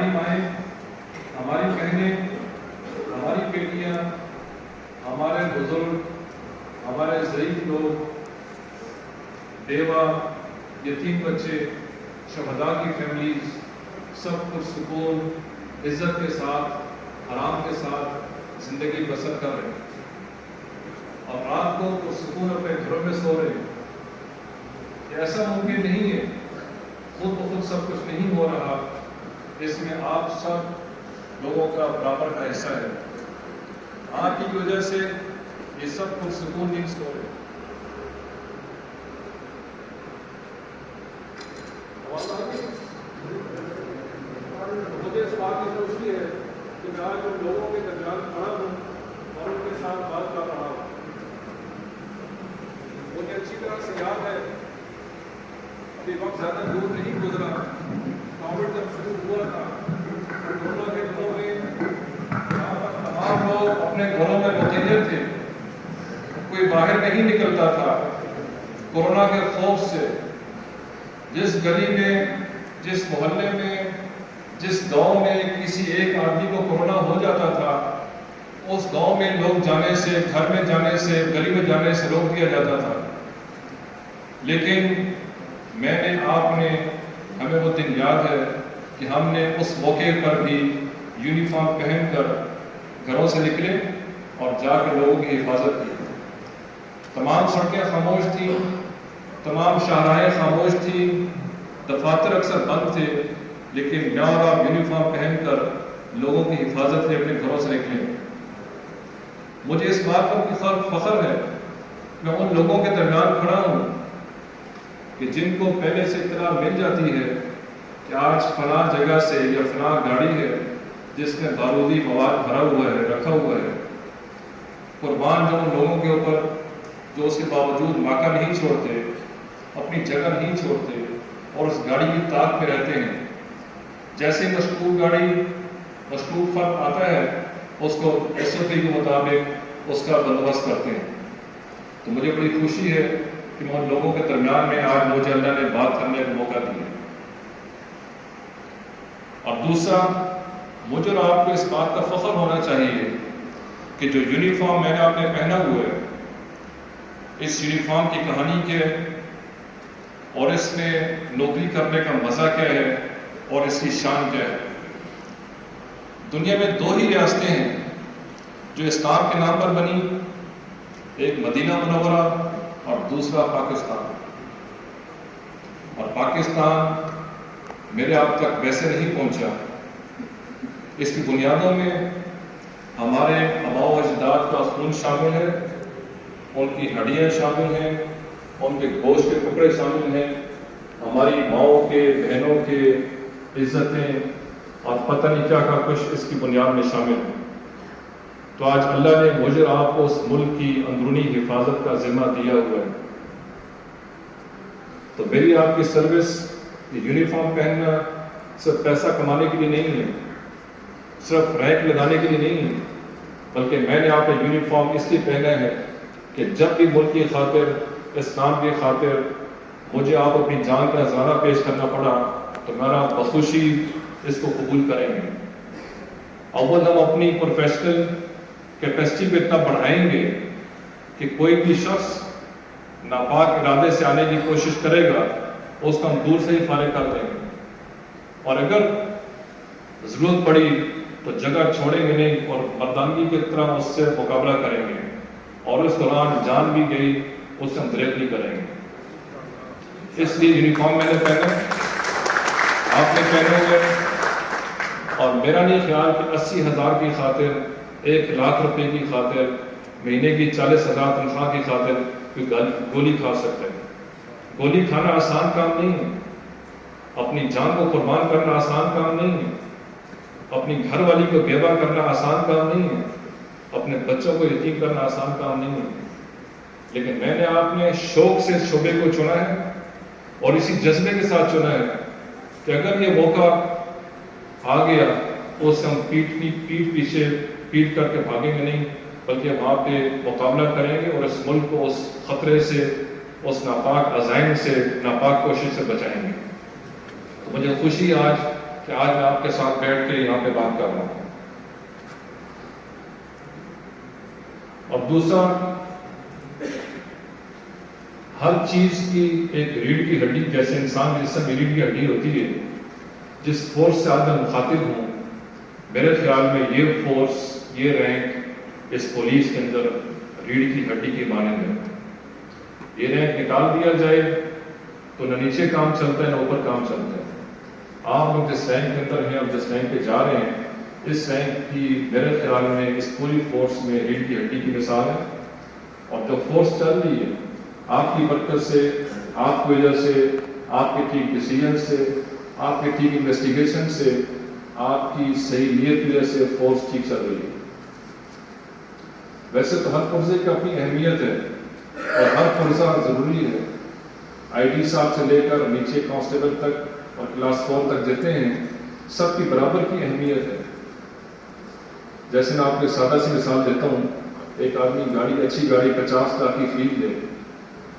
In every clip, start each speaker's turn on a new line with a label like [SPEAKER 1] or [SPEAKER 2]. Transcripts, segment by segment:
[SPEAKER 1] ہماری مائیں، ہماری بہنیں، ہماری بیٹیاں، ہمارے بزرگ، ہمارے ضعیف لوگ، بیوہ، یتیم بچے، شہداء کی فیملیز سب پرسکون عزت کے ساتھ آرام کے ساتھ زندگی بسر کر رہے ہیں اور رات کو پرسکون اپنے گھروں میں سو رہے ہیں۔ یہ ایسا ممکن نہیں ہے، خود بخود سب کچھ نہیں ہو رہا، اس میں آپ سب لوگوں کا برابر کا حصہ ہے۔ آپ کی وجہ سے یہ سب پرسکون نیند سو رہے ہیں۔ مجھے اس بات کی خوشی ہے کہ میں آج ان لوگوں کے درمیان کھڑا ہوں اور ان کے ساتھ بات کر رہا ہوں۔ مجھے اچھی طرح سے یاد ہے، ابھی وقت زیادہ دور نہیں گزرا، کووڈ جب شروع ہوا تھا، کورونا کے دنوں میں یہاں پر تمام لوگ اپنے گھروں میں متحد تھے، کوئی باہر نہیں نکلتا تھا کورونا کے خوف سے۔ جس گلی میں، جس محلے میں، جس گاؤں میں کسی ایک آدمی کو کورونا ہو جاتا تھا، اس گاؤں میں لوگ جانے سے، گھر میں جانے سے، گلی میں جانے سے روک دیا جاتا تھا۔ لیکن میں نے، آپ نے، ہمیں وہ دن یاد ہے کہ ہم نے اس موقع پر بھی یونیفارم پہن کر گھروں سے نکلے اور جا کے لوگوں کی حفاظت کی۔ تمام سڑکیں خاموش تھیں، تمام شاہراہیں خاموش تھیں، دفاتر اکثر بند تھے، لیکن میں اور آپ یونیفارم پہن کر لوگوں کی حفاظت کے اپنے گھروں سے نکلے۔ مجھے اس بات پر فخر ہے، میں ان لوگوں کے درمیان کھڑا ہوں کہ جن کو پہلے سے اطلاع مل جاتی ہے کہ آج فلاں جگہ سے یا فلاں گاڑی ہے جس میں بارودی مواد بھرا ہوا ہے، رکھا ہوا ہے۔ قربان جو ان لوگوں کے اوپر جو اس کے باوجود موقع نہیں چھوڑتے، اپنی جگہ نہیں چھوڑتے اور اس گاڑی کی طاق پہ رہتے ہیں۔ جیسے مشکوک گاڑی، مشکوک فرد آتا ہے، اس کو SOP کے مطابق اس کا بندوبست کرتے ہیں۔ تو مجھے بڑی خوشی ہے کہ میں ان لوگوں کے درمیان میں آج مجھے اللہ نے بات کرنے کا موقع دیا۔ اور دوسرا، مجھے اور آپ کو اس بات کا فخر ہونا چاہیے کہ جو یونیفارم میں نے آپ نے پہنا ہوا ہے، اس یونیفارم کی کہانی کیا ہے اور اس میں نوکری کرنے کا مزہ کیا ہے اور اس کی شان کیا ہے۔ دنیا میں دو ہی ریاستیں ہیں جو اسلام کے نام پر بنی، ایک مدینہ منورہ اور دوسرا پاکستان۔ اور پاکستان میرے آپ تک ویسے نہیں پہنچا، اس کی بنیادوں میں ہمارے آباء و اجداد کا خون شامل ہے، ان کی ہڈیاں شامل ہیں، ان کے گوشت کے ٹکڑے شامل ہیں، ہماری ماؤں کے، بہنوں کے عزتیں اور پتہ نہیں کیا کا کچھ اس کی بنیاد میں شامل ہے۔ تو آج اللہ نے مجھے آپ کو اس ملک کی اندرونی حفاظت کا ذمہ دیا ہوا ہے۔ تو میری آپ کی سروس یونیفارم پہننا صرف پیسہ کمانے کے لیے نہیں ہے، صرف رینک لگانے کے لیے نہیں ہے، بلکہ میں نے آپ کا یونیفارم اس لیے پہنا ہے کہ جب بھی ملک کی خاطر، اسلام کی خاطر مجھے آپ اپنی جان کا نذرانہ پیش کرنا پڑا تو میرا بخوشی اس کو قبول کریں گے۔ اول ہم اپنی پروفیشنل کیپیسٹی کو اتنا بڑھائیں گے کہ کوئی بھی شخص ناپاک ارادے سے آنے کی کوشش کرے گا اس کو ہم دور سے ہی فارغ کر دیں گے، اور اگر ضرورت پڑی تو جگہ چھوڑیں گے نہیں اور مردانگی کی طرح اس سے مقابلہ کریں گے، اور اس دوران جان بھی گئی اس سے ہم دریغ نہیں کریں گے۔ اس لیے یونیفارم میں نے پہنا، آپ نے پہنے ہوئے، اور میرا نہیں خیال کہ 80,000 کی خاطر، 1,00,000 روپے کی خاطر، مہینے کی 40,000 تنخواہ کی خاطر کوئی گولی کھا سکتا ہے۔ گولی کھانا آسان کام نہیں ہے، اپنی جان کو قربان کرنا آسان کام نہیں ہے، اپنی گھر والی کو بیوہ کرنا آسان کام نہیں ہے، اپنے بچوں کو یتیم کرنا آسان کام نہیں ہے۔ لیکن میں نے آپ نے شوق سے اس شعبے کو چنا ہے اور اسی جذبے کے ساتھ چنا ہے کہ اگر یہ موقع آ گیا تو اس سے ہم پیٹ کر کے بھاگیں گے نہیں، بلکہ وہاں پہ مقابلہ کریں گے اور اس ملک کو اس خطرے سے، اس ناپاک عزائم سے، ناپاک کوشش سے بچائیں گے۔ تو مجھے خوشی آج کہ آج میں آپ کے ساتھ بیٹھ کے یہاں پہ بات کر رہا ہوں. اور دوسرا، ہر چیز کی ایک ریڑھ کی ہڈی، جیسے انسان کے جسم میں ریڑھ کی ہڈی ہوتی ہے، جس فورس سے آج میں مخاطب ہوں، میرے خیال میں یہ فورس، یہ رینک اس پولیس کے اندر ریڑھ کی ہڈی کی مانند ہے. یہ رینک نکال دیا جائے تو نہ نیچے کام چلتا ہے نہ اوپر کام چلتا ہے. آپ لوگ جس رینک کے اندر ہیں اور جس رینک پہ جا رہے ہیں، اس رینک کی میرے خیال میں اس پوری فورس میں ریڑھ کی ہڈی کی مثال ہے. اور جو فورس چل رہی ہے، آپ کی برکت سے، آپ کی وجہ سے، آپ کے ٹھیک ڈیسیجن سے، آپ کے ٹھیک انویسٹیگیشن سے، آپ کی صحیح نیت کی وجہ سے فورس ٹھیک چل رہی ہے. ویسے تو ہر پرزے کی اپنی اہمیت ہے اور ہر پرزہ ضروری ہے. آئی ڈی صاحب سے لے کر نیچے کانسٹیبل تک اور کلاس 4 تک دیتے ہیں، سب کی برابر کی اہمیت ہے. جیسے میں آپ کو سادہ سی مثال دیتا ہوں. ایک آدمی گاڑی، اچھی گاڑی 50 لاکھ کی خرید لے،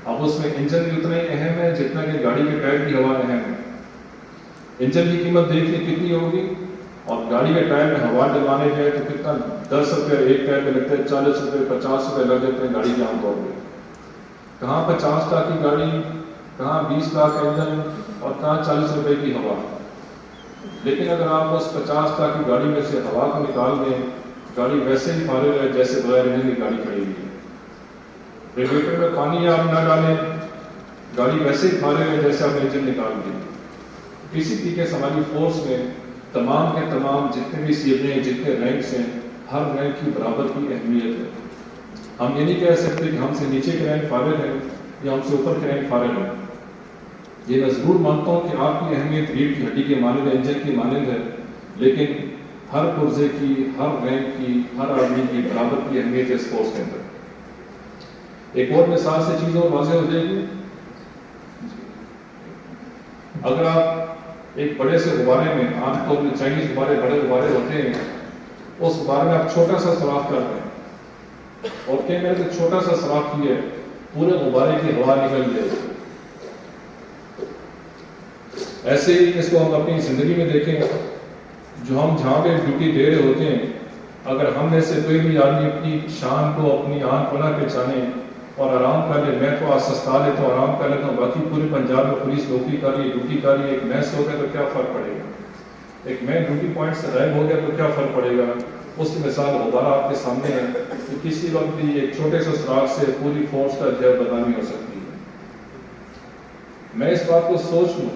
[SPEAKER 1] اب اس میں انجن بھی اتنا ہی اہم ہے جتنا کہ گاڑی کے ٹائر کی ہوا اہم ہے. انجن کی قیمت دیکھ لیں کتنی ہوگی، اور گاڑی کے ٹائر میں ہوا ڈلوانے جائے تو کتنا 10 روپے ایک ٹائر پہ لگتے ہیں، 40 روپے 50 روپے لگ جاتے ہیں گاڑی کے عام طور پہ. کہاں 50 لاکھ کی گاڑی، کہاں 20 لاکھ کا انجن اور کہاں 40 روپے کی ہوا. لیکن اگر آپ اس 50 لاکھ کی گاڑی میں سے ہوا کو نکال دیں، گاڑی ویسے ہی فارغ ہے جیسے بغیر انجن کی گاڑی کھڑی ہوئی ہے. ریگولیٹر میں پانی آپ نہ ڈالیں، گاڑی ویسے ہی فارغ ہے جیسے آپ نے انجن نکال دی. اسی طریقے سے ہماری فورس میں تمام کے تمام جتنے بھی سیٹیں ہیں، جتنے رینکس ہیں، ہر رینک کی برابر کی اہمیت ہے. ہم یہ نہیں کہہ سکتے کہ ہم سے نیچے کے رینک فارغ ہیں یا ہم سے اوپر کے رینک فارغ ہیں. یہ میں ضرور مانتا ہوں کہ آپ کی اہمیت ریڑھ کی ہڈی کے مانند ہے، انجن کی مانند ہے، لیکن ہر پرزے کی، ہر رینک کی، ہر آدمی کی برابر کی اہمیت ہے اس فورس کے اندر. ایک اور مثال سے چیز اور واضح ہو جائے گی. اگر آپ ایک بڑے سے غبارے میں، عام طور پر چائنیز غبارے بڑے غبارے ہوتے ہیں، اس غبارے میں آپ چھوٹا سا سوراخ کر دیں اور کیمرے سے چھوٹا سا سوراخ کیے، پورے غبارے کی ہوا نکل جائے. ایسے ہی اس کو ہم اپنی زندگی میں دیکھیں، جو ہم جہاں پہ ڈیوٹی دے رہے ہوتے ہیں، اگر ہم میں سے کوئی بھی آدمی اپنی شان کو، اپنی آن پناہ پہچانے اور آرام کر لے، میں تو آج سستا لیتا ہوں، آرام کر لیتا ہوں، باقی پورے پنجاب میں پولیس نوکری کر رہی ہے، ڈیوٹی کر رہی ہے، ایک میں سو گیا تو کیا فرق پڑے گا، ایک میں ڈیوٹی پوائنٹ سے غائب ہو گیا تو کیا فرق پڑے گا. اس کی مثال دوبارہ آپ کے سامنے ہے کہ کسی وقت بھی ایک چھوٹے سے سراغ سے پوری فورس کا جو بدنامی ہو سکتی ہے. میں اس بات کو سوچ لوں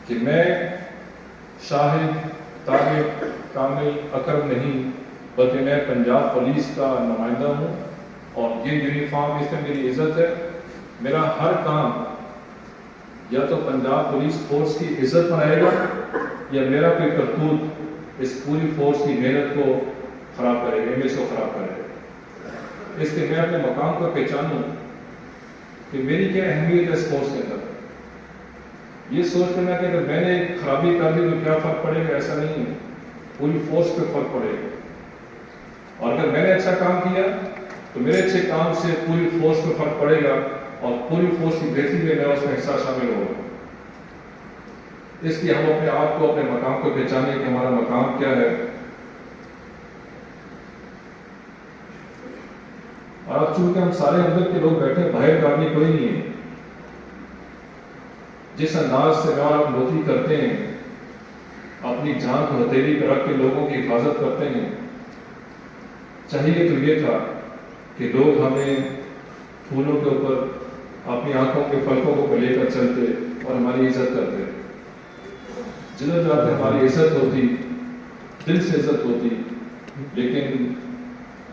[SPEAKER 1] کہ میں شاہد، طالب، کامل، اکرم نہیں، بلکہ میں پنجاب پولیس کا نمائندہ ہوں، اور یہ یونیفارم اس میں میری عزت ہے. میرا ہر کام یا تو پنجاب پولیس فورس کی عزت بنائے گا یا میرا کوئی کرتوت اس پوری فورس کی محنت کو خراب کرے گا، امیج کو خراب کرے گا. اس لیے میں اپنے مقام کو پہچانوں کہ میری کیا اہمیت ہے اس فورس کے اندر. یہ سوچ کرنا کہ اگر میں نے ایک خرابی کر دی تو کیا فرق پڑے گا، ایسا نہیں ہے، پوری فورس پہ فرق پڑے گا. اور اگر میں نے اچھا کام کیا تو میرے اچھے کام سے پوری فورس پہ فرق پڑے گا اور پوری فورس کی بہتری میں اس میں حصہ شامل ہوگا. اس لیے ہم اپنے آپ کو، اپنے مقام کو پہچانے کہ ہمارا مقام کیا ہے. اور اب چونکہ ہم سارے اندر کے لوگ بیٹھے، باہر کا آدمی کوئی نہیں ہے. جس انداز سے آپ نوکری کرتے ہیں، اپنی جان کو ہتھیلی پہ رکھ کے لوگوں کی حفاظت کرتے ہیں، چاہیے تو یہ تھا کہ لوگ ہمیں پھولوں کے اوپر اپنی آنکھوں کے پلکوں کو لے کر چلتے اور ہماری عزت کرتے. جدھر جاتے ہماری عزت ہوتی، دل سے عزت ہوتی. لیکن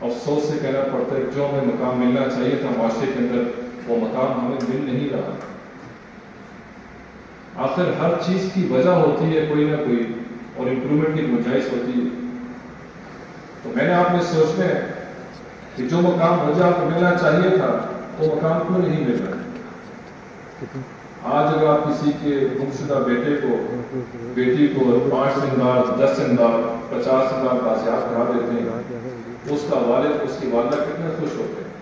[SPEAKER 1] افسوس سے کہنا پڑتا ہے جو ہمیں مقام ملنا چاہیے تھا معاشرے کے اندر، وہ مقام ہمیں مل نہیں رہا. آخر ہر چیز کی وجہ ہوتی ہے کوئی نہ کوئی، اور امپرومنٹ کی گنجائش ہوتی ہے. تو میں نے آپ نے سوچنا ہے کہ جو مقام وجہ کو ملنا چاہیے تھا وہ مقام کیوں نہیں مل رہا. آج اگر آپ کسی کے گمشدہ بیٹے کو، بیٹی کو 5 دن بعد، 10 دن بعد، 50 دن بعد بازیاب کرا دیتے ہیں، اس کا والد، اس کی والدہ کتنے خوش ہوتے ہیں.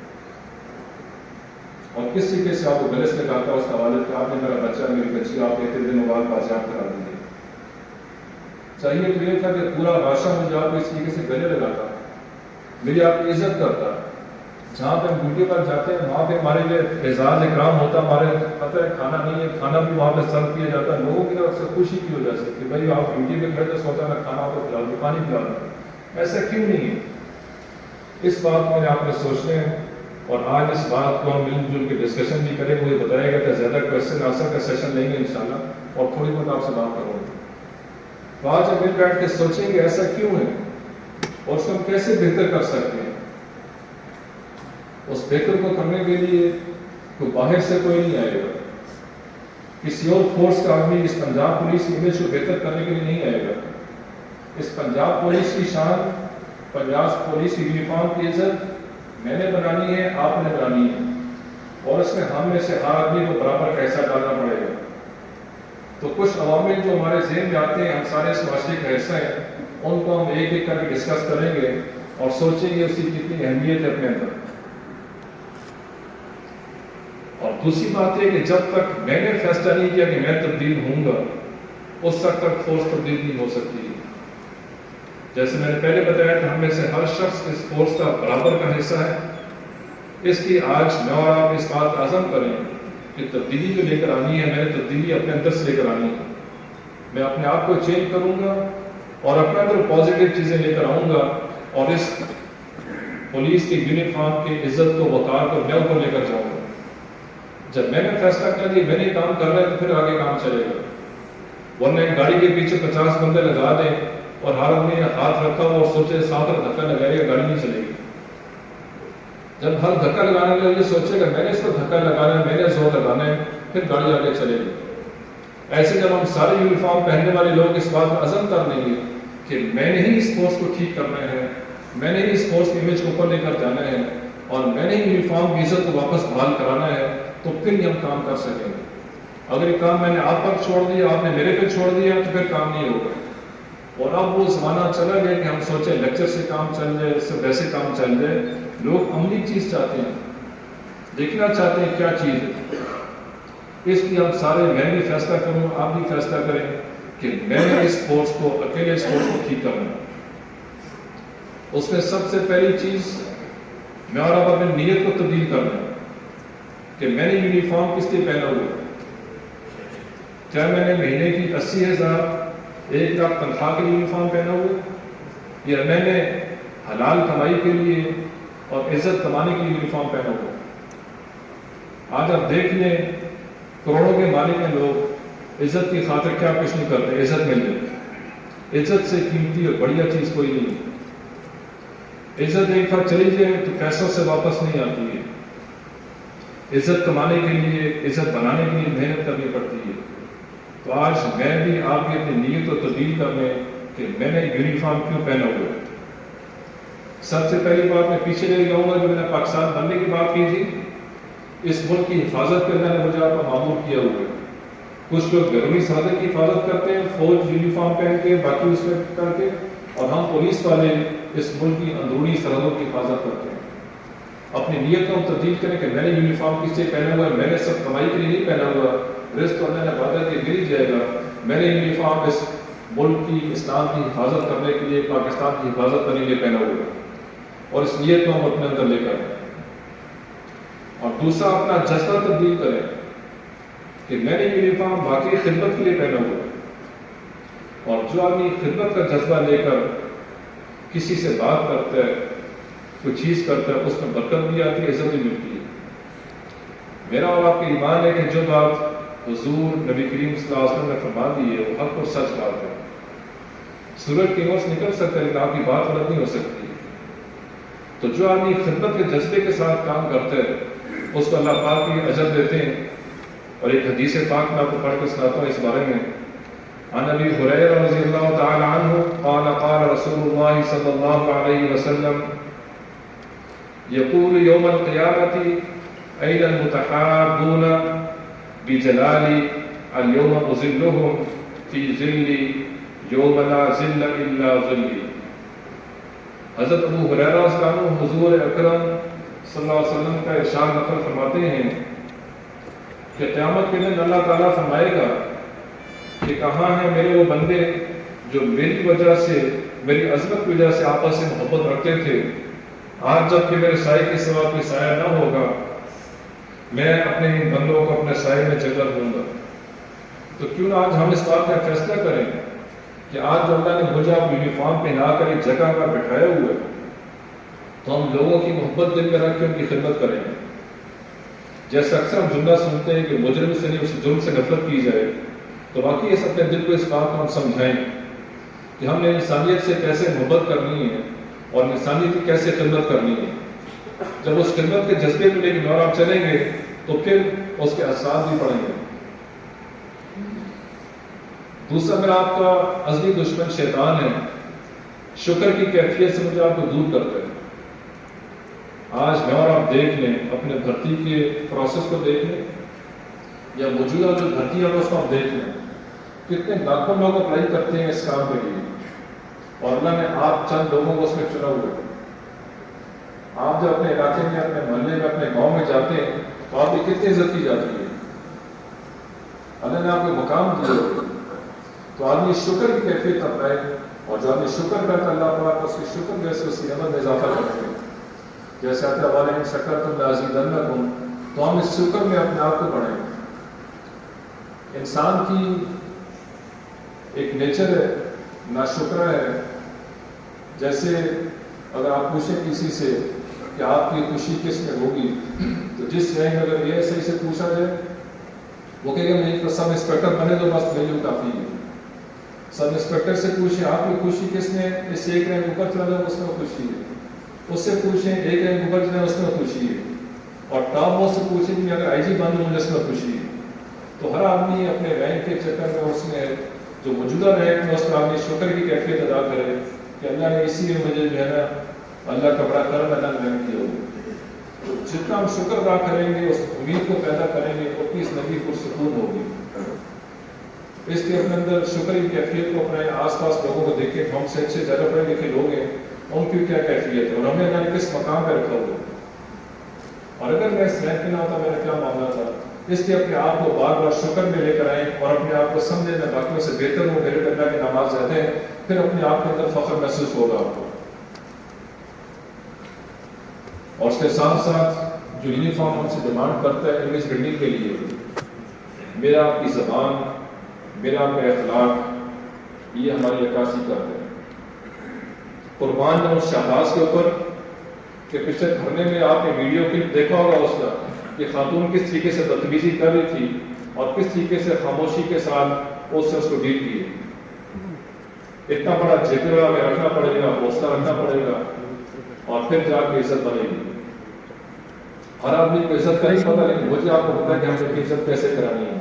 [SPEAKER 1] اور کس طریقے سے آپ کو گلے سے نکالتا ہے اس کا والد کہ آپ نے میرا بچہ، میری بچی آپ اتنے دنوں بعد بازیاب کرا دیے. چاہیے تو یہ تھا کہ پورا بادشاہ مجھے آپ کو اس طریقے سے گلے لگاتا، میری آپ کی عزت کرتا، جہاں پہ ہم ڈیوٹی پر جاتے ہیں وہاں پہ ہمارے لیے اعزاز اکرام ہوتا، ہمارے پتہ ہے کھانا نہیں ہے، کھانا بھی وہاں پہ سرو کیا جاتا ہے، لوگوں کی طرف سے خوشی کی وجہ سے کہ بھائی آپ ڈیوٹی پہ کھڑے تو سوچا میں کھانا آپ کو کھلا دوں، پانی پلا دوں، ایسا کیوں نہیں ہے؟ اس بات کو آپ نے سوچنے ہیں، اور آج اس بات کو ہم مل جل کے ڈسکشن بھی کریں، مجھے بتایا گیا کہ زیادہ کوشچن آنسر کا سیشن لیں گے انشاءاللہ، اور تھوڑی بہت آپ سے بات کروں گا۔ تو آج ہم مل بیٹھ کے سوچیں گے ایسا کیوں ہے اور اس کو ہم کیسے بہتر کر سکتے ہیں۔ اس بہتر کو کرنے کے لیے کوئی باہر سے کوئی نہیں آئے گا، کسی اور فورس کا آدمی اس پنجاب پولیس کی امیج کو بہتر کرنے کے لیے نہیں آئے گا۔ اس پنجاب پولیس کی شان، پنجاب پولیس کی یونیفارم کی عزت میں نے بنانی ہے، آپ نے بنانی ہے، اور اس میں ہم میں سے ہر آدمی کو برابر کا حصہ ڈالنا پڑے گا۔ تو کچھ عوامل جو ہمارے ذہن میں آتے ہیں، ہم سارے اس معاشرے کا حصہ ہیں، ان کو ہم ایک ایک کر کے ڈسکس کریں گے اور سوچیں گے اس کی کتنی اہمیت ہے اپنے اندر۔ اور دوسری بات یہ کہ جب تک میں نے فیصلہ نہیں کیا کہ میں تبدیل ہوں گا، اس وقت تک فورس تبدیل نہیں ہو سکتی۔ جیسے میں نے پہلے بتایا کہ ہم میں سے ہر شخص اس فورس کا برابر کا حصہ ہے، اس لیے آج میں اور آپ اس بات کا عزم کریں کہ تبدیلی جو لے کر آنی ہے، میں نے تبدیلی اپنے اندر سے لے کر آنی ہے، میں اپنے آپ کو چینج کروں گا اور اپنے اندر پازیٹیو چیزیں لے کر آؤں گا، اور اس پولیس کی یونیفارم کی عزت کو وقار کو میں اوپر لے کر جاؤں گا۔ جب میں نے فیصلہ کر لیا میں نے کام کرنا ہے تو پھر آگے کام چلے گا، ورنہ ایک گاڑی کے پیچھے 50 بندے لگا دیں اور ہر آدمی نے ہاتھ رکھا ہو اور سوچے 7 دھکا لگائے گا، گاڑی نہیں چلے گی۔ جب ہر دھکا لگانے کے لیے یہ سوچے گا میں نے اس کو دھکا لگانا ہے، میں نے زور لگانا ہے، پھر گاڑی آگے چلے گی۔ ایسے جب ہم سارے یونیفارم پہننے والے لوگ اس بات کا عزم کر لیں گے کہ میں نے ہی اس فورس کو ٹھیک کرنا ہے، میں نے ہی اس فورس کی امیج کو اوپر لے کر جانا ہے، اور میں نے ہی یونیفارم کی عزت کو واپس بحال کرانا ہے، تو پھر ہی ہم کام کر سکیں گے۔ اگر یہ کام میں نے آپ پر چھوڑ دیا، آپ نے میرے پہ چھوڑ دیا، تو پھر کام نہیں ہوگا۔ اور اب وہ زمانہ چلا گیا کہ ہم سوچیں لیکچر سے کام چل جائے، اس سے ویسے کام چل جائے۔ لوگ عملی چیز چاہتے ہیں، دیکھنا چاہتے ہیں کیا چیز ہے۔ اس لیے ہم سارے، میں بھی فیصلہ کروں، آپ بھی فیصلہ کریں کہ میں نے اس فورس کو، اکیلے اس فورس کو ٹھیک کرنا ہے۔ اس میں سب سے پہلی چیز میں اور آپ اپنی نیت کو تبدیل کرنا ہے کہ میں نے یونیفارم کس لیے پہنا ہوا ہے۔ کیا میں نے مہینے کی 80,000 1 لاکھ تنخواہ کے لیے یونیفارم پہنا ہوا ہے، یا میں نے حلال کمائی کے لیے اور عزت کمانے کے لیے یونیفارم پہنا ہوا ہے؟ آج آپ دیکھ لیں کروڑوں کے مالک ہیں لوگ، عزت کی خاطر کیا کچھ نہیں کرتے، عزت مل جائے۔ عزت سے قیمتی اور بڑھیا چیز کوئی نہیں ہے۔ عزت ایک بار چلی جائے تو پیسوں سے واپس نہیں آتی ہے۔ عزت کمانے کے لیے، عزت بنانے کے لیے محنت کرنی پڑتی ہے۔ تو آج میں بھی آپ کی اپنی نیت کو تبدیل کرنے کہ میں نے یونیفارم کیوں پہنا ہوا ہے۔ سب سے پہلی بات میں پیچھے لے جاؤں گا، جو میں نے پاکستان بننے کی بات کی تھی، اس ملک کی حفاظت کرنے نے مجھے آپ کو معمور کیا ہوا ہے۔ کچھ لوگ بیرونی سرحد کی حفاظت کرتے ہیں فوج یونیفارم پہن کے، باقی اس میں کر کے، اور ہم پولیس والے اس ملک کی اندرونی سرحدوں کی حفاظت کرتے ہیں۔ اپنی نیت کو ہم تبدیل کریں کہ میں نے یونیفارم کس سے پہنا ہوا ہے، میں نے صرف کمائی کے لیے نہیں پہنا ہوا، رزق تو اللہ نے وعدہ کے گر جائے گا، میں نے یونیفارم اس ملک کی، اسلام کی حفاظت کرنے کے لیے، پاکستان کی حفاظت کرنے کے لیے پہنا ہوا ہے، اور اس نیت کو ہم اپنے اندر لے کر۔ اور دوسرا اپنا جذبہ تبدیل کریں کہ میں نے یونیفارم واقعی خدمت کے لیے پہنا ہوا ہے، اور جو آدمی خدمت کا جذبہ لے کر کسی سے بات کرتا ہے، کوئی چیز کرتا ہے، اس میں برکت بھی آتی ہے، عزت بھی ملتی ہے۔ میرا اور آپ کا ایمان ہے کہ جو بات حضور نبی کریم صلی اللہ علیہ وسلم نے فرما دی ہے وہ حق اور سچ بات ہے۔ سورج کی نور سے نکل سکتا ہے لیکن آپ کی بات غلط نہیں ہو سکتی۔ تو جو آدمی خدمت کے جذبے کے ساتھ کام کرتا ہے اس کو اللہ پاک کی اجر دیتے ہیں۔ اور ایک حدیث پاک میں آپ کو پڑھ کے سناتا ہوں اس بارے میں۔ عن ابی ہریرہ رضی اللہ تعالی عنہ قال قال رسول اللہ صلی اللہ علیہ وسلم یقول یوم القیامۃ این المتحابون بجلالی اليوم اظلهم فی ظلی یوم لا ظل الا ظلی۔ حضرت ابو ہریرہ رضی اللہ عنہ حضور اکرم صلی اللہ علیہ وسلم کا ارشاد نقل فرماتے ہیں کہ قیامت کے دن اللہ تعالیٰ فرمائے گا کہ کہاں ہیں میرے وہ بندے
[SPEAKER 2] جو میری وجہ سے، میری عظمت کی وجہ سے آپس میں محبت رکھتے تھے، آج جب کہ میرے سائے کے سوا کوئی سایہ نہ ہوگا، میں اپنے ان بندوں کو اپنے سائے میں جگہ دوں گا۔ تو کیوں نہ آج ہم اس بات کا فیصلہ کریں کہ آج جو اللہ نے مجھے آپ یونیفارم پہنا کر ایک جگہ پر بٹھایا ہوا ہے، تو ہم لوگوں کی محبت دل میں رکھ کے ان کی خدمت کریں گے۔ جیسے اکثر ہم جملہ سنتے ہیں کہ مجرم سے نہیں، اس جرم سے نفرت کی جائے، تو واقعی اس اپنے دل کو اس بات کو ہم سمجھائیں کہ ہم نے انسانیت سے کیسے محبت کرنی ہے اور انسانیت کی کیسے خدمت کرنی ہے۔ جب اس خدمت کے جذبے کو لے کے اور آپ چلیں گے تو پھر اس کے اثرات بھی پڑیں گے۔ دوسرا میرا آپ کا ازلی دشمن شیطان ہے، شکر کی کیفیت سے مجھے آپ کو دور کرتا ہے۔ آج میں اور آپ دیکھ لیں، اپنے بھرتی کے پروسیس کو دیکھ لیں یا موجودہ جو بھرتی ہے اس کو آپ دیکھ لیں، کتنے لاکھوں لوگ اپلائی کرتے ہیں اس کام کے لیے، اور اللہ نے آپ چند لوگوں کو اس میں چنا ہوا ہے۔ آپ جب اپنے علاقے میں، اپنے محلے میں، اپنے گاؤں میں جاتے ہیں تو آپ کی کتنی عزت کی جاتی ہے، اللہ نے آپ کو مقام دیا ہے۔ تو آدمی شکر کی کیفیت اپنائے، اور جو آدمی شکر کرتا ہے اللہ تعالیٰ اس کی شکر جیسے اس کی نعمت میں اضافہ کرتے ہیں۔ جیسے آتے حوالے میں شکرتم لازیدنکم، تو ہم اس شکر میں اپنے آپ کو بڑھائیں۔ انسان کی ایک نیچر ہے، ناشکرہ ہے۔ جیسے اگر آپ پوچھیں کسی سے کہ آپ کی خوشی کس میں ہوگی، تو جس رینک میں اگر یہ صحیح سے پوچھا جائے وہ کہے گا نہیں، سب انسپیکٹر بنے تو بس میرے لیے کافی ہے۔ سب انسپیکٹر سے پوچھیں آپ کی خوشی کس میں، اس سے ایک رینک اوپر چلا جائے اس میں خوشی ہے۔ اس سے پوچھیں ایک رینک اوپر چلا اس میں خوشی ہے، اور ٹاپ موسٹ سے پوچھیں کہ اگر آئی جی بن ہوں اس میں خوشی ہے۔ تو ہر آدمی اپنے رینک کے چکر میں اس میں جو موجودہ رینک میں اس میں آدمی شکر کی کیفیت ادا کرے کہ اللہ نے اسی لیے مجھے جو ہے نا اللہ کا بڑا کرم اللہ نے رینک کیا ہو۔ تو جتنا ہم شکر ادا کریں گے، اس امید کو پیدا کریں گے، اتنی اس نبی پرسکون ہوگی۔ اس لیے اپنے اندر شکر کی کیفیت کو اپنے آس پاس لوگوں کو دیکھیں، ہم سے اچھے زیادہ پڑھے لکھے لوگ ہیں، ان کی کیا کیفیت ہے اور ہمیں اللہ نے کس مقام پہ رکھا ہوا۔ اور اگر میں اس رینک پہ نہ ہوتا میرا کیا معاملہ تھا، اس لیے اپنے آپ کو بار بار شکر میں لے کر آئیں اور اپنے آپ کو سمجھیں میں باقیوں سے بہتر ہوں، میرے اللہ کی نماز زیادہ ہے، پھر اپنے آپ کے اندر فخر محسوس ہوگا آپ کو۔ اور اس کے ساتھ ساتھ جو یونیفارم ہم سے ڈیمانڈ کرتا ہے امیج بلڈنگ کے لیے، میرا آپ کی زبان، میرا آپ کا اخلاق، یہ ہماری عکاسی کرتا ہے۔ قربان جاؤں اس شہباز کے اوپر کہ پچھلے دھرنے میں آپ نے ویڈیو کلپ دیکھا ہوگا اس کا، کہ خاتون کس طریقے سے بدتمیزی کر رہی تھی اور کس طریقے سے خاموشی کے ساتھ اس کو ڈیل کی۔ اتنا بڑا جگرا ہمیں رکھنا پڑے گا، حوصلہ رکھنا پڑے گا، اور پھر جا کے عزت بنے گی۔ ہر آدمی کو عزت کا نہیں پتا، لیکن مجھے آپ کو پتا ہے کہ ہم نے عزت کیسے کرانی ہے۔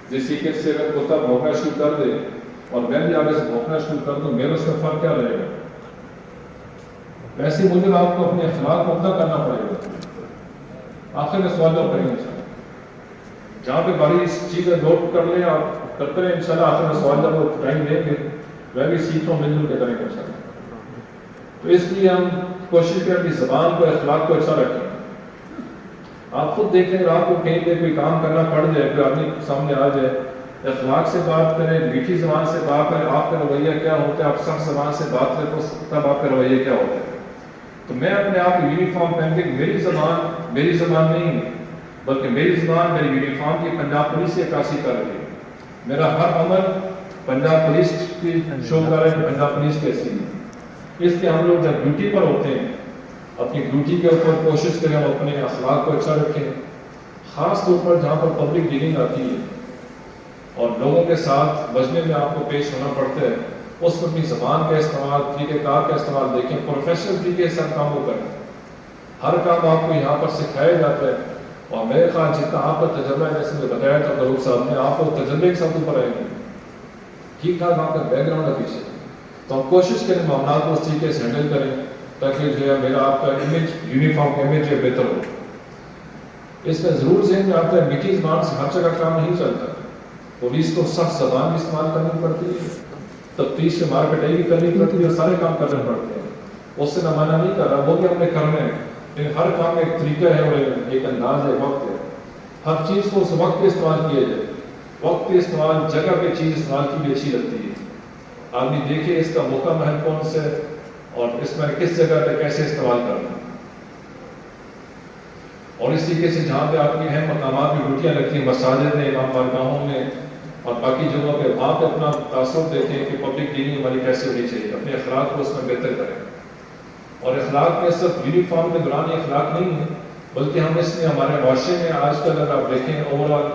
[SPEAKER 2] جس طریقے سے اگر کتا بھونکنا شروع کر دے اور میں بھی آگے سے بھونکنا شروع کر دوں، میرے اس کا فرق کیا رہے گا؟ ویسے مجھے آپ کو اپنے اخلاق کو اپنا کرنا پڑے گا۔ آخر میں سوال جواب کریں گے انشاءاللہ، جہاں پہ بڑی چیزیں نوٹ کر لیں آپ کرتے رہیں، انشاءاللہ آخر میں سوال جواب ٹائم دیں گے، میں بھی سیکھ ہوں، مل جل کے کریں گے انشاءاللہ۔ تو اس لیے ہم کوشش کریں اپنی زبان کو، اخلاق کو اچھا رکھیں۔ آپ خود دیکھیں، اگر آپ کو کہیں پہ کوئی کام کرنا پڑ جائے، کوئی آدمی سامنے آ جائے، اخلاق سے بات کریں، میٹھی زبان سے بات کریں، آپ کا رویہ کیا ہوتا ہے، آپ سخت زبان سے بات کریں تو تب آپ کا رویہ کیا ہوتا ہے۔ تو میں اپنے آپ کو یونیفارم پہن کے، میری زبان نہیں بلکہ میری زبان میری یونیفارم کی پنجاب پولیس کی عکاسی کر رہی ہے۔ میرا ہر عمل پنجاب پولیس کی شو کر رہا ہے، پنجاب پولیس کیسی ہے۔ اس لیے ہم لوگ جب ڈیوٹی پر ہوتے ہیں، اپنی ڈیوٹی کے اوپر کوشش کریں اور اپنے اخلاق کو اچھا رکھیں، خاص طور پر جہاں پر پبلک ڈیلنگ آتی ہے اور لوگوں کے ساتھ بجنے میں آپ کو پیش ہونا پڑتا ہے، اس میں اپنی زبان کا استعمال، طریقہ کار کا استعمال دیکھیں، پروفیشنل طریقے سے ہر کام کو کریں۔ ہر کام آپ کو یہاں پر سکھایا جاتا ہے، اور میرے خیال جتنا آپ کا تجربہ ہے، جیسے میں بتایا تھا فاروق صاحب نے، آپ کو تجربے کے ساتھ اوپر آئیں گے، ٹھیک ٹھاک آپ کا بیک گراؤنڈ ہے پیچھے، تو ہم کوشش کریں معاملات کو اس طریقے سے ہینڈل کریں تاکہ جو ہے میرا آپ کا امیج، یونیفارم کا امیج ہے بہتر ہو۔ اس میں ضرور ذہن میں آتا ہے میٹھی زبان سے ہر جگہ کام نہیں چلتا، پولیس کو سخت زبان بھی استعمال کرنی پڑتی ہے، تفتیش سے مار پٹائی بھی کرنی پڑتی ہے، سارے کام کرنے پڑتے ہیں۔ اس سے نہ منع نہیں کر رہا، وہ بھی ہم نے کرنا ہے، لیکن ہر کام میں ایک طریقہ ہے اور ایک انداز ہے، وقت ہے۔ ہر چیز کو اس وقت پہ استعمال کیا جائے، وقت پہ استعمال، جگہ پہ چیز استعمال کی بھی اچھی لگتی ہے۔ آدمی دیکھے اس کا موقع محل کون سے اور اس میں کس جگہ پہ کیسے استعمال کرنا. اور اس طریقے سے جہاں پہ آپ کی اہم مقامات میں ڈیوٹیاں لگتی ہیں، مساجد میں، امام بارگاہوں میں اور باقی جگہوں پہ، وہاں پہ اپنا تاثر دیکھیں کہ پبلک ڈیلنگ ہماری کیسے ہونی چاہیے، اپنے اخلاق کو اس میں بہتر کریں. اور اخلاق میں صرف یونیفارم کے دوران یہ اخلاق نہیں ہے، بلکہ ہم اس میں ہمارے معاشرے میں آج کل اگر آپ دیکھیں اوور آل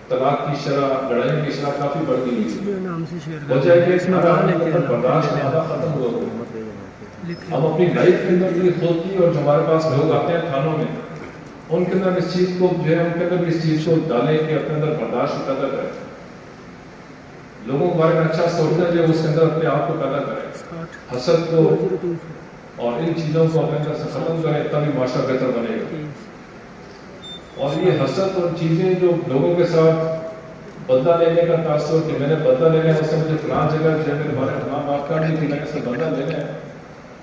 [SPEAKER 2] طلاق کی شرح، لڑائیوں کی شرح کافی بڑھ گئی ہے. وجہ ہے کہ برداشت ختم ہوا ہے. ہم اپنی لائف کے اندر یہ ہوتی اور جو ہمارے پاس لوگ آتے ہیں تھانوں میں، ان کے اندر اس چیز کو جو ہے ان کے اندر اس چیز کو ڈالیں کہ اپنے اندر برداشت پیدا کریں، لوگوں کے بارے میں اچھا سوچنا جو اس کے اندر اپنے آپ کو پیدا کریں، حسد کو اور ان چیزوں کو اپنے اندر سے ختم کریں، تبھی معاشرہ بہتر بنے گا. اور یہ حسد اور چیزیں جو لوگوں کے ساتھ بدلہ لینے کا تاثر کہ میں نے بدلہ لینا ہے، اس سے مجھے فلاں جگہ جو ہے میرے بارے میں معاف کر دی تھی، میں نے اس سے بدلہ لینا ہے،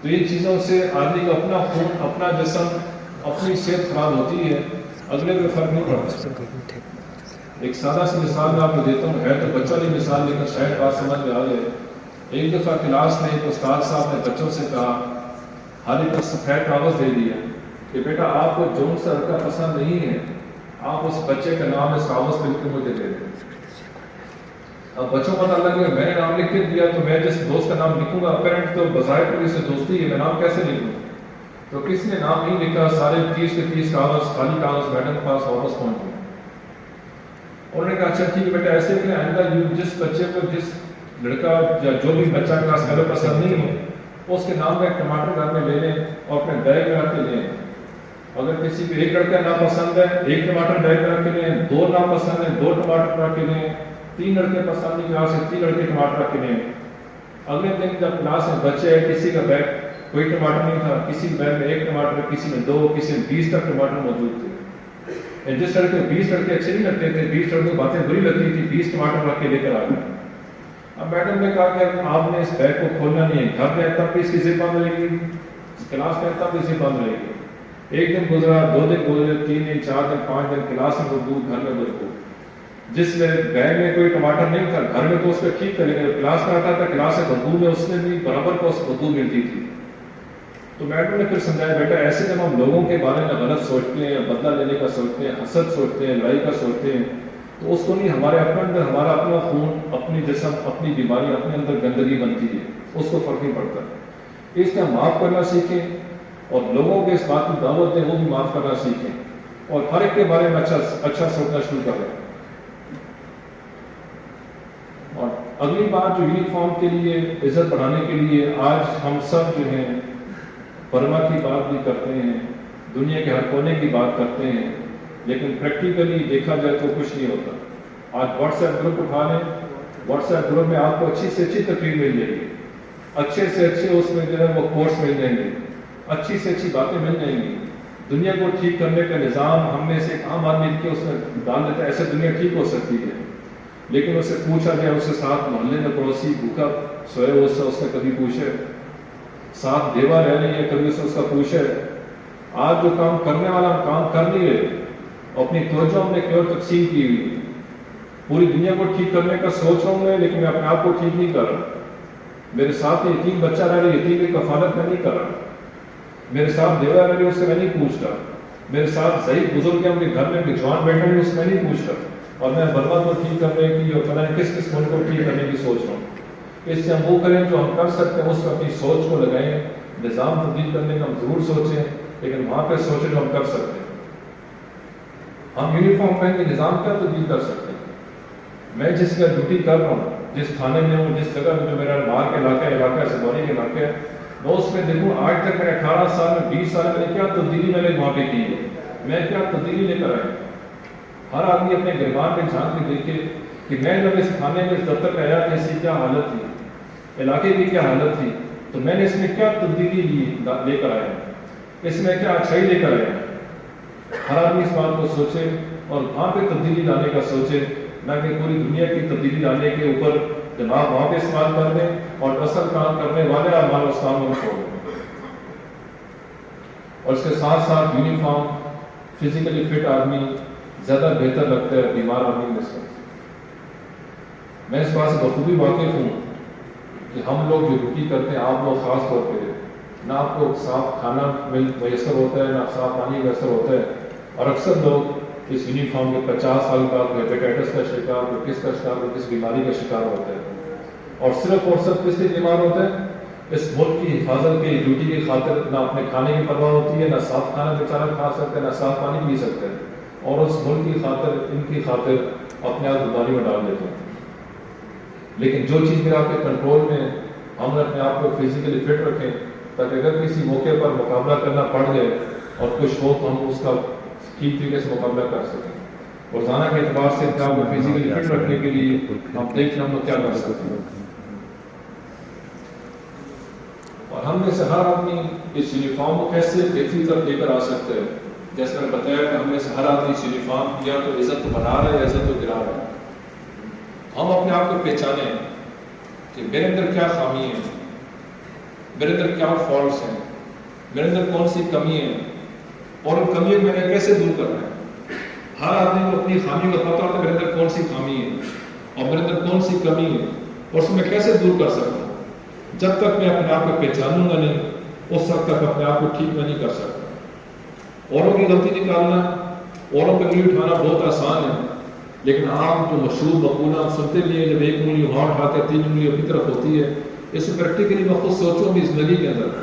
[SPEAKER 2] تو یہ چیزوں سے آدمی کا اپنا خون، اپنا جسم، اپنی صحت خراب ہوتی ہے، اگلے پہ فرق نہیں پڑتا. ایک سادہ سی مثال میں آپ کو دیتا ہوں، ہے تو بچوں والی مثال لیکن شاید بات سمجھ میں آ جائے. ایک دفعہ کلاس میں ایک استاد صاحب نے بچوں سے کہا، ہر ایک کو سفید کاغذ دے دیا کہ بیٹا آپ کو جون سے لڑکا پسند نہیں ہے، آپ اس بچے کا نام اس کاغذ پہ لکھ کے مجھے دے دیں. اب بچوں کو پتہ لگا کہ میں نے نام لکھ کے دیا تو میں جس دوست کا نام لکھوں گا اپیرنٹ تو بظاہر پوری سے دوستی ہے، میں نام کیسے لکھوں؟ تو کسی نے نام نہیں لکھا، سارے 30 کے 30 کاغذ، خالی کاغذ میڈم کے پاس واپس پہنچ گئے. انہوں نے کہا اچھا ٹھیک ہے بیٹا ایسے کہ آئندہ جس بچے کو جس لڑکا یا جو بھی بچہ کلاس میں پسند نہیں ہو، اس کے نام کا ایک ٹماٹر گھر میں لے لیں اور اپنے بیگ میں رکھ کے لیں. اگر کسی کو ایک لڑکا نام پسند ہے، ایک ٹماٹر بیگ میں رکھ کے لیں، 2 نام پسند ہے، 2 ٹماٹر رکھ کے لیں، 3 لڑکے پسند نہیں کلاس سے 3 لڑکے ٹماٹر رکھ کے لیں. اگلے دن جب کلاس میں بچے ہیں، کسی کا بیگ کوئی ٹماٹر نہیں تھا، کسی بیگ میں 1 ٹماٹر، کسی میں 2، کسی میں 20 تک ٹماٹر موجود تھے. جس لڑکے 20 لڑکے اچھے نہیں لگتے تھے، 20 لڑکوں باتیں بری لگتی تھی، 20 ٹماٹر رکھ کے لے کر آ گئے. اب میڈم نے کہا کہ آپ نے اس بیگ کو کھولنا نہیں ہے، گھر میں تب بھی اس کی زپ بند رہے گی، کلاس میں تب بھی زپ بند رہے گی. ایک دن گزرا، 2 دن گزرے، 3 دن، 4 دن، 5 دن، کلاس میں بدبو، گھر میں بدبو. جس میں بیگ میں کوئی ٹماٹر نہیں تھا، گھر میں تو اس پہ ٹھیک تھا، لیکن کلاس میں آتا تھا، کلاس سے بدبو میں اس میں بھی برابر کو بدبو ملتی تھی. تو میڈم نے پھر سمجھایا بیٹا ایسے جب ہم لوگوں کے بارے میں غلط سوچتے ہیں، بدلہ لینے کا سوچتے ہیں، حسد سوچتے ہیں، لڑائی کا سوچتے ہیں، تو اس کو نہیں، ہمارے اپنے اندر ہمارا اپنا خون، اپنی جسم، اپنی بیماری، اپنے اندر گندگی بنتی ہے، اس کو فرق نہیں پڑتا. اس لیے معاف کرنا سیکھیں اور لوگوں کے اس بات کی دعوت دیں، وہ بھی معاف کرنا سیکھیں اور ہر ایک کے بارے میں اچھا سوچنا شروع کریں. اور اگلی بات جو یونیفارم کے لیے، عزت بڑھانے کے لیے، آج ہم سب جو ہیں برما کی بات بھی کرتے ہیں، دنیا کے ہر کونے کی بات کرتے ہیں، لیکن پریکٹیکلی دیکھا جائے تو کچھ نہیں ہوتا. آج واٹس ایپ گروپ اٹھا لیں، واٹس ایپ گروپ میں آپ کو اچھی سے اچھی تقریر مل جائے گی، اچھے سے اچھے اس میں جو ہے وہ کورس مل جائیں گے، اچھی سے اچھی باتیں مل جائیں گی. دنیا کو ٹھیک کرنے کا نظام ہم میں سے ایک عام آدمی کے اس میں ڈال دیتا ہے، ایسے دنیا ٹھیک ہو سکتی ہے. لیکن اس سے پوچھا جائے، اس کے ساتھ محلے میں پڑوسی بھوکا سوئے ہو، اس سے کبھی پوچھے، ساتھ دیوا رہ رہی ہے، کبھی اس کا پوچھے. آج جو کام کرنے والا کام کر نہیں رہے، اپنی توجہ ہم نے کیوں تقسیم کی ہوئی. پوری دنیا کو ٹھیک کرنے کا سوچ رہا ہوں میں، لیکن میں اپنے آپ کو ٹھیک نہیں کر رہا. میرے ساتھ یتیم بچہ رہ رہا ہے، یتیم کی کفالت میں نہیں کر رہا. میرے ساتھ دیوا رہ رہی ہے، اس سے میں نہیں پوچھ رہا. میرے ساتھ ضعیف بزرگ ہیں، ان کے گھر میں ایک جوان بیٹھے ہیں، اس میں نہیں پوچھ رہا. اور میں برما کو ٹھیک کرنے کی اور پتہ نہیں کس کس ملک کو ٹھیک کرنے کی سوچ رہا ہوں. اس سے ہم وہ کریں جو ہم کر سکتے ہیں، اس پر اپنی سوچ کو لگائیں. نظام تبدیل کرنے کا ہم ضرور سوچیں، لیکن وہاں پہ سوچیں جو ہم کر سکتے ہیں. ہم یونیفارم پہن کے نظام کیا تبدیل کر سکتے ہیں؟ میں جس کا ڈیوٹی کر رہا ہوں، جس تھانے میں ہوں، جس جگہ میں جو میرا مار کے علاقہ ہے، سبوری کے علاقہ ہے، میں اس میں دیکھوں آج تک میں 18 سال میں 20 سال میں کیا تبدیلی میں نے وہاں پہ کی ہے، میں کیا تبدیلی لے کر آیا. ہر آدمی اپنے گربان میں جھانک کے دیکھے کہ میں جب اس تھانے میں اس دفتر میں آیا کہ اس کی کیا حالت تھی، علاقے کی کیا حالت تھی، تو میں نے اس میں کیا تبدیلی لے کر آیا، اس میں کیا اچھائی لے کر آیا. ہر آدمی اس بات کو سوچے اور وہاں پہ تبدیلی لانے کا سوچے، نہ کہ پوری دنیا کی تبدیلی لانے کے اوپر دماغ وہاں پہ استعمال کر دیں اور اصل کام کرنے والے ہمارا اس کام میں چھوڑ دیں. اور اس کے ساتھ ساتھ یونیفارم فزیکلی فٹ آدمی زیادہ بہتر لگتا ہے بیمار آدمی میں سے. میں اس بات سے بخوبی واقف ہوں کہ ہم لوگ جو ڈیوٹی کرتے ہیں، آپ لوگ خاص طور پہ، نہ آپ کو صاف کھانا میسر ہوتا ہے، نہ صاف پانی میسر ہوتا ہے، اور اکثر لوگ اس یونیفارم کے 50 سال بعد ہیپیٹائٹس کا شکار، کوئی کس کا شکار، کوئی کس بیماری کا شکار ہوتا ہے، اور صرف کس لیے بیمار ہوتا ہے؟ اس ملک کی حفاظت کی ڈیوٹی کی خاطر نہ اپنے کھانے کی پرواہ ہوتی ہے، نہ صاف کھانا بیچارہ کھا سکتے ہیں، نہ صاف پانی پی سکتے ہیں، اور اس ملک کی خاطر، ان کی خاطر اپنے آپ بیماری میں ڈال دیتے ہیں۔ لیکن جو چیز میرا آپ کے کنٹرول میں، ہم اپنے آپ کو فزیکلی فٹ رکھیں تاکہ اگر کسی موقع پر مقابلہ کرنا پڑ جائے اور کچھ ہو تو ہم اس کا ٹھیک طریقے سے مقابلہ کر سکیں۔ روزانہ کے اعتبار سے اپنے آپ کو فزیکلی فٹ رکھنے کے لیے ہم دیکھیں ہم لوگ کیا کر سکتے ہیں، اور ہم میں سے ہر آدمی اس یونیفارم کو کیسے بہتری تک لے کر آ سکتے ہیں۔ جیسے میں نے بتایا کہ ہم میں سے ہر آدمی اس یونیفارم کیا تو عزت کو بنا رہا ہے، عزت کو گرا رہا ہے۔ ہم اپنے آپ کو پہچانیں کہ میرے اندر کیا خامی ہے، میرے اندر کیا فالٹس ہیں، میرے اندر کون سی کمی ہے، اور ان کمیوں کو میں نے کیسے دور کرنا ہے۔ ہر آدمی کو اپنی خامی کا پتہ ہوتا ہے، میرے اندر کون سی خامی ہے اور میرے اندر کون سی کمی ہے، اور اس میں کیسے دور کر سکتا ہوں۔ جب تک میں اپنے آپ کو پہچانوں گا نہیں، اس وقت تک اپنے آپ کو ٹھیک میں نہیں کر سکتا۔ اوروں کی غلطی نکالنا، اوروں پہ انگلی اٹھانا بہت آسان ہے، لیکن آپ جو مشہور مقولہ سنتے بھی ہیں، جب ایک انگلی وہاں اٹھاتے 3 انگلیوں کی طرف ہوتی ہے، اس کو پریکٹیکلی میں خود سوچوں اپنی زندگی کے اندر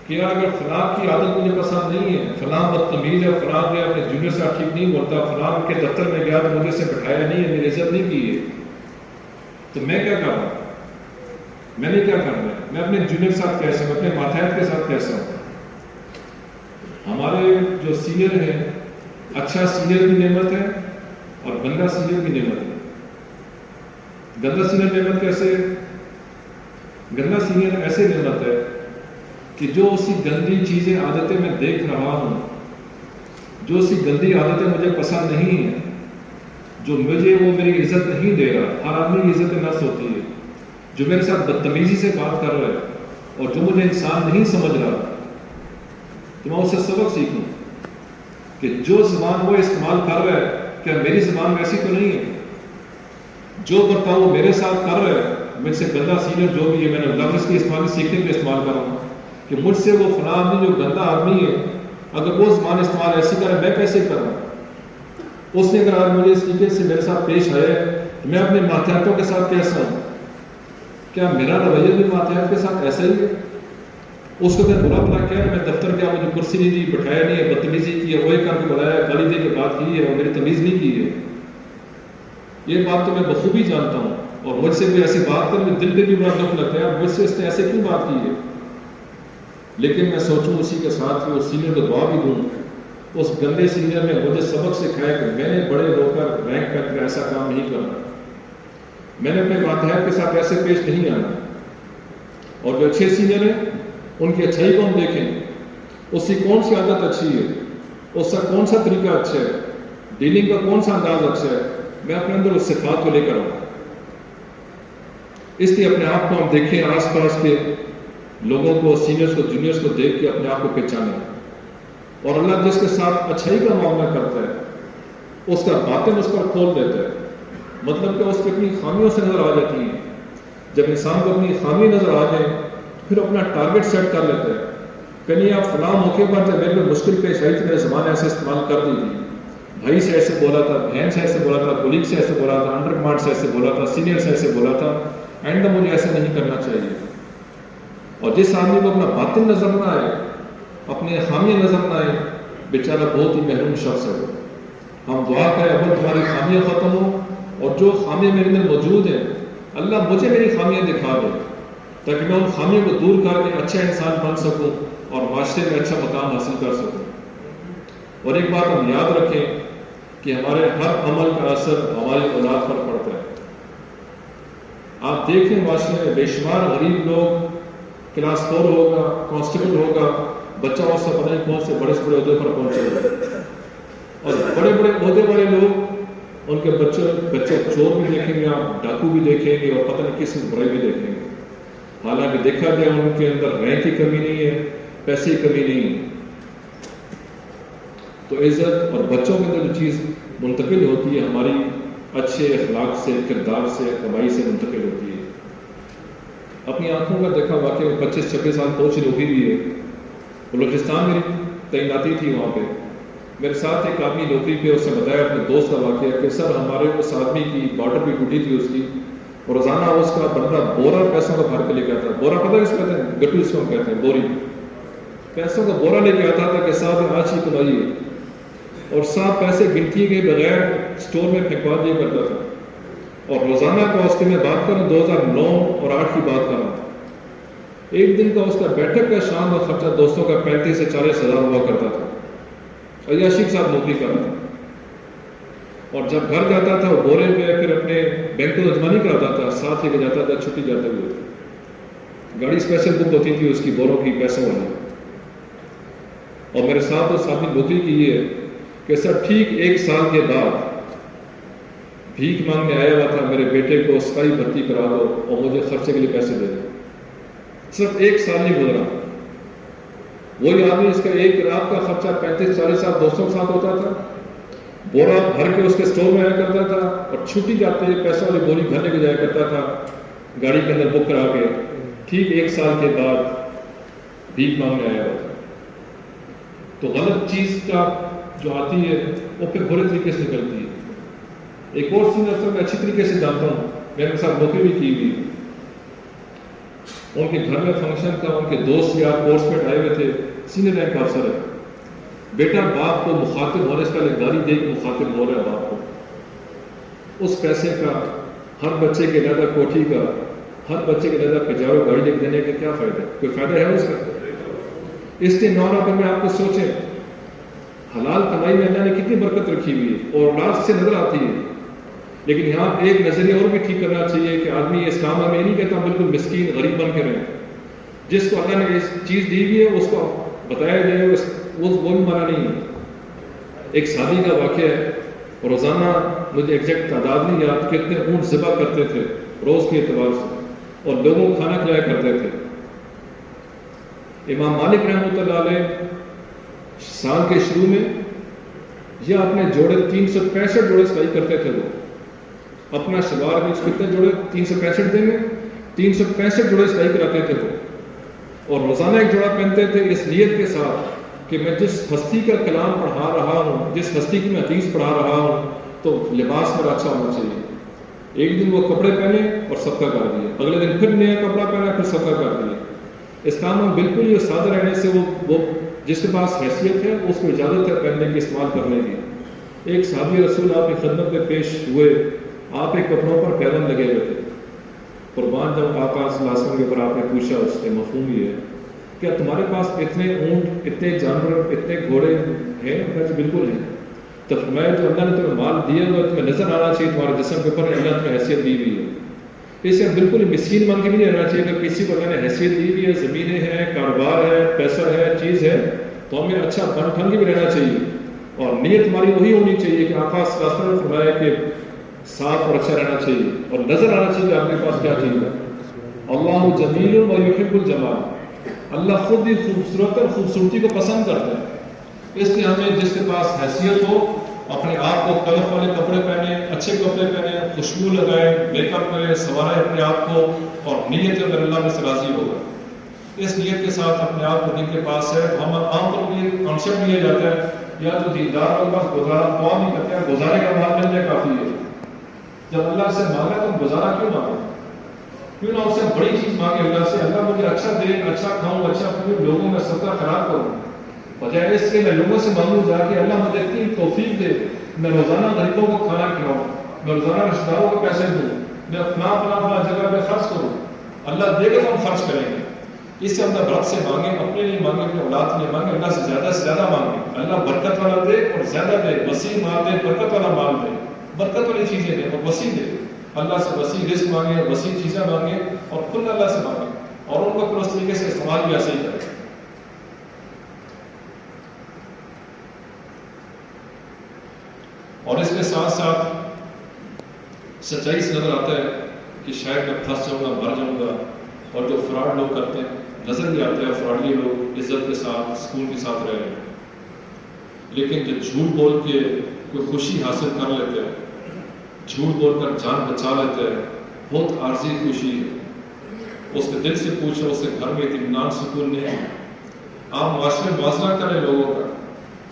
[SPEAKER 2] کہ یار اگر فلاں کی عادت مجھے پسند نہیں ہے، فلاں بدتمیز ہے، فلاں جو ہے اپنے جونیئر سے ٹھیک نہیں بولتا، فلاں کے دفتر میں گیا تو مجھے سے بٹھایا نہیں ہے، میری عزت نہیں کی ہے، تو میں کیا کر رہا ہوں؟ میں نے کیا کرنا ہے؟ میں اپنے جونیئر کے ساتھ کیسے ہوں، اپنے ماتحت کے ساتھ کیسے ہوں؟ ہمارے جو سینئر ہیں، اچھا سینئر بھی نعمت ہے اور گندا سینئر بھی نعمت ہے۔ گندا سینئر نعمت کیسے؟ گندا سینئر ایسے نعمت ہے کہ جو اسی گندی چیزیں عادتیں میں دیکھ رہا ہوں، جو اسی گندی عادتیں مجھے پسند نہیں ہیں، جو مجھے وہ میری عزت نہیں دے رہا۔ ہر آدمی کی عزت نفس ہوتی ہے۔ جو میرے ساتھ بدتمیزی سے بات کر رہا ہے اور جو مجھے انسان نہیں سمجھ رہا، تو میں اس سے سبق سیکھوں کہ جو زبان وہ استعمال کر رہا ہے کیا میری زبان ویسی تو نہیں ہے؟ جو برتاؤ وہ میرے ساتھ کر رہا ہے، مجھ سے گندا سینئر جو بھی ہے، میں نے لفظ کی استعمال سیکھنے کے استعمال کر رہا ہوں کہ مجھ سے وہ فلاں آدمی جو گندا آدمی ہے، اگر وہ زبان استعمال ایسی کرے میں کیسے کر رہا ہوں؟ اس نے اگر آج مجھے اس طریقے سے میرے ساتھ پیش آیا ہے، میں اپنے ماتحتوں کے ساتھ کیسا ہوں؟ کیا میرا رویہ بھی ماتحت کے ساتھ ایسا ہی ہے؟ اس کو میں برا بلا کیا ہے، میں دفتر گیا مجھے کرسی نہیں دی، بٹھایا نہیں ہے، بدتمیزی کی ہے، وہی کر کے بلایا، گالی دے کے بات کی ہے اور میری تمیز نہیں کی ہے، یہ بات تو میں بخوبی جانتا ہوں، اور مجھ سے بھی ایسی بات کر دل پہ بھی بڑا دکھ لگتا ہے، مجھ سے اس نے ایسے کیوں بات کی ہے؟ لیکن میں سوچوں اسی کے ساتھ کہ اس سینئر کو دعا بھی دوں، اس گندے سینئر نے مجھے سبق سکھایا کہ میں نے بڑے ہو کر رینک کر کے ایسا کام نہیں کرنا، میں نے اپنے ماتحت کے ساتھ ایسے پیش نہیں آنا۔ اور جو اچھے سینئر ہیں ان کی اچھائی کو ہم دیکھیں، اس کی کون سی عادت اچھی ہے، اس کا کون سا طریقہ اچھا ہے، ڈیلنگ کا کون سا انداز اچھا ہے، میں اپنے اندر اس صفات کو لے کر آؤں۔ اس لیے اپنے آپ کو ہم دیکھیں، آس پاس کے لوگوں کو، سینئرز کو، جونیئرز کو دیکھ کے اپنے آپ کو پہچانیں، اور اللہ جس کے ساتھ اچھائی کا معاملہ کرتا ہے اس کا باطن اس پر کھول دیتا ہے، مطلب کہ اس کی اپنی خامیوں سے نظر آ جاتی ہیں۔ جب انسان کو اپنی خامی نظر آ جائے پھر اپنا ٹارگٹ سیٹ کر لیتا ہے کہ نہیں آپ فلاں موقع پر جب میرے کو مشکل پیش آئی تھی میں زبان ایسے استعمال کر دی تھی، بھائی سے ایسے بولا تھا، بہن سے ایسے بولا تھا، کولیگ سے ایسے بولا تھا، انڈر کمانڈ سے ایسے بولا تھا، سینئر سے ایسے بولا تھا، اینڈ مجھے ایسے نہیں کرنا چاہیے۔ اور جس آدمی کو اپنا باطن نظر نہ آئے، اپنے خامیاں نظر نہ آئے، بیچارہ بہت ہی محروم شخص ہے۔ ہم دعا کریں اول ہماری خامیاں ختم ہوں، اور جو خامیاں میرے اندر موجود ہیں اللہ مجھے میری خامیاں دکھا دے تاکہ میں ان خامیوں کو دور کر کے اچھا انسان بن سکوں اور معاشرے میں اچھا مقام حاصل کر سکوں۔ اور ایک بات ہم یاد رکھیں کہ ہمارے ہر عمل کا اثر ہماری اولاد پر پڑتا ہے۔ آپ دیکھیں معاشرے میں بے شمار غریب لوگ، کلاس 4 ہوگا، کانسٹیبل ہوگا، بچہ اس سے پتہ نہیں کون سے بڑے سے بڑے عہدے پر پہنچے ہوئے، اور بڑے بڑے عہدے والے لوگ ان کے بچے چور بھی دیکھیں گے، آپ ڈاکو بھی دیکھیں گے، اور پتہ نہیں کس برائی بھی دیکھیں گے۔ حالانکہ دیکھا گیا ان کے اندر رینک کی کمی نہیں ہے، پیسے کی کمی نہیں ہے۔ تو عزت اور بچوں کے اندر جو چیز منتقل ہوتی ہے ہماری اچھے اخلاق سے، کردار سے، کمائی سے منتقل ہوتی ہے۔ اپنی آنکھوں کا دیکھا واقعہ 25-26 سال فوج نوکری بھی ہے، بلوچستان میں تعیناتی تھی وہاں پہ. میرے ساتھ ایک آدمی نوکری پہ، اس نے بتایا اپنے دوست کا واقعہ کہ سر ہمارے اس آدمی کی بارڈر بھی ٹوٹی تھی اس کی، اور روزانہ اس کا بندہ بورا پیسوں کا بھر کے لے کے آتا. بورا پتہ کس کہتے ہیں؟ گٹو اس کو ہم کہتے ہیں، بوری. پیسوں کا بورا لے کے آتا تھا کہ صاحب آج ہی کمائی ہے، اور صاحب پیسے گنتی کے بغیر اسٹور میں پھینکوا دیا کرتا تھا. اور روزانہ کا اس کی میں بات کروں 2009 اور 2008 کی بات کر رہا ہوں، ایک دن کا اس کا بیٹھک کا شام اور خرچہ دوستوں کا 35 سے 40 ہزار ہوا کرتا تھا. عیاشی کے ساتھ نوکری کر رہا تھا، اور جب گھر جاتا تھا وہ بورے پہ پھر اپنے بینک کو اجمانی کراتا تھا، ساتھ لے کے جاتا تھا چھٹی جاتے ہوئے. گاڑی اسپیشل بک ہوتی تھی اس کی بوروں کی پیسوں والی. اور میرے ساتھ اس آدمی نوکری کی ہے کہ سر ٹھیک 1 سال کے بعد بھیک مانگنے آیا ہوا تھا، میرے بیٹے کو اسکائی بھرتی کرا دو اور مجھے خرچے کے لیے پیسے دے دو. صرف 1 سال نہیں گزرا، وہی آدمی اس کا ایک رات کا خرچہ 35-40 سال دوستوں کے ساتھ ہوتا تھا، بورا بھر کے اس کے اسٹور میں آیا کرتا تھا، اور چھٹی جاتے ہوئے پیسوں والی بوری گھر لے کے جایا کرتا تھا گاڑی کے اندر بک کرا کے. ٹھیک 1 سال کے بعد بھیک مانگنے آیا ہوا تھا. تو غلط چیز کا جو آتی ہے وہ پھر برے طریقے سے نکلتی ہے. ایک اور سینئر افسر میں اچھی طریقے سے جانتا ہوں، میں نے ساتھ نوکری بھی کی ہوئی. ان کے گھر میں فنکشن تھا، ان کے دوست یا کورس پہ آئے ہوئے تھے، سینئر رینک افسر ہے. بیٹا باپ کو مخاطب ہونے سے پہلے گاڑی دے کے مخاطب ہو رہا ہے باپ کو. اس پیسے کا ہر بچے کے علیحدہ کوٹھی کا، ہر بچے کے علیحدہ پجارو گاڑی لے کے دینے کا کیا فائدہ ہے؟ کوئی فائدہ ہے اس کا؟ اس کے نونا پر میں آپ کو سوچیں، حلال کمائی میں اللہ نے کتنی برکت رکھی ہوئی ہے اور اولاد سے نظر آتی ہے. لیکن یہاں ایک نظریہ اور بھی ٹھیک کرنا چاہیے کہ آدمی اس کام میں نہیں کہتا بالکل مسکین غریب بن کے رہے. جس کو اللہ نے اس چیز دی ہوئی ہے اس کو بتایا جائے وہ بھی مانا نہیں ہے. ایک شادی کا واقعہ ہے، روزانہ مجھے ایگزیکٹ تعداد نہیں یاد کتنے اونٹ ذبح کرتے تھے روز کے اعتبار سے، اور لوگوں کو کھانا کھلایا کرتے تھے. امام مالک رحمۃ اللہ علیہ سال کے شروع میں یا اپنے جوڑے 365 جوڑے سلائی کرتے تھے. وہ اپنا شلوار میں کتنے جوڑے 365 دیں گے، 365 جوڑے سلائی کراتے تھے وہ، اور روزانہ ایک جوڑا پہنتے تھے اس نیت کے ساتھ کہ میں جس ہستی کا کلام پڑھا رہا ہوں، جس ہستی کی میں حدیث پڑھا رہا ہوں، تو لباس میرا اچھا ہونا چاہیے. ایک دن وہ کپڑے پہنے اور صدقہ کر دیے، اگلے دن پھر نیا کپڑا پہنا پھر صدقہ کر دیے. اس کام میں بالکل یہ سادہ رہنے سے وہ جس کے پاس حیثیت ہے اس کو اجازت ہے پہننے کی، استعمال کرنے کی. ایک صحابی رسول آپ کی خدمت میں پیش ہوئے، آپ ایک کپڑوں پر پیون لگے ہوئے تھے. قربان جب آقا صلی اللہ علیہ وسلم کے اوپر آپ نے پوچھا، اس سے مفہوم یہ ہے کیا تمہارے پاس اتنے اونٹ، اتنے جانور، اتنے گھوڑے ہیں؟ بالکل ہیں. تو فرمایا جو اللہ نے تمہیں مال دیا وہ تمہیں نظر آنا چاہیے تمہارے جسم کے اوپر، اللہ تمہیں حیثیت دی ہوئی ہے. اس سے بالکل مسکین بن کے بھی نہیں رہنا چاہیے. اگر کسی کو اللہ نے حیثیت دی ہوئی ہے، زمینیں ہیں، کاروبار ہے، پیسہ ہے، چیز ہے، تو ہمیں اچھا بن ٹھن کے بھی رہنا چاہیے. اور نیت ہماری وہی ہونی چاہیے کہ آقا صلی اللہ علیہ وسلم نے فرمایا کہ صاف اور اچھا رہنا چاہیے اور نظر آنا چاہیے آپ کے پاس کیا چیز ہے. اللہ جمیل و یحب الجمال، اللہ خود ہی خوبصورت اور خوبصورتی کو پسند کرتا ہے. اس لیے ہمیں جس کے پاس حیثیت ہو اپنے آپ کو کلف والے کپڑے پہنے، اچھے کپڑے پہنے، خوشبو لگائے، میک اپ کرے، سنوارے اپنے آپ کو، اور نیت اگر اللہ میں سے راضی ہوگا. اس نیت کے ساتھ اپنے آپ کو دن کے پاس ہے. ہم عام طور پر یہ کانسیپٹ لیا جاتا ہے یا تو دیندار کے پاس گزارا تو نہیں کرتے ہیں، گزارے کا مال مل جائے کافی ہے. جب اللہ سے مانگا تو گزارا کیوں مانگے؟ کیوں نہ اس سے بڑی چیز مانگے اللہ سے، اللہ مجھے اچھا دے، اچھا کھاؤں، اچھا پیوں، لوگوں میں صدقہ خراب کروں. بجائے اس کے میں لوگوں سے مانگوں جا کے اللہ مجھے اتنی توفیق دے، میں روزانہ غریبوں کو کھانا کھلاؤں، میں روزانہ رشتہ داروں کو پیسے دوں، میں اپنا جگہ پہ خرچ کروں. اللہ دے گا تو ہم خرچ کریں گے. اس سے ہم رب سے مانگیں، اپنے لیے مانگیں، اپنے اولاد کے لیے مانگیں، اللہ سے زیادہ مانگیں. اللہ برکت والا دے اور زیادہ دے، وسیع مال دے، برکت والا مال دے، برکت والی چیزیں دے اور وسیع دے. اللہ سے وسیع رزق مانگیں، وسیع چیزیں مانگیں اور کھل اللہ سے مانگیں، اور ان کو پھر اس طریقے سے استعمال بھی ایسے ہی کریں. اور اس کے ساتھ ساتھ سچائی سے نظر آتا ہے کہ شاید میں پھنس جاؤں گا، مر جاؤں گا. اور جو فراڈ لوگ کرتے ہیں نظر بھی آتے ہیں، فراڈی لوگ عزت کے ساتھ، سکون کے ساتھ رہ رہے ہیں، لیکن جو جھوٹ بول کے کوئی خوشی حاصل کر لیتے ہیں، جھوٹ بول کر جان بچا لیتے ہیں، بہت عارضی خوشی ہے. اس کے دل سے پوچھو، اس کے گھر میں اطمینان سکون نہیں ہے۔ آپ معاشرے میں موازنہ کریں لوگوں کا،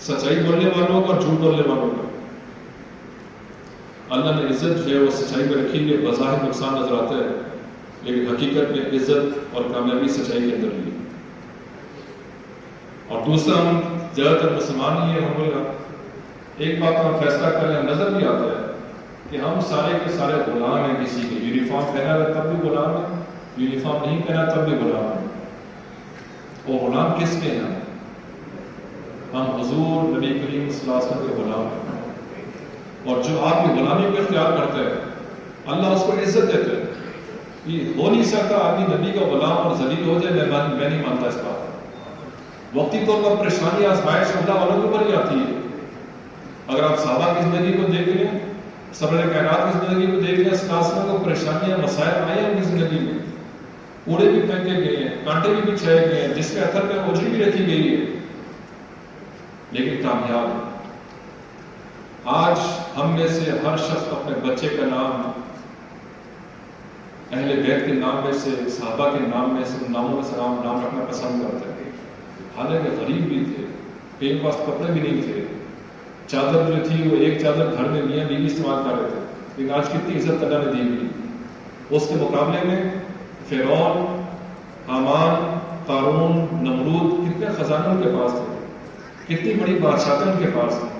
[SPEAKER 2] سچائی بولنے والوں کا اور جھوٹ بولنے والوں کا۔ اللہ نے عزت جو ہے وہ سچائی میں رکھی ہے، بظاہر نقصان نظر آتا ہے لیکن حقیقت میں عزت اور کامیابی سچائی کے اندر ہی ہے۔ اور دوسرا، ہم زیادہ تر مسلمان ہی ہیں، ہم ایک بات ہم فیصلہ کریں، ہم نظر بھی آتا ہے کہ ہم سارے کے سارے غلام ہیں کسی کے۔ یونیفارم پہنا ہے تب بھی غلام ہے، یونیفارم نہیں پہنا تب بھی غلام ہے۔ وہ غلام کس کے ہیں؟ ہم حضور نبی کریم صلی اللہ علیہ وسلم کے غلام ہیں۔ اور جو آپ کی غلامی کو اختیار کرتا ہے اللہ اس کو عزت دیتا ہے۔ یہ ہو نہیں سکتا آدمی نبی کا غلام اور ذلیل ہو جائے، میں نہیں مانتا اس بات۔ وقتی طور پر پریشانی آزمائش اللہ والوں کے اوپر ہی آتی ہے۔ اگر آپ صحابہ کی زندگی کو دیکھ لیں، سرور کائنات کی زندگی کو دیکھ لیں، سلاسلوں کو پریشانیاں مسائل آئے ہیں ان کی زندگی میں، کوڑے بھی پھینکے گئے ہیں، کانٹے بھی بچھائے گئے ہیں، جس کے اثر پہ اجری بھی رکھی گئی ہے، لیکن کامیاب ہے۔ آج ہم میں سے ہر شخص اپنے بچے کا نام اہل بیت کے نام میں سے، صحابہ کے نام میں سے، ان ناموں میں سے نام رکھنا پسند کرتا ہے، حالانکہ غریب بھی تھے، کئی پاس کپڑے بھی نہیں تھے، چادر جو تھی وہ ایک چادر گھر میں میاں بیوی استعمال کر رہے تھے، لیکن آج کتنی عزت اللہ نے دی ہوئی۔ اس کے مقابلے میں فرعون، حامان، قارون، نمرود کتنے خزانے ان کے پاس تھے، کتنی بڑی بادشاہتیں ان کے پاس تھے۔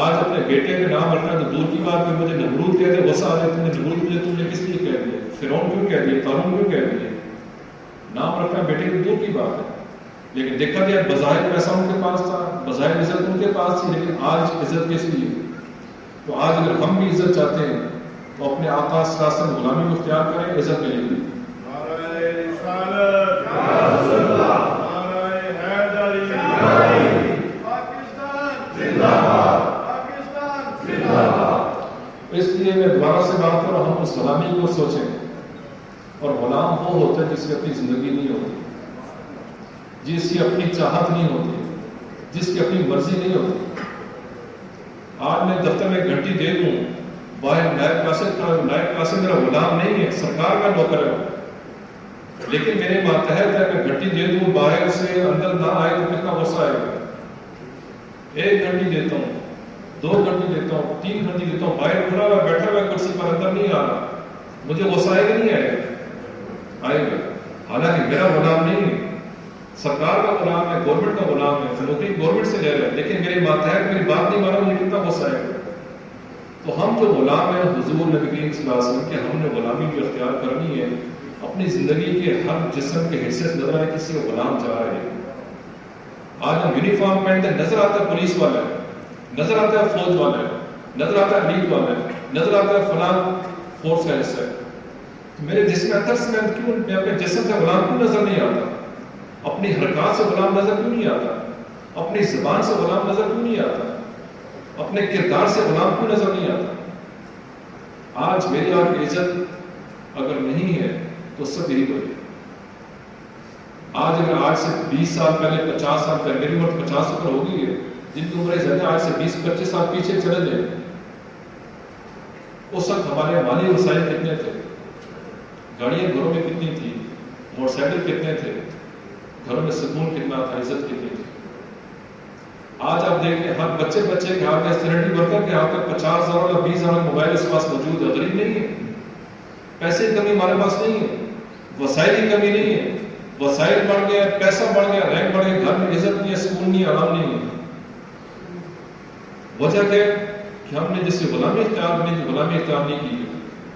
[SPEAKER 2] آج اپنے بیٹے کے نام رکھنا تو دور کی بات ہے، مجھے نمرود کہتے غصہ آ جائے، تم نے نمرود مجھے تم نے کس لیے کہہ دیا، فرعون کیوں کہہ دیا، قارون کیوں کہہ دیا؟ نام رکھنا بیٹے کی دور کی بات ہے، لیکن دیکھا گیا بظاہر پیسہ ان کے پاس تھا، بظاہر عزت ان کے پاس تھی، لیکن آج عزت کس لیے؟ تو آج اگر ہم بھی عزت چاہتے ہیں تو اپنے آقا صلی اللہ علیہ وسلم غلامی کو اختیار کریں، عزت ملے گی۔ اس لیے میں دوبارہ سے بات کروں، ہم اس غلامی کو سوچیں، اور غلام وہ ہوتا ہے جس کی اپنی زندگی نہیں ہوتی، جس کی اپنی چاہت نہیں ہوتی، جس کی اپنی مرضی نہیں ہوتی۔ آج میں دفتر میں گھنٹی دے دوں، باہر نائب قاصد میرا غلام نہیں ہے، سرکار کا نوکر ہے، لیکن میرے ماتحت ہے کہ گھنٹی دے دوں، باہر سے اندر نہ آئے تو کتنا غصہ آئے گا۔ ایک گھنٹی دیتا ہوں، 2 گھنٹی دیتا ہوں، 3 گھنٹی دیتا ہوں، باہر کھڑا ہوا بیٹھا ہوا کرسی پر، اندر نہیں آ رہا، مجھے غصہ آئے گا نہیں آئے گا؟ حالانکہ میرا غلام نہیں ہے، سرکار کا غلام ہے، گورنمنٹ کا غلام ہے، نوکری گورنمنٹ سے لے رہا ہے، لیکن میرے ماتحت میری بات نہیں مانا، مجھے کتنا غصہ آئے گا؟ تو ہم جو غلام ہیں حضور نبی کریم صلی اللہ علیہ وسلم کے، ہم نے غلامی بھی اختیار کرنی ہے، اپنی زندگی کے ہر جسم کے حصے سے نظر آئے کسی کو غلام چاہ رہے ہیں۔ آج ہم یونیفارم پہنتے نظر آتا ہے پولیس والا ہے، نظر آتا ہے فوج والا ہے، نظر آتا ہے نیٹ والا ہے، نظر آتا ہے فلاں فورس کا حصہ ہے، تو میرے جسم اندر سے میں اپنے جسم سے غلام کیوں نظر نہیں آتا؟ اپنی حرکات سے غلام نظر کیوں نہیں آتا؟ اپنی زبان سے غلام نظر کیوں نہیں آتا؟ اپنے کردار سے غلام کیوں نظر نہیں آتا؟ آج میری آپ کی عزت اگر نہیں ہے تو سب یہی وجہ۔ آج اگر آج سے 20 سال پہلے، 50 سال پہلے، میری عمر 50 پر ہو گئی ہے، جن کی عمریں زیادہ آج سے 20-25 سال پیچھے چلے جائیں، اس وقت ہمارے مالی وسائل کتنے تھے، گاڑیاں گھروں میں کتنی تھی، موٹر سائیکل کتنے تھے، گھروں میں سکون کتنا تھا، عزت کتنی تھی۔ آج آپ دیکھیں ہر بچے کے ہاتھ میں، سیکورٹی ورکر کے ہاتھ میں 50,000 یا 20,000 موبائل اس پاس موجود ہے۔ غریب نہیں ہے، پیسے کی کمی ہمارے پاس نہیں ہے، وسائل کی کمی نہیں ہے، وسائل بڑھ گیا، پیسہ بڑھ گیا، رینک بڑھ گیا، گھر میں عزت نہیں ہے، سکون نہیں ہے، آرام نہیں ہے۔ وجہ کیا ہے کہ ہم نے جس سے غلامی اختیار نہیں کی۔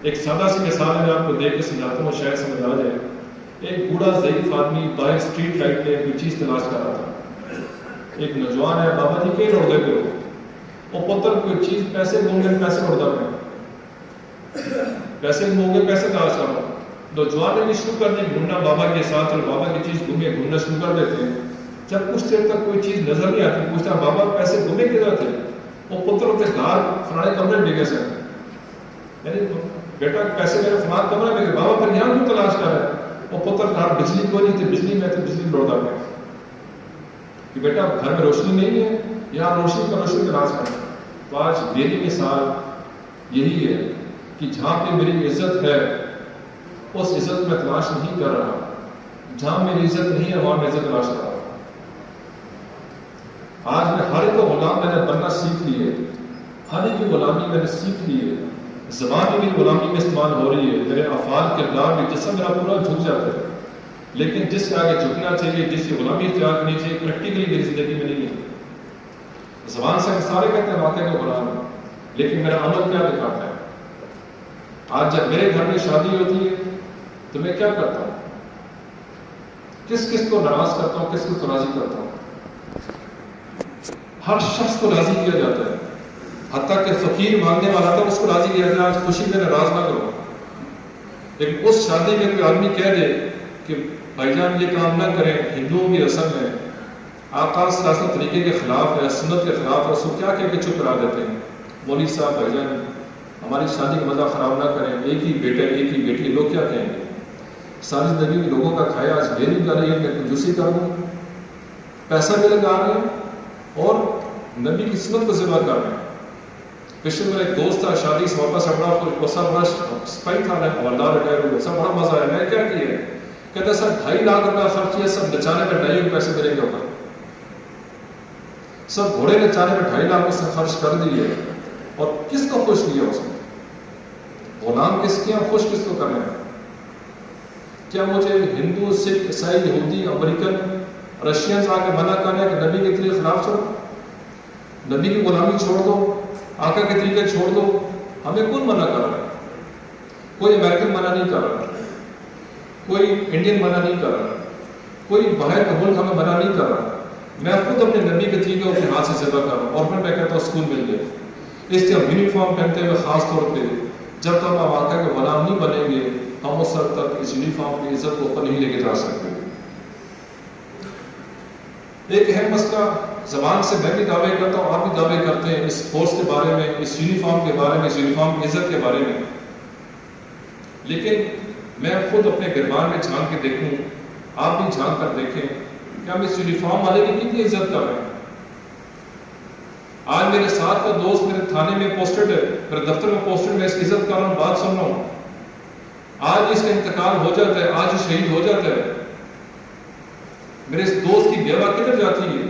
[SPEAKER 2] ایک سادہ سی مثال میں آپ کو دیکھ کے سمجھاتا ہوں، شاید سمجھ آ جائے۔ ایک بوڑھا ضعیف آدمی باہر اسٹریٹ لائٹ پہ کوئی چیز تلاش کر رہا تھا۔ ایک نوجوان ہے، بابا جی کہیں لوٹ گئے وہ پتر کوئی چیز، پیسے گھوم گئے، پیسے اڑ جاتے، پیسے گھوم گئے، پیسے تلاش کر رہا ہوں۔ نوجوان نے بھی شروع کر دیا ڈھونڈنا بابا کے ساتھ، اور بابا کی چیز ڈھونڈنا شروع کر دیتے ہیں۔ جب کچھ دیر تک کوئی چیز نظر نہیں آتی، پوچھتا بابا پیسے گھومے کدھر تھے؟ وہ پتر ہوتے گھر فلانے کمرے میں ڈگے سر، یعنی بیٹا پیسے میرے فلاں کمرے میں، بابا پھر یہاں کیوں تلاش کر رہے؟ وہ پتر گھر بجلی کوئی نہیں تھی، بجلی میں تھی، بجلی لوٹا گیا کہ بیٹا گھر میں روشنی نہیں ہے، یہاں روشنی تلاش کرنا۔ تو آج میری مثال یہی ہے کہ جہاں پہ میری عزت ہے اس عزت میں تلاش نہیں کر رہا، جہاں میری عزت نہیں ہے وہاں میں عزت تلاش کر رہا ہوں۔ آج میں ہر ایک کو غلام میں نے بننا سیکھ لی ہے، ہر ایک کی غلامی میں نے سیکھ لی ہے، زبان بھی میری غلامی میں استعمال ہو رہی ہے، میرے افعال کردار بھی، جسم میرا پورا جھک جاتا ہے، لیکن جس کے آگے جھکنا چاہیے، جس کی غلامی اختیار کرنی چاہیے، پریکٹیکلی میری زندگی میں نہیں ہے۔ زبان سے سارے کہتے ہیں واقعہ کا غلام ہے، لیکن میرا عمل کیا دکھاتا ہے؟ آج جب میرے گھر میں شادی ہوتی ہے تو میں کیا کرتا ہوں؟ کس کس کو ناراض کرتا ہوں، کس کس کو راضی کرتا ہوں؟ ہر شخص کو راضی کیا جاتا ہے، حتیٰ کہ فقیر مانگنے والا تھا اس کو راضی کیا جاتا ہے، آج خوشی میں ناراض نہ کرو۔ لیکن اس شادی میں کوئی آدمی کہہ دے کہ بھائی جان یہ کام نہ کریں، ہندوؤں کی رسم ہے، آقا صلی اللہ علیہ وسلم طریقے کے خلاف ہے، سنت کے خلاف ہے، اس کو کیا کہہ کے چپ کرا دیتے ہیں؟ مولوی صاحب بھائی جان ہماری شادی کا مزہ خراب نہ کریں، ایک ہی بیٹا ایک ہی بیٹی، لوگ کیا کہیں گے؟ ساری زندگی میں لوگوں کا کھایا آج میری کر رہی ہے، میں کنجوسی کر دوں، پیسہ بھی لگا رہے ہیں اور نبی کی سنت کو ذبح کر رہے ہیں۔ پچھلے میرا ایک دوست تھا، شادی سے واپس بڑا سپاہی تھا، حوالدار ریٹائر ہو گیا، سب بڑا مزہ آیا، میں کیا کیا؟ کہتا سر 2.5 لاکھ روپیہ خرچ کیا، سب نچانے میں 2.5 پیسے میرے کے اوپر، سب گھوڑے نچانے میں 2.5 لاکھ سے خرچ کر دیے، اور کس کو خوش کیا اس نے؟ غلام کس کے ہیں، خوش کس کو کر رہے ہیں؟ کیا مجھے ہندو، سکھ، عیسائی، یہودی، امریکن، رشینز آ کے منع کر رہے ہیں کہ نبی کے طریقے خلاف چلو، نبی کی غلامی چھوڑ دو، آقا کے طریقے چھوڑ دو؟ ہمیں کون منع کر رہا ہے؟ کوئی امریکن منع نہیں کر رہا، کوئی انڈین منع نہیں کر رہا، کوئی باہر کا ملک ہمیں منع نہیں کر رہا، میں خود اپنے نبی کے طریقے اپنے ہاتھ سے ذبح کر رہا ہوں، اور پھر میں کہتا ہوں سکول مل گئے۔ اس لیے ہم یونیفارم پہنتے ہوئے خاص طور پہ جب تک ہم آقا کے غلام نہیں بنیں گے، ہم اس حد تک اس یونیفارم کی عزت کو اوپر نہیں لے کے جا سکتے۔ ایک اہم مسئلہ، زبان سے میں بھی دعوے کرتا ہوں، آپ بھی دعوے کرتے ہیں اس فورس کے بارے میں، اس یونیفارم کے بارے میں، اس یونیفارم کی عزت کے بارے میں، لیکن میں خود اپنے گربان میں جھانک کے دیکھوں، آپ بھی جھانک کر دیکھیں کہ ہم اس یونیفارم والے کی کتنی عزت کر رہے ہیں۔ آج میرے ساتھ کا دوست میرے تھانے میں پوسٹڈ ہے، میرے دفتر میں پوسٹڈ، میں اس کی عزت کر رہا ہوں، بات سن رہا ہوں، آج اس کا انتقال ہو جاتا ہے، آج شہید ہو جاتا ہے، میرے اس دوست کی بیوہ کدھر جاتی ہے؟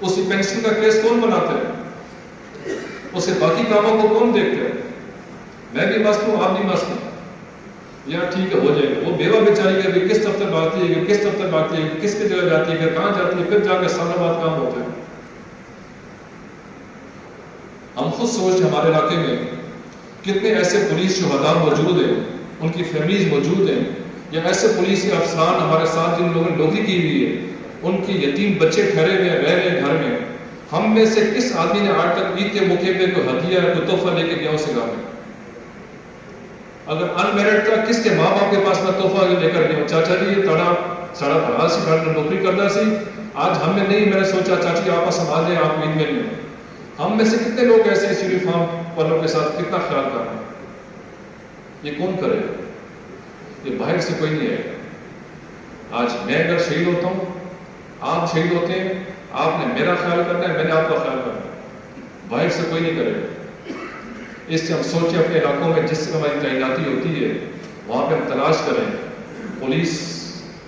[SPEAKER 2] اس کی پینشن کا کیس کون بناتا ہے؟ اسے باقی کاموں کو کون دیکھتا ہے؟ میں بھی مست ہوں، آپ بھی مست ہیں، یار ٹھیک ہے ہو جائے گا۔ وہ بیوہ بیچاری کہ کس دفتر بھاگتی ہے، کس دفتر بھاگتی ہے، کس کی جگہ جاتی ہے، کہاں جاتی ہے، پھر جا کے سالوں بعد کام ہوتا ہے۔ ہم خود سوچتے ہمارے علاقے میں کتنے ایسے پولیس شہداء موجود ہیں، ان کی فیملیز موجود ہیں، یا ایسے پولیس کے افسران ہمارے ساتھ جن لوگوں نے نوکری کی ہوئی ہے، ان کی یتیم بچے ٹھہرے ہوئے رہ رہے ہیں گھر میں۔ ہم میں سے کس آدمی نے آج تک عید کے موقع پہ کوئی ہدیہ کوئی تحفہ لے کے گیا اسے گھر میں؟ اگر ان میرڈ تھا، کس کے ماں باپ کے پاس میں تحفہ لے کر گیا؟ چاچا جی یہ ساڑا بڑا سی گھر میں نوکری کرتا سی، آج ہم میں نہیں، میں نے سوچا چاچی آپ سنبھال لیں، آپ عید میں نہیں۔ ہم میں سے کتنے لوگ ایسے اس یونیفارم والوں کے ساتھ کتنا خیال کر رہے ہیں؟ یہ کون کرے؟ یہ باہر سے کوئی نہیں ہے۔ آج میں اگر شہید ہوتا ہوں، آپ شہید ہوتے ہیں، آپ نے میرا خیال کرنا ہے، میں نے آپ کا خیال کرنا ہے، باہر سے کوئی نہیں کرے گا۔ اس سے ہم سوچیں اپنے علاقوں میں جس سے ہماری تعیناتی ہوتی ہے وہاں پہ ہم تلاش کریں، پولیس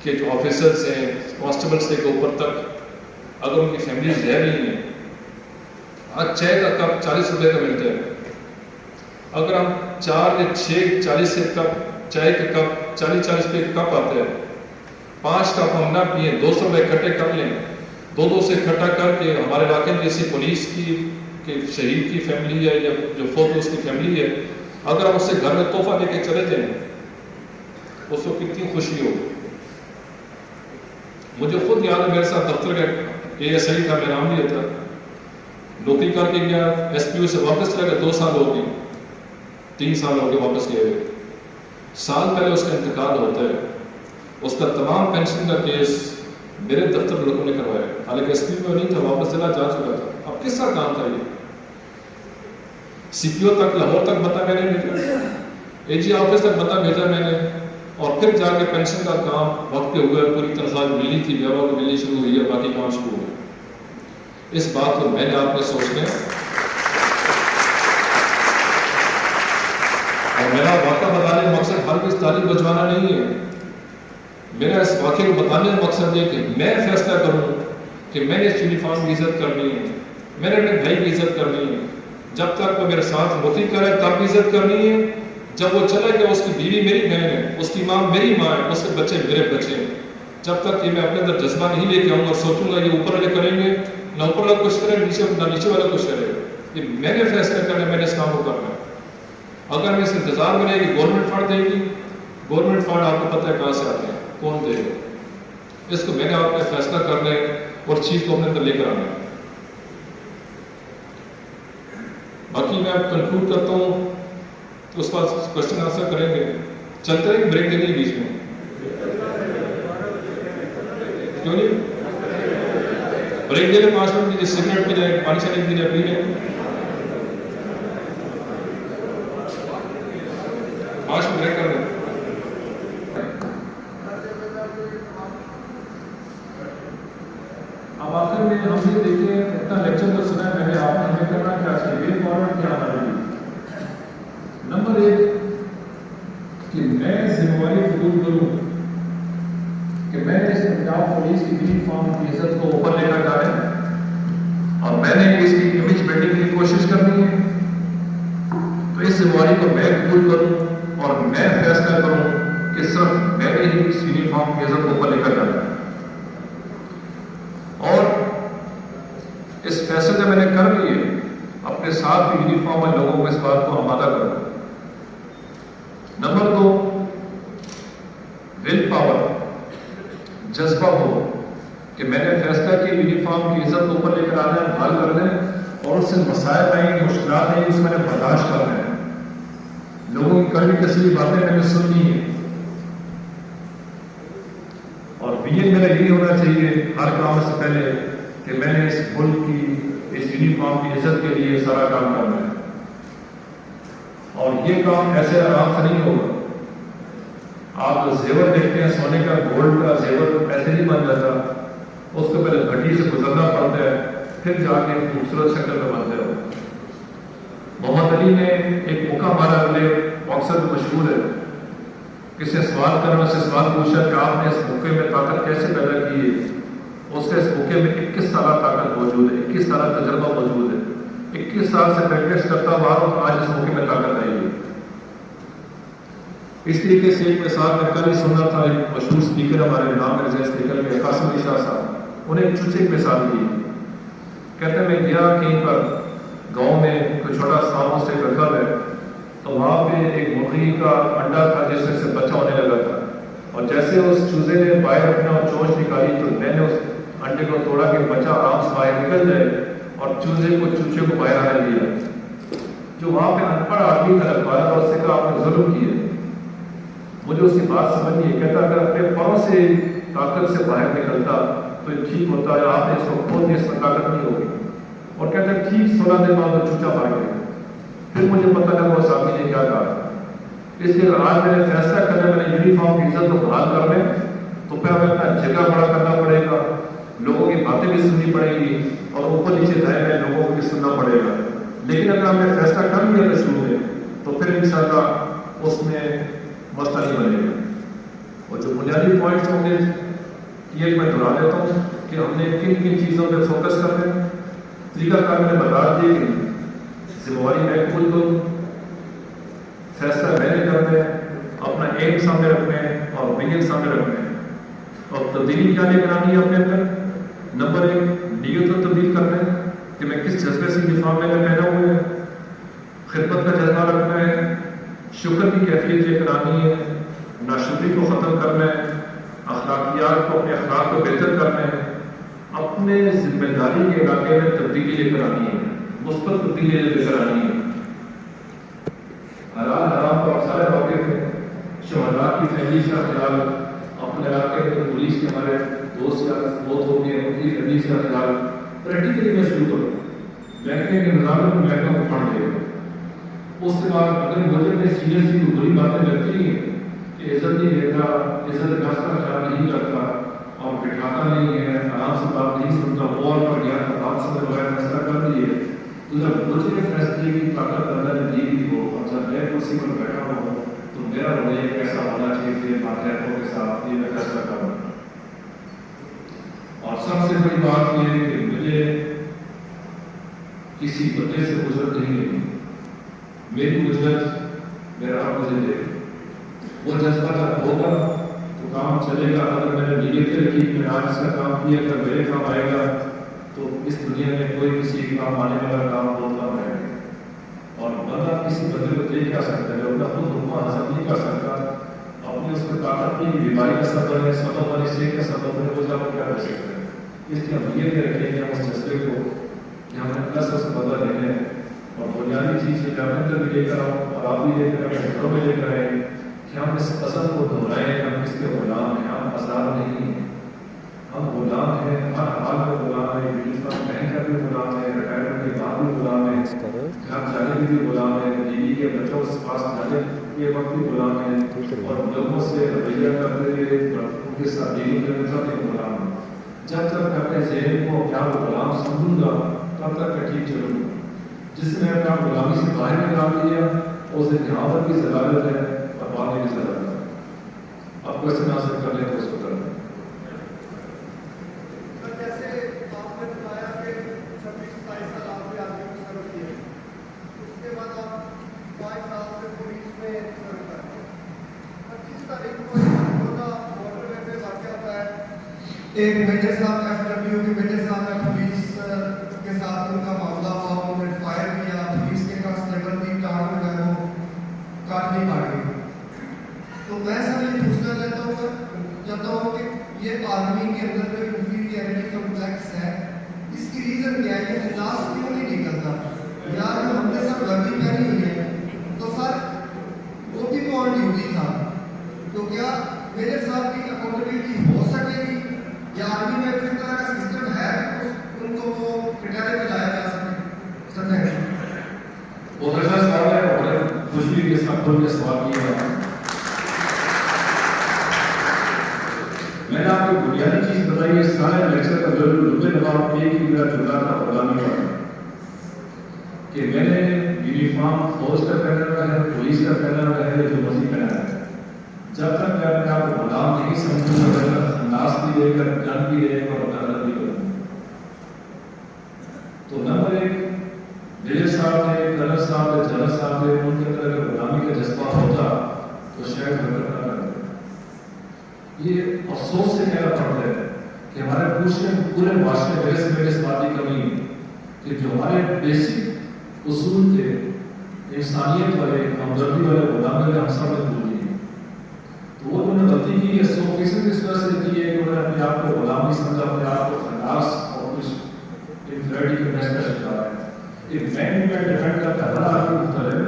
[SPEAKER 2] کے جو آفیسرز ہیں، کانسٹیبل سے کے اوپر تک، اگر ان کی فیملیز رہ رہی ہیں، آج چائے کا کپ 40 روپے کا ملتا ہے، اگر ہم 4 یا 6 40 سے کپ چائے کے کپ 40 روپے کے کپ آتے ہیں، 5 کپ ہم نہ پئیں، 200 روپے اکٹھے کر لیں، 2 سے اکٹھا کر کے ہمارے علاقے میں جیسی پولیس کی کہ شہید کی فیملی ہے یا جو فوت اس کی فیملی ہے، اگر ہم اس سے گھر میں تحفہ لے کے چلے جائیں، اس کو کتنی خوشی ہو۔ مجھے خود یاد ہے، میرے ساتھ دفتر کا ASI تھا، میرا نام بھی تھا، نوکری کر کے گیا، SPO سے واپس چلا گیا، 2 سال ہو گئے، 3 سال ہو گئے واپس گئے ہوئے، سال پہلے اس کا انتقال ہوتا ہے، اس کا تمام پینشن کا کیس میرے دفتر لوگوں نے کروایا، حالانکہ SPO میں نہیں تھا، واپس چلا جا چکا تھا۔ اب کس کا کام تھا یہ؟ CPO تک لاہور تک بتا میں نے بھیجا، AG آفس تک بتا بھیجا میں نے، اور پھر جا کے پینشن کا کام وقت پہ ہوا، پوری تنخواہ ملی تھی، بیوہ کو ملنی شروع ہوئی ہے، باقی کام شروع ہوئے۔ اس بات کو میں نے آپ نے سوچنا ہے، اور میرا واقعہ بتانے کا مقصد حال کی تعلیم بچوانا نہیں ہے. میرا اس واقعے کو بتانے کا مقصد یہ کہ میں فیصلہ کروں کہ میں نے اس یونیفارم کی عزت کرنی ہے, میں نے اپنے بھائی کی عزت کرنی ہے. جب تک وہ میرے ساتھ نوکری کرے تب بھی عزت کرنی ہے. جب وہ چلے گیا اس کی بیوی میری بہن ہے, اس کی ماں میری ماں ہے, اس کے بچے میرے بچے ہیں. جب تک کہ میں اپنے اندر جذبہ نہیں لے کے آؤں اور سوچوں گا یہ اوپر والے کریں گے, نہ اوپر والا کچھ کرے نہ نیچے والا کچھ کرے, یہ میں نے فیصلہ کرنا, میں نے اس کام کو کرنا. اگر میں اس انتظار میں رہے کہ گورنمنٹ فنڈ دے گی, گورنمنٹ فنڈ آپ کو پتہ ہے کہاں سے آتے ہیں, کون دے گا. اس کو میں نے آپ کا فیصلہ کرنا ہے اور چیز کو اپنے اندر لے کر آنا ہے. باقی میں اب کنکلوڈ کرتا ہوں تو اس پر کوشچن آنسر کریں گے. چلتے ہیں بریک دیں گے بیچ میں, کیوں نہیں بریک دے لیں 5 منٹ کی, سگریٹ پہ جائے, پانی شانی پی لیں, پی لیں 5 منٹ بریک کر دیں. اب آخر میں ہم یہ دیکھیں اتنا لیکچر تو سنا ہے میں نے, آپ نے ہمیں کرنا کیا چاہیے, وے فارورڈ کیا ہمارے لیے. نمبر 1 کہ میں ذمہ داری قبول کروں کہ میں اس پنجاب پولیس کی یونیفارم کی عزت کو اوپر لے کر جا رہے ہیں اور میں نے اس کی امیج بلڈنگ کی کوشش کرنی ہے. تو اس ذمہ داری کو میں قبول کروں اور میں فیصلہ کروں کہ صرف میں نے ہی اس یونیفارم کی عزت کو اوپر لے کر جانا ہے. اور اس فیصلے میں نے کر لیے, اپنے ساتھ بھی یونیفارم والے لوگوں کو اس بات کو آمادہ کروں. نمبر 2 ول پاور, جذبہ ہو کہ میں نے فیصلہ کیا یونیفارم کی عزت کو اوپر لے کر آنا ہے, حل کرنا ہے, اور اس سے مسائل آئیں گے, مشکلات آئیں گی, اس میں نے برداشت کرنا ہے. لوگوں کی کڑوی کسی باتیں میں نے سننی ہے. اور ویژن میرا یہی ہونا چاہیے ہر کام سے پہلے کہ میں نے اس ملک کی اس یونیفارم کی عزت کے لیے سارا کام کرنا ہے. اور یہ کام ایسے آرام سے نہیں ہوگا. آپ جو زیور دیکھتے ہیں سونے کا, گولڈ کا زیور ایسے نہیں بن جاتا, اس کو پہلے گھٹی سے گزرنا پڑتا ہے, پھر جا کے خوبصورت شکل میں بنتے ہو. محمد علی نے ایک موقع مارا, اپنے باکسر میں مشہور ہے, کسی سوال کرنے سے سوال پوچھا کہ آپ نے اس موقع میں طاقت کیسے پیدا کی ہے. اس کے اس موقع میں 21 سالہ طاقت موجود ہے, 21 سالہ تجربہ موجود ہے, 21 سال سے پریکٹس کرتا ہوا اور آج اس موقع میں طاقت آئی ہے. اس طریقے سے ایک مثال میں کل ہی سنا تھا, ایک مشہور اسپیکر ہمارے نام میں اسپیکر میں قاسم علی شاہ صاحب, انہیں ایک چھوٹی مثال دی. کہتے ہیں میں گیا کہیں پر گاؤں میں کوئی چھوٹا سا سے ایک گھر ہے, تو وہاں پہ ایک مرغی کا انڈا تھا جس سے بچہ ہونے لگا تھا, اور جیسے اس چوزے نے باہر اپنا چونچ نکالی تو میں نے اس انڈے کو توڑا کہ بچہ آرام سے باہر نکل جائے, اور چوزے کو چوچے کو باہر آنے دیا. جو وہاں پہ ان پڑھ آدمی تھا رکھوایا تھا, اس سے کہا آپ نے ظلم کیے. مجھے اس کی بات سمجھ نہیں ہے. کہتا اگر اپنے پاؤں سے طاقت سے باہر نکلتا تو ٹھیک ہوتا ہے, آپ نے اس کو کھول دیا, اس میں طاقت نہیں ہوگی. اور کہتا ہے ٹھیک 16 دن بعد وہ چوچا باہر گیا. پھر مجھے پتہ لگا اس آدمی نے کیا کہا. اس لیے آج میں نے فیصلہ کرنا, میں نے یونیفارم کی عزت کو بحال کر لیں تو پھر ہمیں اپنا جگہ بڑا کرنا پڑے گا, لوگوں کی باتیں بھی سننی پڑیں گی, اور اوپر نیچے دائیں بائیں لوگوں کو بھی سننا پڑے گا. لیکن اگر ہم نے فیصلہ کر لیا شروع میں تو پھر انشاءاللہ اس میں مسئلہ نہیں بنے گا. اور جو بنیادی پوائنٹس ہوں گے یہ میں دہرا دیتا ہوں کہ ہم نے کن کن چیزوں پہ فوکس کرنا ہے. طریقہ کار میں نے بتا دی کہ ذمہ داری میں قبول کروں, فیصلہ میں نے کرنا ہے, اپنا ایم سامنے رکھنا ہے اور ویژن سامنے رکھنا ہے, اور تبدیلی کیا لے کر آنی ہے اپنے اندر. نمبر 1 نیت کو تبدیل کرنا ہے کہ میں کس جذبے سے یونیفارم میں پہنا ہوئے ہیں. خدمت کا جذبہ رکھنا ہے, شکر کی کیفیت لے کر آنی ہے, ناشکری کو ختم کرنا ہے, اخلاقیات کو, اپنے اخلاق کو بہتر کرنا ہے, اپنے ذمہ داری کے علاقے میں تبدیلی لے کر آنی ہے, مثبت تبدیلی لے کر آنی ہے. حلال حرام کو سارے واقف ہیں. شہداء کی فیملی کا خیال, اپنے علاقے میں پولیس کے ہمارے دوست یا بہت ہو گئے, ان کی فیملی کا خیال پریکٹیکلی میں شروع کروں. بینکنگ کے نظام کو بینکوں کو فنڈ دے گا. اس کے بعد اگر مجھے میں سیریسلی کوئی بری باتیں لگتی ہیں کہ عزت نہیں دیتا, عزت نفس کا خیال نہیں رکھتا اور بٹھاتا نہیں ہے, آرام سے بات نہیں سنتا, اور پر گیا بات سے بغیر فیصلہ کر دیے, تو جب مجھے فیصلے کی طاقت اندر دی بھی ہو اور جب میں کرسی پر بیٹھا ہوں تو میرا رویہ کیسا ہونا چاہیے کہ ماتحتوں کے ساتھ یہ میں فیصلہ کروں. اور سب سے بڑی بات یہ ہے کہ مجھے کسی بندے سے اجرت نہیں لینی. میری اجرت میرا رب مجھے دے. وہ جذبہ جب ہوگا تو کام چلے گا. اگر میں نے نیت رکھی کہ میں آج اس کا کام کیا اگر میرے کام آئے گا تو اس دنیا میں کوئی کسی کام آنے والا کام بہت کام رہے گا. اور بندہ کسی بندے کو دیکھ کر سکتا ہے جو اپنا خود حکمہ حاصل نہیں کر سکتا اپنی اس کے طاقت کی بیماری کا سبب ہے سبب والی سے کا سبب ہے وہ جب کیا کر سکتے ہیں. اس لیے ہم نیت رکھیں گے ہم اس جذبے کو کہ ہم نے پلس اس کو بدلا لینا ہے. اور بنیادی چیز ہے کہ آپ اندر بھی لے کر آؤ اور آپ بھی لے کر اپنے گھروں میں لے کر آئیں کہ ہم اس قسم کو دہرائیں ہم اس کے غلام ہیں. ہم آزاد نہیں ہیں. ہم غلام ہیں. ہر حال میں غلام ہیں. یونیفارم پہن کر بھی غلام ہیں. ریٹائرمنٹ کے بعد بھی غلام ہیں. گھر جانے کے بھی غلام ہیں. بیوی کے بچوں کے پاس جانے کے وقت بھی غلام ہیں. اور لوگوں سے رویہ کرتے ہوئے ان کے ساتھ ڈیل کرنے کا بھی غلام ہیں. جب تک میں اپنے ذہن کو کیا غلام سمجھوں گا تب تک میں ٹھیک چلوں گا. جس نے اپنا غلامی سے باہر نکال دیا اسے یہاں پر بھی ضرورت ہے اور باقی بھی ضرورت ہے. آپ کو ایسے حاصل کر لیں تو اس کو کر لیں.
[SPEAKER 3] جیسے آپ نے بتایا کہ 26-27 سال آپ نے آدمی کو سرو کیا اس کے بعد آپ 5 سال سے پولیس میں سرو کرتے ہیں. 25 تاریخ کو بارڈر وے پہ واقع ہوتا ہے. ایک میجر صاحب FW کے میجر صاحب کا پولیس کے ساتھ ان کا معاملہ ہوا. انہوں نے فائر کیا. پولیس کے کانسٹیبل کی کار جو ہے وہ کاٹنی پڑ گئی. تو میں سب یہ پوچھنا چاہتا ہوں کہ یہ آدمی کے اندر جو انفیریئرٹی کمپلیکس ہے اس کی ریزن کیا ہے؟ یہ احساس کیوں نہیں نکلتا؟ یار جو ہم نے سب غلطی پہنی ہوئی ہے تو سر وہ بھی تو آن ڈیوٹی تھا. تو کیا میرے ساتھ کی اکاؤنٹیبلٹی ہو سکے گی یا آرمی میں کس طرح کا سسٹم ہے ان کو وہ کٹارے پہ لایا جا سکے؟ سر
[SPEAKER 2] بہت اچھا سوال ہے اور بڑے خوشی کے ساتھ کھول کے سوال کیا. میں نے آپ کو بنیادی چیز بتائی ہے. سارے لیکچر کا لبے لباب ایک ہی میرا جملہ تھا غلامی کا کہ میں نے یونیفارم فوج کا پہنا ہوا ہے پولیس کا پہنا ہوا ہے جو مرضی پہنا ہے. جب تک میں اپنے آپ کو غلام نہیں سمجھوں گا انداز بھی لے کر گن بھی لے کر اور عدالت بھی کروں. تو نمبر ایک میجر صاحب نے کرنل صاحب نے جنرل صاحب نے ان کے اندر اگر غلامی کا جذبہ ہوتا تو شاید حرکت نہ کرتے. یہ افسوس سے کہنا پڑتا ہے کہ ہمارے پورے معاشرے میں اس بات کی کمی ہے کہ جو ہمارے بیسک اصول تھے انسانیت والے ہمدردی والے غلامی والے ہم سب نے بھول گئے. تو وہ انہوں نے غلطی کی ہے 100% اس وجہ سے کی ہے کہ انہوں نے اپنے آپ کو غلام نہیں سمجھا. اپنے آپ کو خلاص اور کچھ انفریڈی کے محض کا شکار ہے. ایک مین کا ڈیفینڈ کرتا ہے ہر آدمی مختلف ہے.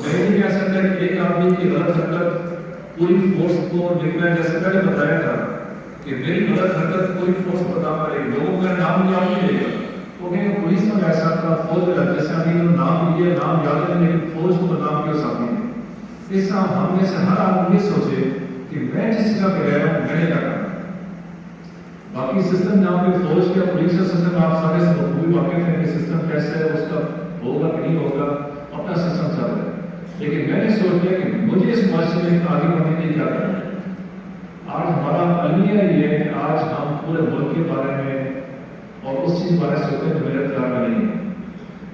[SPEAKER 2] میں نہیں کہہ سکتا کہ ایک آدمی کی غلط حرکت پوری فورس کو نکلا. جیسے میں نے بتایا تھا کہ میری غلط حرکت پوری فورس پر کام کرے گی. لوگوں کا نام یاد نہیں لے گا. وہ کہیں گے پولیس میں ایسا تھا فوج میں جیسے ابھی نام لیے نام یاد نہیں لیکن فوج کو بدنام کیوں ساتھ نہیں. اس طرح ہم میں سے ہر آدمی یہ سوچے کہ میں جس جگہ پہ رہ رہا ہوں میں نے کیا کرنا. باقی سسٹم جہاں پہ فوج کا پولیس کا سسٹم آپ سارے سے بخوبی واقف ہیں کہ سسٹم کیسے ہے اس کا ہوگا کہ نہیں ہوگا اپنا سسٹم چل رہا ہے. لیکن میں نے سوچ لیا کہ مجھے اس معاشرے میں آگے بڑھنے کے لیے کیا کرنا ہے. آج ہمارا المیہ یہ ہے کہ آج ہم پورے ملک کے بارے میں اور اس چیز بارے سوچتے ہیں جو میرے اختیار میں نہیں ہے.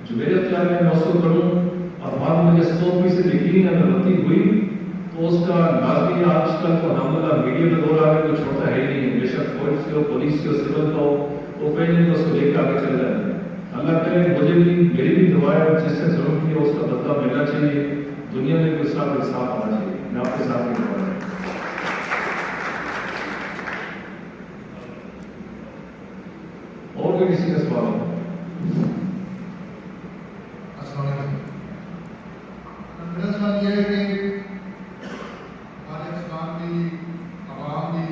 [SPEAKER 2] جو میرے اختیار میں اس کو کروں اور بعد میں مجھے 100% یقین اگر غلطی ہوئی تو اس کا لازمی آج کل تو الحمدللہ میڈیا میں دور آگے کوئی چھوٹا ہے ہی نہیں. بے شک فوج سے ہو پولیس سے ہو سول کا ہو وہ کہیں نہیں تو اس کو لے کے آگے چل جاتے ہیں. اللہ کرے مجھے بھی میری بھی دعا ہے جس سے ضرورت کی اس کا بدلہ ملنا چاہیے. دنیا میں کوئی صاحب انصاف ہونا چاہیے. میں آپ کے ساتھ نہیں دعا ہے. اور کوئی کسی کا سوال ہو؟
[SPEAKER 3] السلام علیکم. میرا سوال یہ ہے کہ پاکستان کی عوام بھی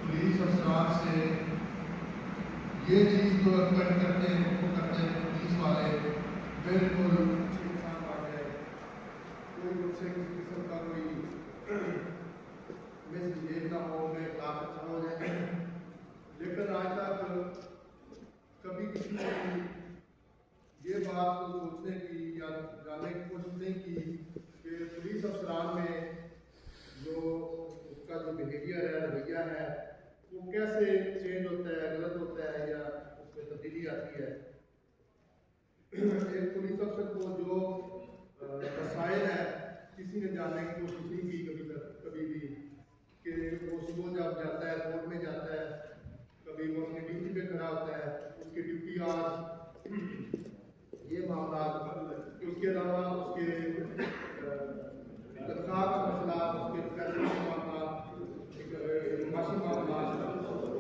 [SPEAKER 3] پولیس افسران سے یہ چیز جو کرتے ہیں پولیس والے بالکل انسان بات ہے. کوئی اس سے کسی قسم کا کوئی میسج نہ ہو میں کلاس اچھا ہو جائے. لیکن آج تک کبھی کسی نے یہ بات سوچنے کی یا جاننے کی کوشش نہیں کی کہ پولیس افسران رویہ ہے وہ کیسے چینج ہوتا ہے، غلط ہوتا ہے یا اس میں تبدیلی آتی ہے. ایک پولیس افسر کو جو مسائل ہے کسی نے جاننے کی کوشش نہیں کی کبھی بھی کہ وہ صبح جب جاتا ہے کورٹ میں جاتا ہے، کبھی وہ اپنی ڈیوٹی پہ کھڑا ہوتا ہے، اس کی ڈیوٹی آج یہ معاملات، اس کے علاوہ اس کے تنخواہ کا مسئلہ، اس کے پیسے کے معاملات، معاشی معاملات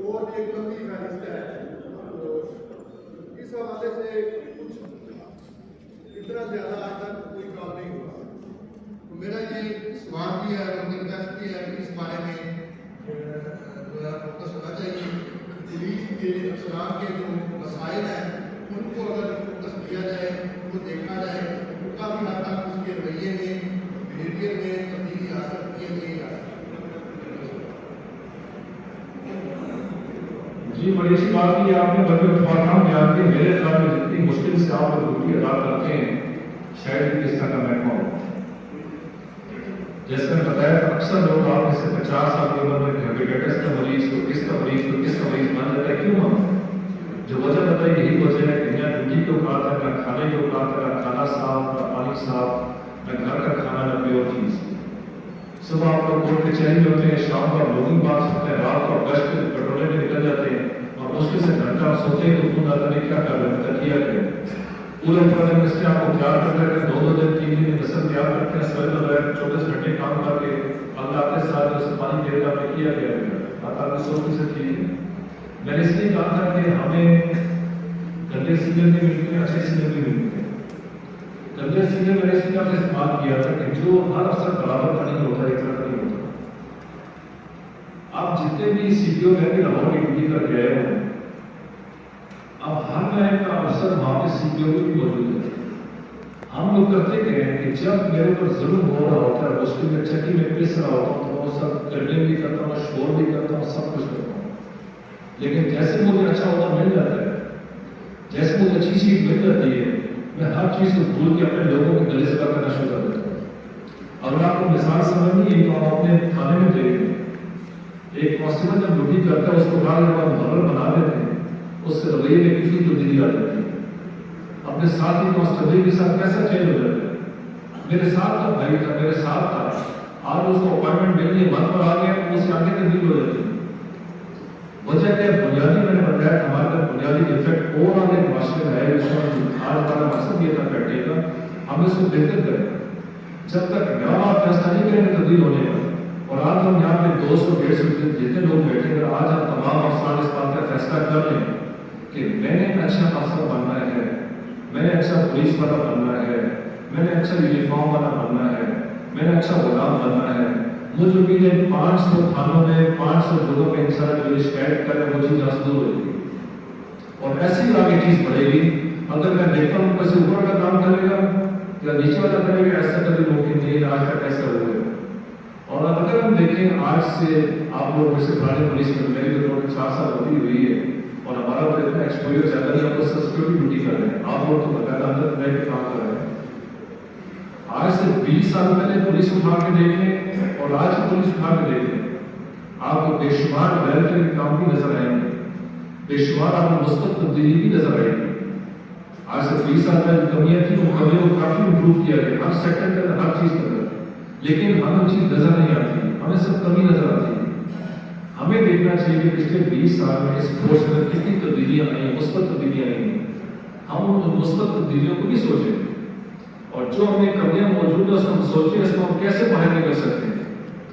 [SPEAKER 3] اور بھی ایک لمبی فہرست ہے. تو اس حوالے سے کچھ اتنا زیادہ آج تک کوئی کام نہیں ہوا. تو میرا یہ سوال بھی ہے اور درخواست بھی ہے کہ اس بارے میں فوکس ہونا چاہیے. پولیس کے افسران کے جو مسائل ہیں ان کو اگر فوکس کیا جائے، ان کو دیکھا جائے تو کافی حد تک اس کے رویے میں، بہیویئر میں تبدیلی آ سکتی ہے. نہیں آ سکتی.
[SPEAKER 2] جی بڑی اچھی بات کی آپ نے. بلکہ اتفاق بیان کے میرے خیال میں جتنی مشکل سے آپ ڈیوٹی ادا کرتے ہیں شاید کس طرح کا محکمہ ہو. جیسے میں بتایا اکثر لوگ آپ میں سے 50 سال کی عمر میں ہیپیٹائٹس کا مریض تو کس کا مریض تو کس کا مریض بن جاتا ہے. کیوں ہم جو وجہ بتائی یہی وجہ ہے کہ یہاں ڈیوٹی کے اوقات ہے، نہ کھانے کے اوقات ہے، نہ کھانا صاف، نہ پانی صاف، نہ گھر کا کھانا، نہ پیور چیز. صبح آپ لوگ کورٹ کچہری میں ہوتے ہیں، شام کو لوگنگ پاس ہوتے ہیں، رات کو گشت پیٹرولے میں نکل جاتے ہیں اور مشکل سے گھنٹہ سوتے ہیں تو خود آتا نہیں کیا کر رہے ہیں، کیا کریں. پورے اوپر اس سے آپ کو تیار کر رہے ہیں، 2 دن 3 دن نسل تیار کرتے ہیں، سوئے بغیر 24 گھنٹے کام کر کے اللہ کے ساتھ اسے پانی دے کر کیا گیا ہے. آپ نے 100% چیز ہے. میں نے اس لیے کہا تھا کہ ہمیں گندے سینئر بھی ملتے ہیں، اچھے سینئر بھی ملتے ہیں. گندے سینئر میں نے اس لیے آپ نے استعمال کیا تھا کہ جو ہر افسر برابر کا نہیں ہوتا، ایک طرح کا نہیں ہوتا. آپ جتنے بھی سی پی او میں بھی لاہور کی ڈیوٹی کر کے آئے ہیں، اب ہر میں کا افسر وہاں پہ سی پی او بھی موجود ہے. ہم لوگ کرتے کیا ہیں کہ جب میرے اوپر ظلم ہو رہا ہوتا ہے، مشکل میں چکی میں پس رہا ہوتا ہوں تو وہ سب کرنے بھی کرتا ہوں، شور بھی کرتا ہوں، سب کچھ کرتا ہوں. لیکن جیسے مجھے اچھا ہوتا مل جاتا ہے، جیسے مجھے اچھی چیز مل جاتی ہے، میں ہر چیز کو بھول کے اپنے لوگوں کے گلے سے بات کرنا شروع کر دیتا ہوں. اگر آپ کو مثال سمجھنی ہے تو آپ اپنے تھانے میں دیکھیں، ایک کانسٹیبل جب ڈیوٹی کرتا ہے اس کو بعد جب آپ محرر بنا دیتے ہیں، اس سے رویے میں کتنی تبدیلی آ جاتی ہے. اپنے ساتھی کانسٹیبل کے ساتھ کیسا چینج ہو جاتا ہے. میرے ساتھ کا بھائی تھا، میرے ساتھ تھا، آج اس کو اپائنٹمنٹ ملنی ہے، من پر آ گیا تو اس سے آگے تبدیل ہو جاتی ہے. وجہ کیا بنیادی میں نے بتایا کہ ہمارے بنیادی ڈیفیکٹ اور آگے معاشرے میں ہے. اس میں آج ہمارا مقصد یہ تھا بیٹھنے کا، ہم اس کو بہتر کریں. جب تک یہاں فیصلہ نہیں کریں گے تبدیل ہونے کا، اور آج ہم یہاں پہ 200-150 جتنے لوگ بیٹھے ہیں، آج ہم تمام افسران اس بات کا فیصلہ کر لیں کہ میں نے اچھا افسر بننا ہے، میں نے اچھا پولیس والا بننا ہے، میں نے اچھا یونیفارم والا بننا ہے، میں نے اچھا غلام بننا ہے. مجھے امید ہے 500 تھانوں میں 500 جگہوں پہ انسان جو شکایت کرے وہ چیز دور ہو جائے گی اور ایسی ہی آگے چیز بڑھے گی. اگر میں دیکھتا ہوں کسی اوپر کا کام کرے گا یا نیچے والا کرے گا، ایسا کبھی ممکن نہیں ہے. آج تک ایسا ہو گیا. اور اگر ہم دیکھیں آج سے آپ لوگ میں سے پرانے پولیس میں میری تو 4 سال ہوتی ہوئی ہے اور ہمارا تو اتنا ایکسپوجر زیادہ نہیں، آپ کو سیکورٹی ڈیوٹی کر رہے ہیں، آپ لوگ تو بتایا اندر رہ کے کام کر رہے ہیں. آج سے 20 سال پہلے پولیس اٹھا کے دیکھیں اور آج پولیس اٹھا کے دیکھیں، آپ کو بے شمار ویلفیئر کے کام بھی نظر آئیں گے، بے شمار آپ کو مثبت تبدیلی بھی نظر آئے گی. آج سے 20 سال پہلے کمیاں تھیں، وہ کمیوں کو کافی امپروو کیا گیا ہر سیکٹر کے اندر، ہر چیز کے اندر. لیکن ہمیں چیز نظر نہیں آتی، ہمیں سب کمی نظر آتی ہے. ہمیں دیکھنا چاہیے کہ پچھلے 20 سال میں اس فورس میں کتنی تبدیلیاں آئی ہیں، مثبت تبدیلیاں آئی ہیں. ہم ان مثبت تبدیلیوں کو بھی سوچیں اور جو ہمیں کمیاں موجود ہیں اس کو ہم سوچیں، اس کو ہم کیسے باہر نکل سکتے ہیں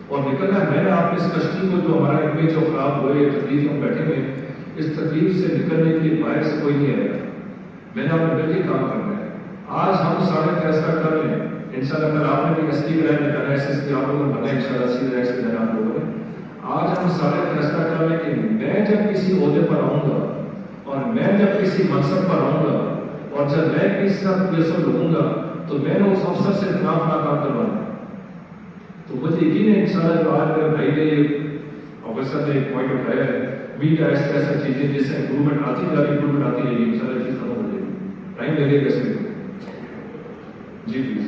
[SPEAKER 2] اور نکلنا ہے. میں نے آپ اس کشتی کو جو ہمارا امیج جو خراب ہوئے تکلیف ہم بیٹھے ہوئے، اس تکلیف سے نکلنے کے لیے باہر سے کوئی نہیں آئے گا. میں نے آپ نے مل کے کام کرنا ہے. آج ہم سارے فیصلہ کر لیں انشاءاللہ. اگر آپ نے بھی ایس ٹی گرائن نکالا ہے، ایس ایس پی آپ لوگوں نے بنا انشاءاللہ سیدھا ایس پی آپ لوگوں نے. آج ہم سارے فیصلہ کر لیں کہ میں جب کسی عہدے پر آؤں گا اور میں جب کسی منصب پر آؤں گا اور جب میں کسی کا پوزیشن لوں گا تو میں نے اس افسر سے خلاف نہ کام کروانا. تو مجھے یقین ہے انشاءاللہ جو آج میرے بھائی نے آفیسر نے ایک پوائنٹ اٹھایا ہے، میڈیا ایسا چیزیں جس سے امپروومنٹ آتی جا رہی، امپروومنٹ آتی رہے گی انشاءاللہ. چیز ختم ہو جائے گی. ٹائم لگے گا سے جی please.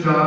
[SPEAKER 4] 4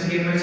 [SPEAKER 4] CMS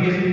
[SPEAKER 4] PSP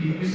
[SPEAKER 4] DPC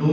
[SPEAKER 4] 2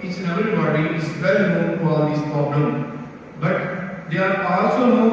[SPEAKER 4] each and everybody is well known for all these problems but they are also known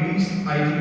[SPEAKER 4] 20 IG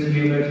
[SPEAKER 2] CMH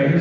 [SPEAKER 2] IG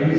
[SPEAKER 2] IG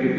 [SPEAKER 2] KP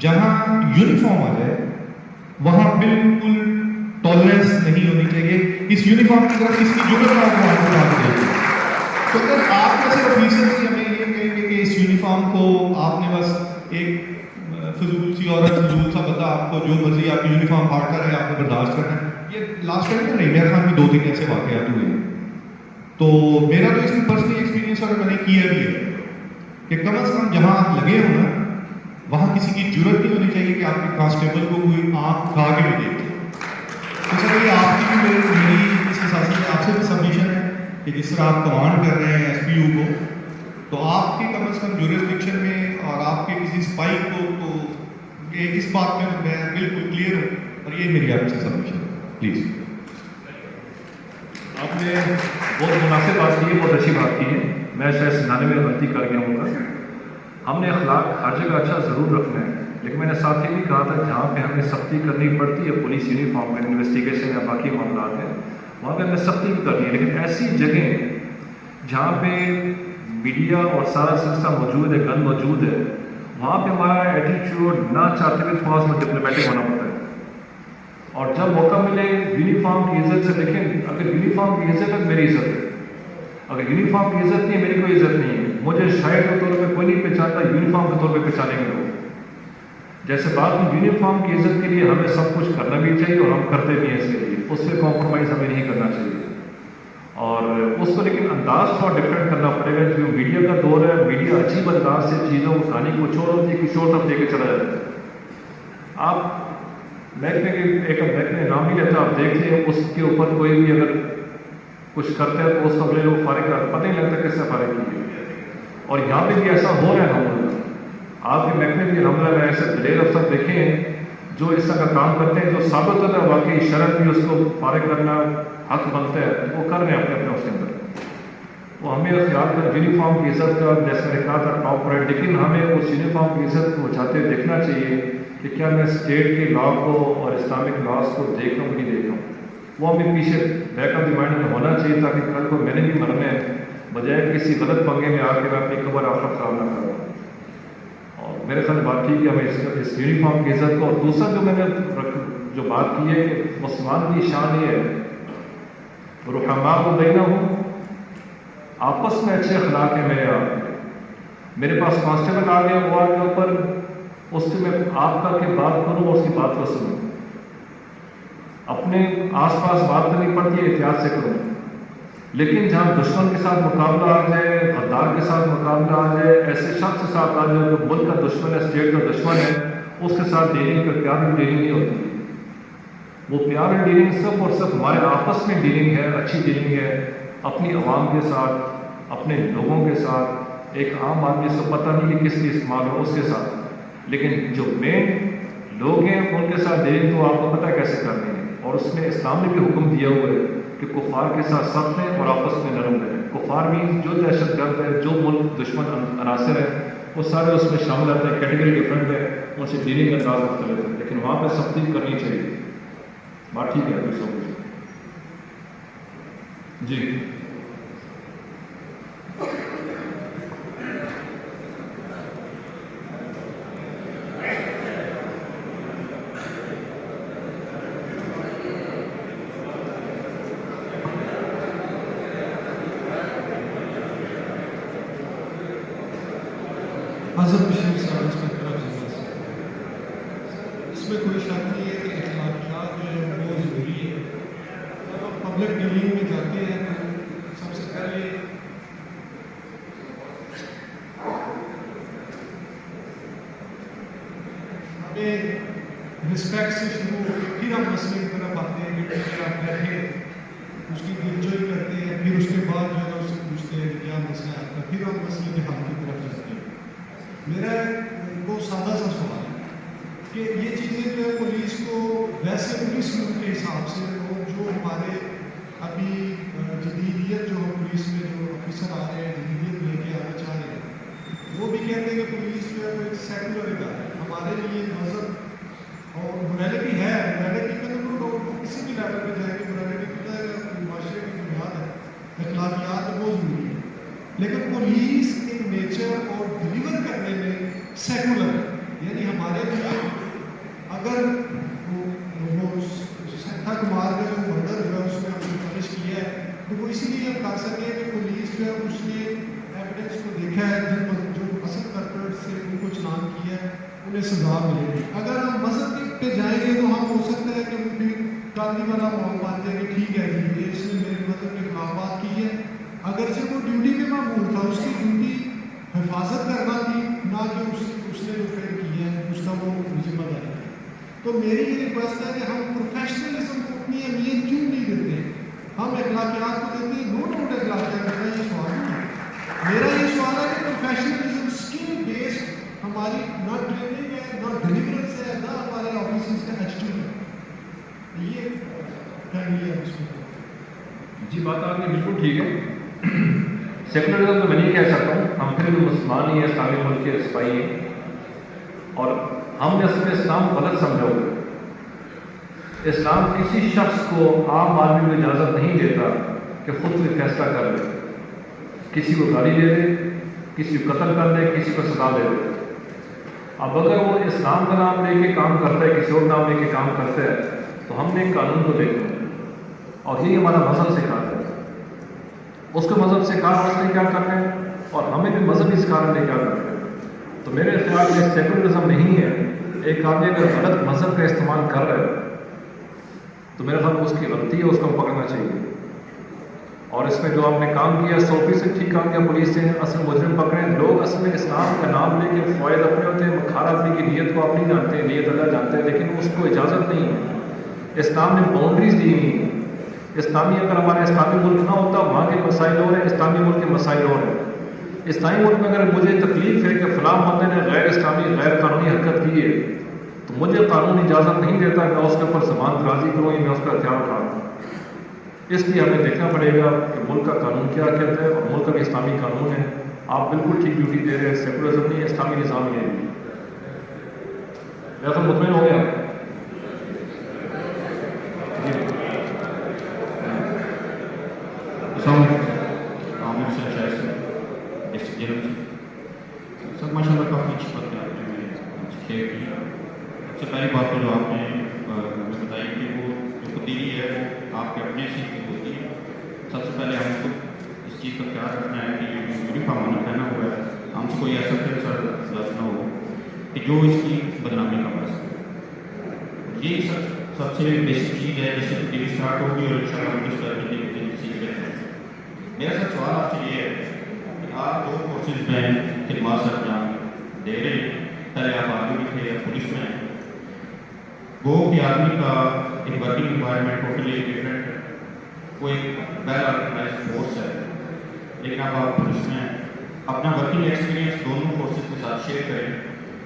[SPEAKER 5] جہاں یونیفارم آ جائے وہاں بالکل ٹالرنس نہیں ہونی چاہیے. اس یونیفارم کی طرف کس کی ضرورت نہ ہو آپ کو بات کریں. تو اگر آپ جیسے آفیسر ہمیں یہ کہیں گے کہ اس یونیفارم کو آپ نے بس ایک فضول سی عورت فضول سا بندہ آپ کو جو مرضی آپ کی یونیفارم پھاڑ کر ہے آپ کو برداشت کرنا ہے. یہ لاسٹ ٹائم نا عمران خان میں 2-3 ایسے واقعات ہوئے ہیں. تو میرا تو اس میں پرسنلی ایکسپیرینس اور میں نے کیا بھی ہے کہ کم از کم جہاں آپ لگے ہو نا وہاں کسی کی ضرورت نہیں ہونی چاہیے کہ آپ کے کانسٹیبل کو کوئی آنکھ کھا کے بھی دیکھے. تو سر یہ آپ کی میری اس حساب سے آپ سے بھی سبمیشن ہے کہ جس طرح آپ کمانڈ کر رہے ہیں ایس پی یو کو, تو آپ کی کم از کم جورسڈکشن میں اور آپ کے کسی سپائی کو تو اس بات میں میں بالکل کلیئر ہوں, اور یہ میری آپ سے سبمیشن ہے. پلیز.
[SPEAKER 2] آپ نے بہت مناسب بات کی ہے, بہت اچھی بات کی ہے. میں شاید سنانے میں غلطی کر گیا ہوں گا. ہم نے اخلاق ہر جگہ اچھا ضرور رکھنا ہے, لیکن میں نے ساتھ یہ بھی کہا تھا جہاں پہ ہمیں سختی کرنی پڑتی ہے پولیس یونیفارم میں انویسٹیگیشن یا باقی معاملات ہیں وہاں پہ ہمیں سختی بھی کرنی ہے. لیکن ایسی جگہیں جہاں پہ میڈیا اور سارا سلسلہ موجود ہے, گن موجود ہے, وہاں پہ ہمارا ایٹیٹیوڈ نہ چاہتے ہوئے تھوڑا سا ڈپلومیٹک ہونا پڑتا ہے. اور جب موقع ملے یونیفارم کی عزت سے دیکھیں, اگر یونیفارم کی عزت ہے تو میری عزت ہے, اگر یونیفارم کی عزت نہیں ہے میری کوئی عزت نہیں ہے. مجھے شاعر کے طور پہ کوئی نہیں پہچانتا, یونیفارم کے طور پہ پہچانیں گے لوگ. جیسے بات کی یونیفارم کی عزت کے لیے ہمیں سب کچھ کرنا بھی چاہیے اور ہم کرتے بھی ہیں اس کے لیے, اس پہ کمپرومائز ہمیں نہیں کرنا چاہیے. اور اس کو لیکن انداز تھوڑا ڈفرینٹ کرنا پڑے گا. جو میڈیا کا دور ہے, میڈیا عجیب انداز سے چیزوں کو کہانی کچھ اور ہوتی ہے, کسی اور طرف لے کے چلا جاتا ہے. آپ محکمے کے ایک محکمے نام نہیں لیتا, آپ دیکھ لیں اس کے اوپر کوئی بھی اگر کچھ کرتے ہیں تو اس کا بڑے لوگ فارغ کر پتہ نہیں لگتا کس سے فارغ کیے. اور یہاں پہ بھی ایسا ہو رہا ہے. الحمد للہ آپ کے محکمے بھی الحمد للہ ایسے دلیر افسر دیکھے ہیں جو اس طرح کا کام کرتے ہیں, جو ثابت ہوتا ہے واقعی شرط بھی اس کو فارغ کرنا حق بنتا ہے, وہ کر رہے ہیں اپنے اس کے اندر. وہ ہمیں خیال کر یونیفارم کی عزت کا جیسے میں نے کہا تھا ٹاپ پر ہے, لیکن ہمیں اس یونیفارم کی عزت کو چاہتے دیکھنا چاہیے کہ کیا میں اسٹیٹ کے لا کو اور اسلامک لاس کو دیکھ رہا ہوں کہ نہیں دیکھ رہا ہوں. وہ ہمیں پیچھے بیک آف دی مائنڈ میں ہونا چاہیے تاکہ کل کو میں نے بھی مرنا ہے بجائے کسی غلط پنگے میں آ کے میں اپنی قبر آخرت خراب نہ کروں. اور میرے خیال بات ٹھیک ہے ہمیں اس یونیفارم کی عزت کو. اور دوسرا جو میں نے جو بات کی ہے کہ مسلمان کی شان یہ ہے رحماء بینہم, آپس میں اچھے اخلاق ہیں میرے آپ. میرے پاس کانسٹیبل آ گیا, وہ آ کے اوپر اس سے میں آپ کر کے بات کروں اور اس کی بات کو سنوں. اپنے آس پاس بات کرنی پڑتی ہے, احتیاط سے کروں. لیکن جہاں دشمن کے ساتھ مقابلہ آ جائے, غدار کے ساتھ مقابلہ آ جائے, ایسے شخص کے ساتھ آ جائے جو ملک کا دشمن ہے, اسٹیٹ کا دشمن ہے, اس کے ساتھ ڈیلنگ کر پیار میں ڈیلنگ نہیں ہوتی. وہ پیار میں ڈیلنگ صرف اور صرف ہمارے آپس میں ڈیلنگ ہے, اچھی ڈیلنگ ہے, اپنی عوام کے ساتھ, اپنے لوگوں کے ساتھ. ایک عام آدمی سے پتہ نہیں کہ کس لیے استعمال ہو اس کے ساتھ, لیکن جو مین لوگ ہیں ان کے ساتھ ڈیلنگ تو آپ کو پتہ کیسے کرنی ہے. اور اس میں اسلام نے بھی حکم دیا ہوا ہے کہ کفار کے ساتھ سخت ہیں اور آپس میں نرم رہیں. کفار بھی جو دہشت گرد ہے, جو ملک دشمن عناصر ہیں, وہ سارے اس میں شامل آتے ہیں. کیٹیگری ڈفرینٹ ہے, ان سے ڈیلنگ کا انداز مختلف ہے, لیکن وہاں پہ سختی کرنی چاہیے. بات ٹھیک ہے دوسروں کو. جی
[SPEAKER 6] حضرت بشیر صاحب انسپکٹر اس میں کوئی شک نہیں ہے کہ اخلاقیات جو ہے وہ ضروری ہے. جب ہم پبلک ڈیلنگ میں جاتے ہیں تو سب سے پہلے ہمیں رسپیکٹ سے شروع ہو کے پھر ہم مسئلے کی طرف آتے ہیں کہ آپ بیٹھے اس کی دلجوئی کرتے ہیں, پھر اس کے بعد جو ہے اس سے پوچھتے ہیں کہ کیا مسئلہ ہے آپ کا, پھر ہم مسئلے کے حل کی طرف جاتے ہیں. میرا وہ سادہ سا سوال ہے کہ یہ چیزیں جو ہے پولیس کو ویسے پولیس ملک کے حساب سے جو ہمارے ابھی جدیدیت جو پولیس میں جو آفیسر آ رہے ہیں جدیدیت لے کے آنا چاہ رہے ہیں, وہ بھی کہتے ہیں کہ پولیس جو ہے وہ ایک سیکولر ادارہ ہے. ہمارے لیے مذہب اور morality ہے, morality کا تو لوگ کسی بھی لیول پہ جائیں گے, morality کا معاشرے کی بنیاد ہے, اخلاقیات بہت ضروری ہے. لیکن پولیس ایک نیچر اور ڈلیور کرنے میں سیکولر ہے. یعنی ہمارے لیے اگر وہ ٹھگ مار کا جو مرڈر ہوا اس میں ہم نے پنش کیا ہے تو وہ اسی لیے ہم کر سکتے ہیں کہ پولیس جو ہے اس نے ایویڈنس کو دیکھا ہے، جو اصل کلپریٹ سے ان کو چلان کیا ہے انہیں سزا ملے گی. اگر ہم مذہب پہ جائیں گے تو ہم ہو سکتا ہے کہ وہ بھی گاندھی والا ماحول مان جائے کہ ٹھیک ہے جی یہ اس نے میرے مذہب کے خلاف بات کی ہے، اگرچہ وہ ڈیوٹی پہ معمول تھا، اس کی ڈیوٹی حفاظت کرنا تھی، نہ کہ اس نے جو فیل کیا ہے اس کا وہ ذمہ داری ہے. تو میری یہ ریکویسٹ ہے کہ ہم پروفیشنلزم کو اتنی اہمیت کیوں نہیں دیتے؟ ہم اخلاقیات کو دیتے ہیں، نو ڈاؤٹ اخلاقیات. میرا یہ سوال ہے، میرا یہ سوال ہے کہ پروفیشنلزم اسکل بیسڈ ہماری نہ ٹریننگ ہے، نہ ڈیلیورنس ہے، نہ ہمارے آفیسز کا ایٹیٹیوڈ ہے. یہ فیملی ہے اس میں.
[SPEAKER 2] جی بات آپ نے بالکل ٹھیک ہے. سیکولرزم تو میں نہیں کہہ سکتا ہوں، ہم پھر بھی مسلمان ہی ہیں، اسلامی ملک کے سپاہی ہیں، اور ہم نے اصل اسلام غلط سمجھا ہوا. اسلام کسی شخص کو، عام آدمی کو اجازت نہیں دیتا کہ خود کوئی فیصلہ کر لے، کسی کو گالی دے دے، کسی کو قتل کر دے، کسی کو سزا دے دے. اب اگر وہ اسلام کا نام لے کے کام کرتا ہے، کسی اور نام لے کے کام کرتا ہے، تو ہم نے ایک قانون کو دیکھنا ہے، اور یہی ہمارا مذہب سکھاتا ہے. اس کو مذہب سکھانا اس نے کیا کرنا ہے، اور ہمیں بھی مذہبی سکھانا نے کیا کرنا ہے. تو میرے خیال میں سیکولرزم نہیں ہے. ایک آدمی اگر غلط مذہب کا استعمال کر رہا ہے تو میرے خیال میں اس کی غلطی ہے، اس کو پکڑنا چاہیے. اور اس میں جو آپ نے کام کیا 100% ٹھیک کام کیا، پولیس سے اصل مجرم پکڑے. لوگ اصل میں اسلام کا نام لے کے فوائد اپنے ہوتے ہیں، مکھار آدمی کی نیت کو آپ نہیں جانتے، نیت اللہ جانتے ہیں، لیکن اس کو اجازت نہیں ہے. اسلام نے باؤنڈریز دی ہوئی ہیں. اسلامی اگر ہمارا اسلامی ملک نہ ہوتا، وہاں کے مسائل اور ہیں، اسلامی ملک کے مسائل اور ہیں. اسلامی ملک میں اگر مجھے تکلیف ہے کہ فلاں بندے نے غیر اسلامی غیر قانونی حرکت کی ہے تو مجھے قانون اجازت نہیں دیتا کہ میں اس کے اوپر زبان درازی کروں یا میں اس کا ہتھیار اٹھاؤں. اس لیے ہمیں دیکھنا پڑے گا کہ ملک کا قانون کیا کہتا ہے، اور ملک کا بھی اسلامی قانون ہے. آپ بالکل ٹھیک ڈیوٹی دے رہے ہیں، سیکولرزم نہیں ہے، اسلامی نظام ہی ہے. میں تو مطمئن ہو گیا.
[SPEAKER 7] سر ماشاء اللہ کافی اچھی بات ہے آپ نے شیئر کی. سب سے پہلی بات تو جو آپ نے ہمیں بتائی کہ وہ جو تبدیلی ہے وہ آپ کے اپنے سے ہی ہوتی ہے. سب سے پہلے ہم کو اس چیز کا خیال رکھنا ہے کہ یہ یونیفارم ہمیں پہنا ہوا ہے، ہم سے کوئی ایسا سر نہ ہو کہ جو اس کی بدنامی کا باعث ہے. یہ سب سے بیسک چیز ہے جس سے تبدیلی اسٹارٹ ہوگی، اور ان شاء اللہ ہم اس طرح کی سیکھ رہے ہیں. میرا سر سوال آپ سے یہ ہے کہ آپ 2 کورسز میں خدمات سر انجام دے رہے ہیں. پہلے آپ آرمی میں تھے یا پولیس میں ہیں. وہ کہ آدمی کا ایک ورکنگ انوائرمنٹ ٹوٹلی ڈفرینٹ ہے. وہ ایک ویل آرگنائزڈ فورس ہے، لیکن اب آپ پولیس میں ہیں. اپنا ورکنگ ایکسپیرینس دونوں فورسز کے ساتھ شیئر کریں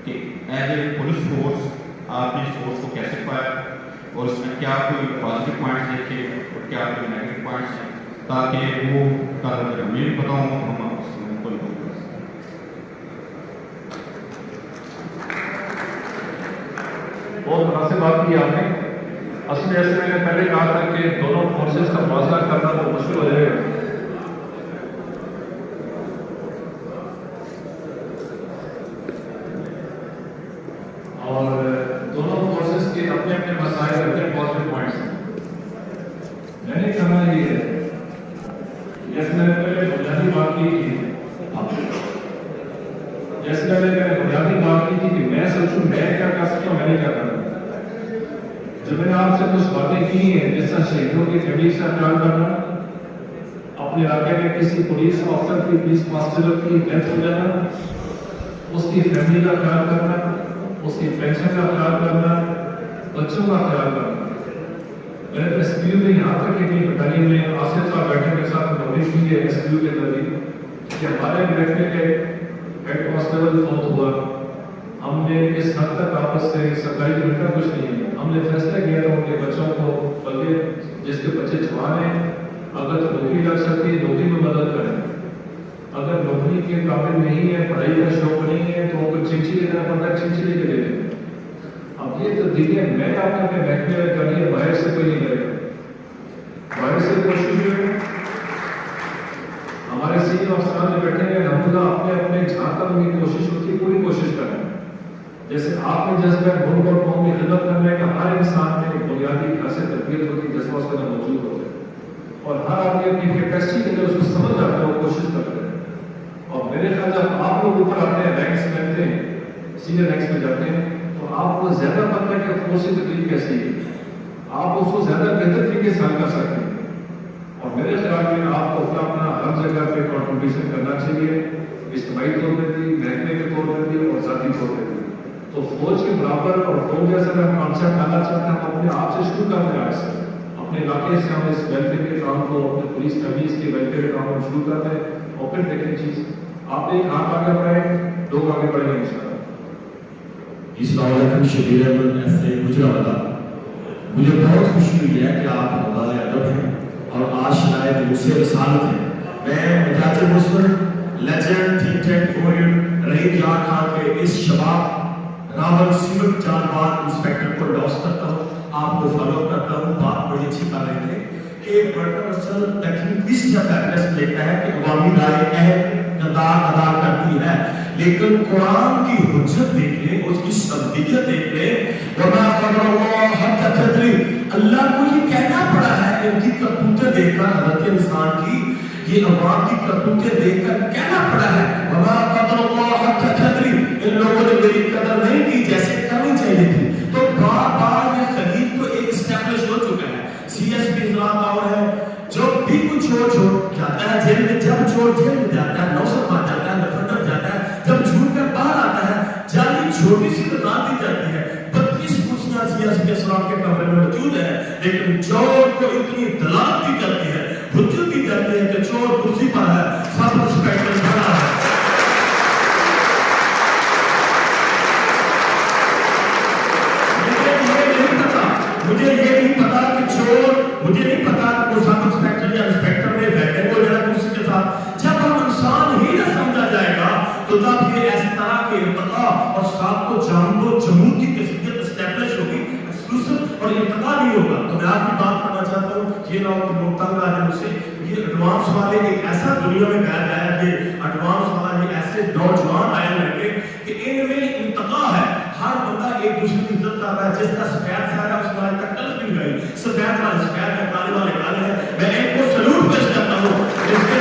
[SPEAKER 7] کہ ایز اے پولیس فورس آپ نے اس فورس کو کیسے پایا، اور اس میں کیا کوئی پازیٹیو پوائنٹس دیکھے اور کیا کوئی نیگیٹو پوائنٹس ہیں، تاکہ وہ کل ہمیں بھی پتا ہوں ہم آپ اس کو کر سکیں.
[SPEAKER 2] بہت مناسب بات کی آپ نے. اصل ایسے میں نے پہلے کہا تھا کہ دونوں فورسز کا موازنہ کرنا بہت مشکل ہو جائے گا. اور دونوں فورسز کے اپنے اپنے مسائل، اپنے پازیٹیو پوائنٹس ہیں. میں نے کہا یہ ہے، جیسے میں نے پہلے بنیادی بات کی تھی، کہ میں سوچوں میں کیا کر سکتا ہوں، میں نے کیا کرنا. جب میں نے آپ سے کچھ باتیں کی ہیں جس طرح شہیدوں کی فیملی سے خیال کرنا، اپنے علاقے میں کسی پولیس آفیسر کی، پولیس کانسٹیبل کی ڈیتھ ہو جانا، اس کی فیملی کا خیال کرنا، اس کی پینشن کا خیال کرنا، بچوں کا خیال کرنا. میں نے ایس پی یو میں یہاں تک کہ بٹالین میں آصف صاحب بیٹھے کے ساتھ نوٹس کی ہے ایس پی یو کے ذریعے کہ ہمارے بیٹھنے کے ہیڈ کانسٹیبل فوت ہوا. ہم نے اس حد تک آپس سے سرکاری ملتا کچھ نہیں ہے. ہم نے فیصلہ کیا تھا ان کے بچوں کو، بلکہ جس کے بچے جوان ہیں اگر تو نوکری لگ سکتی ہے نوکری میں مدد کریں، اگر نوکری کے قابل نہیں ہے، پڑھائی کا شوق نہیں ہے تو ان کو چنچی دینا پڑتا ہے، چنچی لے کے دے دیں. اب یہ تبدیلیاں میں آپ نے اپنے محکمے میں کرنی ہے، باہر سے کوئی نہیں کرے گا. باہر سے کوشش کریں. ہمارے سینئر افسران جو بیٹھے ہیں الحمدللہ اپنے اپنے جہاں تک ان کی کوشش ہوتی ہے پوری کوشش کریں. جیسے آپ میں جذبہ ملک اور قوم کی خدمت کرنے کا ہر انسان میں بنیادی ایسے تربیت ہوتی ہے جذبہ اس کے اندر موجود ہوتا ہے، اور ہر آدمی اپنی کیپیسٹی کے اندر اس کو سمجھ جاتا ہے، وہ کوشش کرتے ہیں. اور میرے خیال جب آپ لوگ اوپر آتے ہیں، رینکس میں آتے ہیں، سینئر رینکس میں جاتے ہیں، تو آپ کو زیادہ پتہ ہے کہ کون سی تکلیف کیسی ہے، آپ اس کو زیادہ بہتر طریقے سے حل کر سکتے ہیں. اور میرے خیال میں آپ کو اپنا ہر جگہ پہ کنٹریبیوشن کرنا چاہیے، اجتماعی طور پہ بھی، محکمے کے طور پہ بھی اور ذاتی طور پہ بھی. تو فوج کے برابر اور فوج جیسا اگر ہم کانسیپٹ لانا چاہتے ہیں، ہم اپنے آپ سے شروع کرتے ہیں. آج سے اپنے علاقے سے ہم اس ویلفیئر کے کام کو، اپنے پولیس فیملیز کے ویلفیئر کے کام کو شروع کرتے ہیں، اور پھر دیکھیں چیز آپ ایک ہاتھ آگے بڑھائیں، لوگ آگے بڑھیں گے انشاءاللہ.
[SPEAKER 8] السلام علیکم. شبیر احمد ایسے گجرا والا. مجھے بہت خوشی ہوئی ہے کہ آپ حوالہ ادب ہیں اور آج شاید مجھ سے رسالت ہے. میں مجاج مصر لیجنڈ تھنک ٹینک فورین رحیم جان خان کے اس شباب راول سیول جان بات انسپیکٹر کو انڈورس کرتا ہوں، آپ کو فالو کرتا ہوں. بات بڑی اچھی کر رہے تھے کہ مرکب اصل لیکن اس جب ایڈریس لیتا ہے کہ عوامی رائے اہم کردار ادا کرتی ہے، لیکن قرآن کی حجت دیکھ لیں، اس کی سبدیت دیکھ لیں. وَمَا قَدَرَ اللَّهُ حَقَّ قَدْرِهِ. اللہ کو یہ کہنا پڑا ہے ان کی کرتوتیں دیکھ کر، حضرت انسان کی یہ عوام کی کرتوتیں دیکھ کر کہنا پڑا ہے وَمَا قَدَرَ اللَّهُ حَقَّ قَدْرِهِ. ان لوگوں نے میری قدر نہیں کی جیسے کرنی چاہیے تھی. تو بار بار یہ خلیج کو ایک اسٹیبلش ہو چکا ہے. سی ایس پی اضلاع اور ہے جو بھی کچھ چھوڑ جاتا ہے جیل میں، جب جیل میں جاتا ہے، نوسر بن جاتا ہے، ڈیفینڈر جاتا ہے، جب چھوٹ کر باہر آتا ہے، جالی چھوٹی سی تنخواہ دی جاتی ہے. 32 کرسیاں سی ایس پی اسلام کے کمرے میں موجود ہے، لیکن چور کو اتنی دلال دی جاتی ہے، حجت دی جاتی ہے کہ چور کرسی پر ہے، سب انسپیکٹر کھڑا ہے. مجھے یہ نہیں پتا کہ چور، مجھے نہیں پتا کہ وہ سب انسپیکٹر یا انسپیکٹر میں بیٹھے وہ جڑا کرسی کے ساتھ. جب ہم انسان ہی نہ سمجھا جائے گا تو تب یہ اس طرح کے ارتقاء اور ساتھ کو جان و جمود کی کیفیت اسٹیبلش ہوگی، ایکسکلوسیو اور ارتقاء نہیں ہوگا. تو میں آپ کی بات کرنا چاہتا ہوں، یہ نہ ہو کہ لوگ تنگ آ جائیں مجھ سے. یہ ایڈوانس والے ایک ایسا دنیا میں بیٹھ گیا ہے کہ ایڈوانس والا یہ ایسے نوجوان آئے لڑکے کہ ان میں ارتقاء ہے. ہر بندہ ایک دوسرے کی عزت کر رہا ہے. جس کا سفید سارا اس کا تک کلف نہیں گئی، سفید والے سفید ہے، کالے والے کالے ہیں. میں ایک کو سلوٹ پیش کرتا ہوں جس کے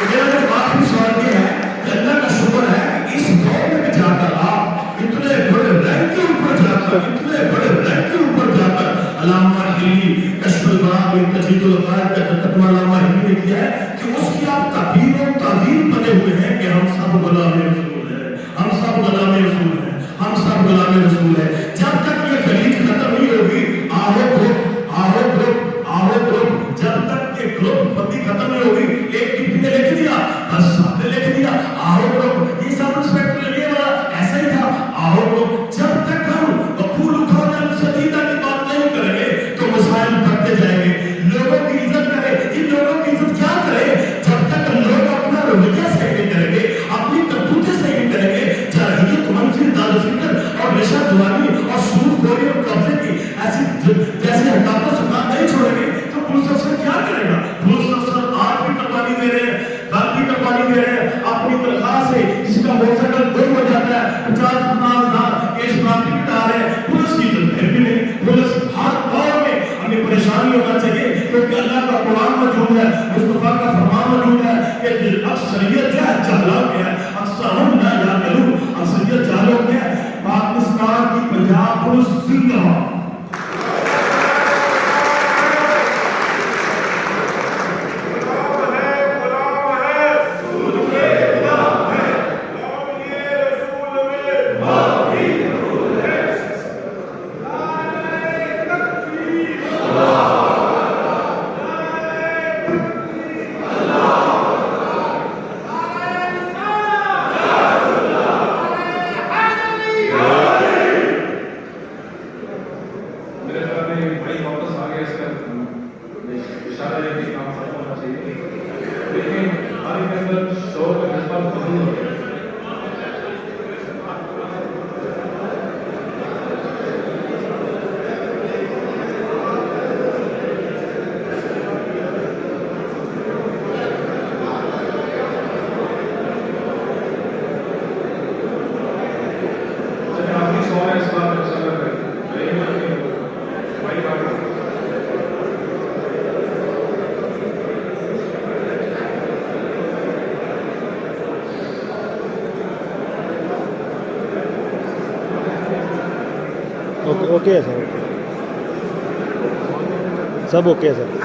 [SPEAKER 8] میرا جو آخری سوال یہ ہے کہ اللہ کا شکر ہے کہ اس دور میں جا کر آپ اتنے بڑے رینک کے اوپر جا کر، اتنے بڑے رینک کے اوپر جا کر علامہ ہلی کشف البراء میں تجدید القائد کا ترجمہ علامہ ہلی نے کیا ہے کہ اس کی آپ تعبیر و تعبیر بنے ہوئے ہیں کہ ہم سب غلام رسول ہیں، ہم سب غلام رسول ہیں، ہم سب غلام رسول ہیں. جب تک یہ خلیج ختم نہیں ہوگی، آہو گروپ، آہو گروپ، آہو گروپ، جب تک یہ گروپ بندی ختم نہیں ہوگی. ایک ڈپٹی نے لکھ دیا، بس سب نے لکھ دیا آہو گروپ، یہ سب انسپیکٹر یہ والا ایسا ہی تھا آہو گروپ. جب تک ہم وقول قولا سدیدا کی بات نہیں کریں گے تو مسائل بڑھتے جائیں گے. لوگوں کی عزت کریں. ان لوگوں کی عزت کیا کریں جب تک لوگ اپنا رویہ صحیح نہیں کریں گے، اپنی کرتوتیں صحیح نہیں کریں گے. جاہلیت، منفی دار فکر اور رشوت خوری اور سود خوری اور قبضے کی ایسی جیسے حرکاتوں سے کام نہیں چھوڑیں گے تو پولیس افسر کیا کرے گا؟ پولیس افسر آج بھی قربانی دے رہے ہیں، کل بھی قربانی دے رہے ہیں. اپنی تنخواہ سے کسی کا موٹر سائیکل گم ہو جاتا ہے، 50,000 کیس معافی بتا رہے ہیں. پولیس کی تو پھر بھی نہیں. پولیس ہر دور میں ہمیں پریشانی ہونا چاہیے کیونکہ اللہ کا قرآن موجود ہے، مصطفیٰ کا فرمان موجود ہے کہ اکثریت جو ہے جہلوں کے ہے، اکثر ہم نہ یعلمون، اکثریت جہلوں کے ہے. پاکستان کی پنجاب پولیس زندہ ہو.
[SPEAKER 9] اوکے ہے سر, سب اوکے ہے سر.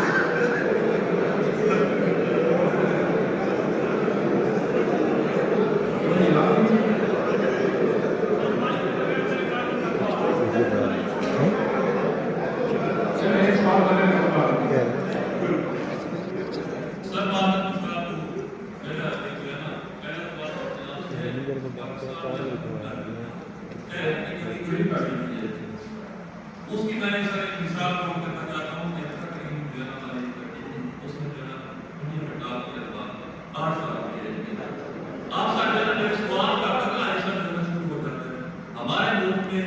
[SPEAKER 10] اس کی میں سر ایک مثال کو کرنا چاہتا ہوں کہ تک کہیں جو ہے نا اس نے جو ہے نا ڈال کے رکھا 8 سال کی ہے. آپ سارے جو سوال کا اگلا ایسا کرنا شروع ہو جاتا ہے. ہمارے ملک میں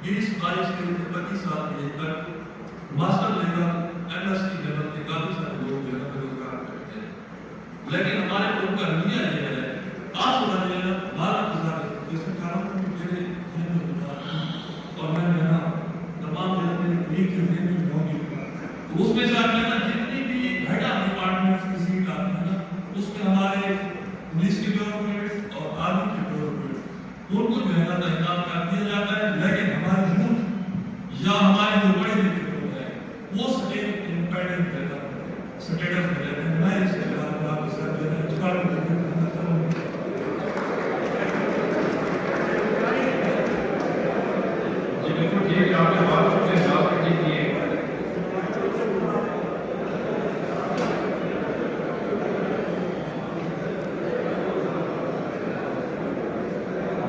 [SPEAKER 10] 20 22 سے 25 سال کی ایج تک ماسٹر لیول MS کی لیول کے کافی سارے لوگ جو ہے نا بیروزگار کرتے ہیں. لیکن ہمارے ملک کا رویہ یہ ہے آج سمجھے نا 12,000 جس کے کارن میرے اور میں جو ہے نا تمام ویک کے دن میں ہوگی تو اس میں سے آپ نے جتنی بھی ہیڈ آف ڈپارٹمنٹ کی سیٹ آتی ہے نا اس میں ہمارے پولیس کے ڈپارٹمنٹ اور آرمی کے ڈپارٹمنٹ ان کو جو ہے نا تعینات کر دیا جاتا ہے. لیکن ہمارے یوتھ یا ہمارے جو بڑے لوگ ہیں وہ اسٹیٹس میں رہتے ہیں. میں اس کے بارے میں آپ کے ساتھ جو ہے کرنا چاہوں گا.
[SPEAKER 2] ٹھیک ہے, آپ نے بات اپنے حساب سے ٹھیک کی ہے.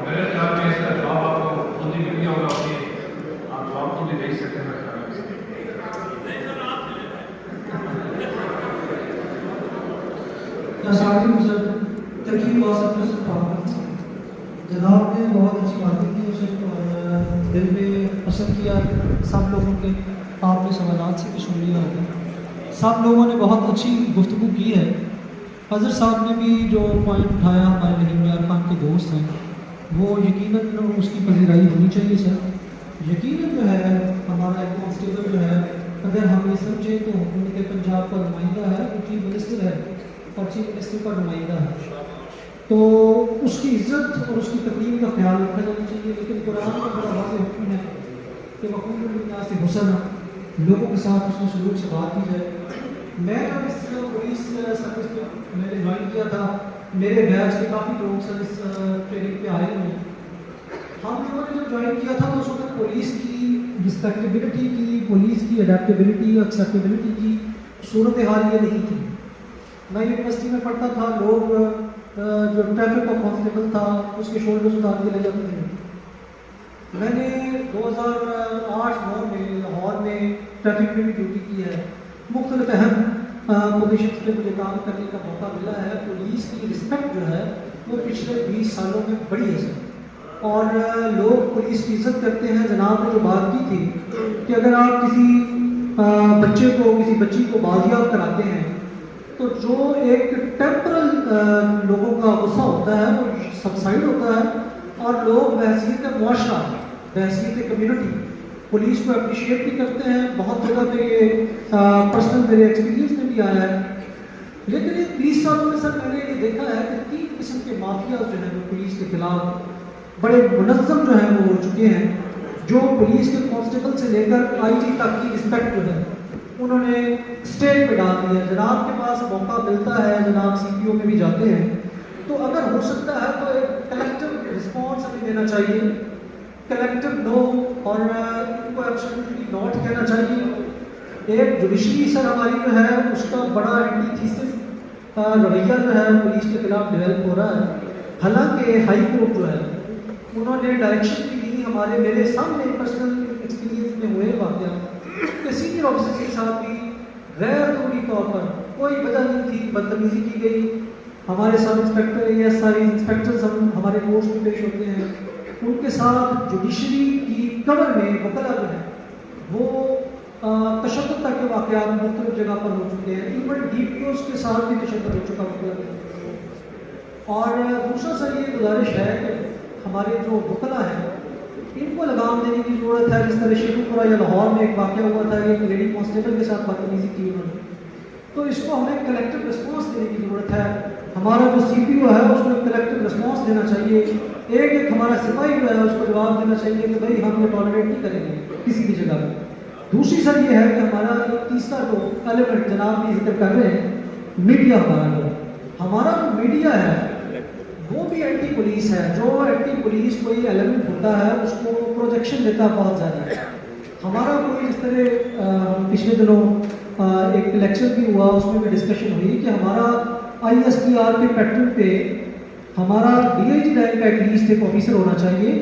[SPEAKER 2] میرے خیال میں اس کا جواب آپ کو خود ہی مل گیا ہوگا. آپ جواب خود ہی دیکھ سکتے ہیں.
[SPEAKER 11] جناب نے بہت اچھی باتیں کی, اسے دل میں پسند کیا. سب لوگوں کے آپ نے سوالات سے بھی سن لیا ہوگا. سب لوگوں نے بہت اچھی گفتگو کی ہے. حضرت صاحب نے بھی جو پوائنٹ اٹھایا ہمارے رحیم یار خان کے دوست ہیں وہ یقیناً اس کی پذیرائی ہونی چاہیے سر. یقیناً جو ہے ہمارا ایک کانسٹیبل جو ہے اگر ہم یہ سمجھیں تو حکومت پنجاب کا نمائندہ ہے, وہ چیف منسٹر ہے اور چیف منسٹر کا نمائندہ ہے, تو اس کی عزت اور اس کی تقدیم کا خیال رکھا جانا چاہیے. لیکن قرآن کا بڑا واضح حکم ہے کہ وقوع الناس حسن, لوگوں کے ساتھ اس میں سلوک سے بات کی جائے. میں جب اس پولیس سروس میں نے جوائن کیا تھا, میرے بیچ کے کافی لوگ سر اس ٹریننگ پہ آئے ہوئے. ہم لوگوں نے جب جوائن کیا تھا تو اس وقت پولیس کی رسپیکٹیبلٹی کی, پولیس کی اڈیپٹیبلٹی, ایکسیپٹیبلٹی کی صورتحال یہ نہیں تھی. میں یونیورسٹی میں پڑھتا تھا, لوگ جو ٹریفک کا کانسٹیبل تھا اس کے شولڈرز اتار کے لے جاتے تھے. میں نے 2008-9 میں لاہور میں ٹریفک میں بھی ڈیوٹی کی ہے. مختلف اہم پوزیشنز پہ مجھے کام کرنے کا موقع ملا ہے. پولیس کی رسپیکٹ جو ہے وہ پچھلے 20 سالوں میں بڑی ہے سر, اور لوگ پولیس کی عزت کرتے ہیں. جناب نے جو بات کی تھی کہ اگر آپ کسی بچے کو, کسی بچی کو بازیاب کراتے ہیں تو جو ایک ٹیمپرل لوگوں کا غصہ ہوتا ہے وہ سبسائڈ ہوتا ہے, اور لوگ بحیثیت معاشرہ, بحیثیت کمیونٹی پولیس کو اپریشیٹ بھی کرتے ہیں. بہت جگہ پہ یہ پرسنل میرے ایکسپیرینس میں بھی آیا ہے. لیکن ان 20 سالوں میں سر میں نے یہ دیکھا ہے کہ 3 قسم کے مافیا جو ہیں وہ پولیس کے خلاف بڑے منظم جو ہیں وہ ہو چکے ہیں, جو پولیس کے کانسٹیبل سے لے کر IG تک کی رسپیکٹ جو ہے انہوں نے اسٹیج پہ ڈال دیا. جناب کے پاس موقع ملتا ہے, جناب CPO میں بھی جاتے ہیں, تو اگر ہو سکتا ہے تو ایک کلیکٹیو رسپانس ہمیں دینا چاہیے, کلیکٹیو نو, اور ان کو ایبسولوٹلی ناٹ کہنا چاہیے. ایک جوڈیشری سر ہماری جو ہے اس کا بڑا اینٹی تھیسس رویہ جو ہے پولیس کے خلاف ڈیولپ ہو رہا ہے. حالانکہ ہائی کورٹ جو ہے انہوں نے ڈائریکشن بھی دی ہمارے, میرے سامنے پرسنل ایکسپیرینس میں ہوئے واقعات کہ سینئر آفیسر کے ساتھ بھی غیر ضروری طور پر کوئی وجہ نہیں تھی, بدتمیزی کی گئی. ہمارے سب انسپیکٹر ASI انسپیکٹرز ہمارے کورس میں پیش ہوتے ہیں, ان کے ساتھ جوڈیشری کی کور میں وکلا جو ہے وہ تشدد تک کے واقعات مختلف جگہ پر ہو چکے ہیں. ایون DPOs کے ساتھ بھی تشدد ہو چکا وکلا. اور دوسرا سر یہ گزارش ہے کہ ہمارے جو وکلا ہیں ان کو لگام دینے کی ضرورت ہے. جس طرح شیخو پورہ یا لاہور میں ایک واقعہ ہوا تھا کہ ایک لیڈی کانسٹیبل کے ساتھ بدتمیزی کی انہوں نے, تو اس کو ہمیں کلیکٹیو رسپانس دینے کی ضرورت ہے. ہمارا جو CPU ہے اس کو ایک کلیکٹیو رسپانس دینا چاہیے. ایک ہمارا سپاہی جو ہے اس کو جواب دینا چاہیے کہ بھائی ہم یہ ٹالریٹ نہیں کریں گے کسی بھی جگہ پہ. دوسری سر یہ ہے کہ ہمارا ایک تیسرا جو ایلیمنٹ جناب بھی ذکر کر رہے ہیں, میڈیا. ہمارا جو میڈیا ہے وہ بھی اینٹی پولیس ہے. جو اینٹی پولیس کوئی ایلیمنٹ ہوتا ہے اس کو پروجیکشن دیتا ہے بہت زیادہ. ہمارا کوئی اس طرح پچھلے دنوں ایک لیکچر بھی ہوا, اس میں بھی ڈسکشن ہوئی کہ ہمارا ISPR کے پیٹرن پہ ہمارا DIG رینک کا ایٹ لیسٹ ایک آفیسر ہونا چاہیے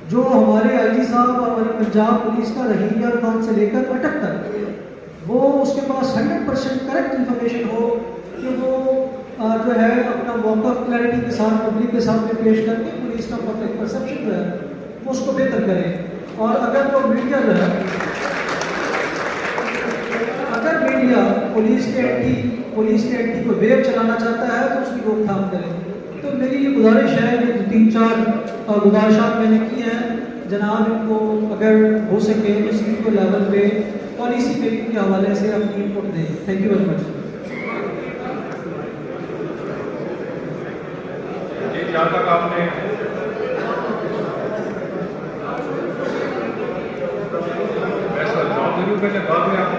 [SPEAKER 11] جو ہمارے IG صاحب اور ہماری پنجاب پولیس کا رحیم یار خان سے لے کر اٹک تک وہ اس کے پاس 100% کریکٹ انفارمیشن ہو کہ وہ جو ہے اپنا موقف کلیئرٹی کے ساتھ پبلک کے سامنے پیش کر کے پولیس کا پبلک پرسیپشن جو ہے وہ اس کو بہتر کرے. اور اگر وہ میڈیا جو ہے اگر میڈیا پولیس کے اینٹی کو ویو چلانا چاہتا ہے تو اس کی روک تھام کرے. تو میری یہ گزارش ہے کہ 3-4 گزارشات میں نے کی ہیں جناب, ان کو اگر ہو سکے تو CPU لیول پہ پالیسی میکنگ کے حوالے سے اپنی انپٹ دیں. Thank you very much.
[SPEAKER 2] جہاں تک آپ نے پہلے بعد میں آپ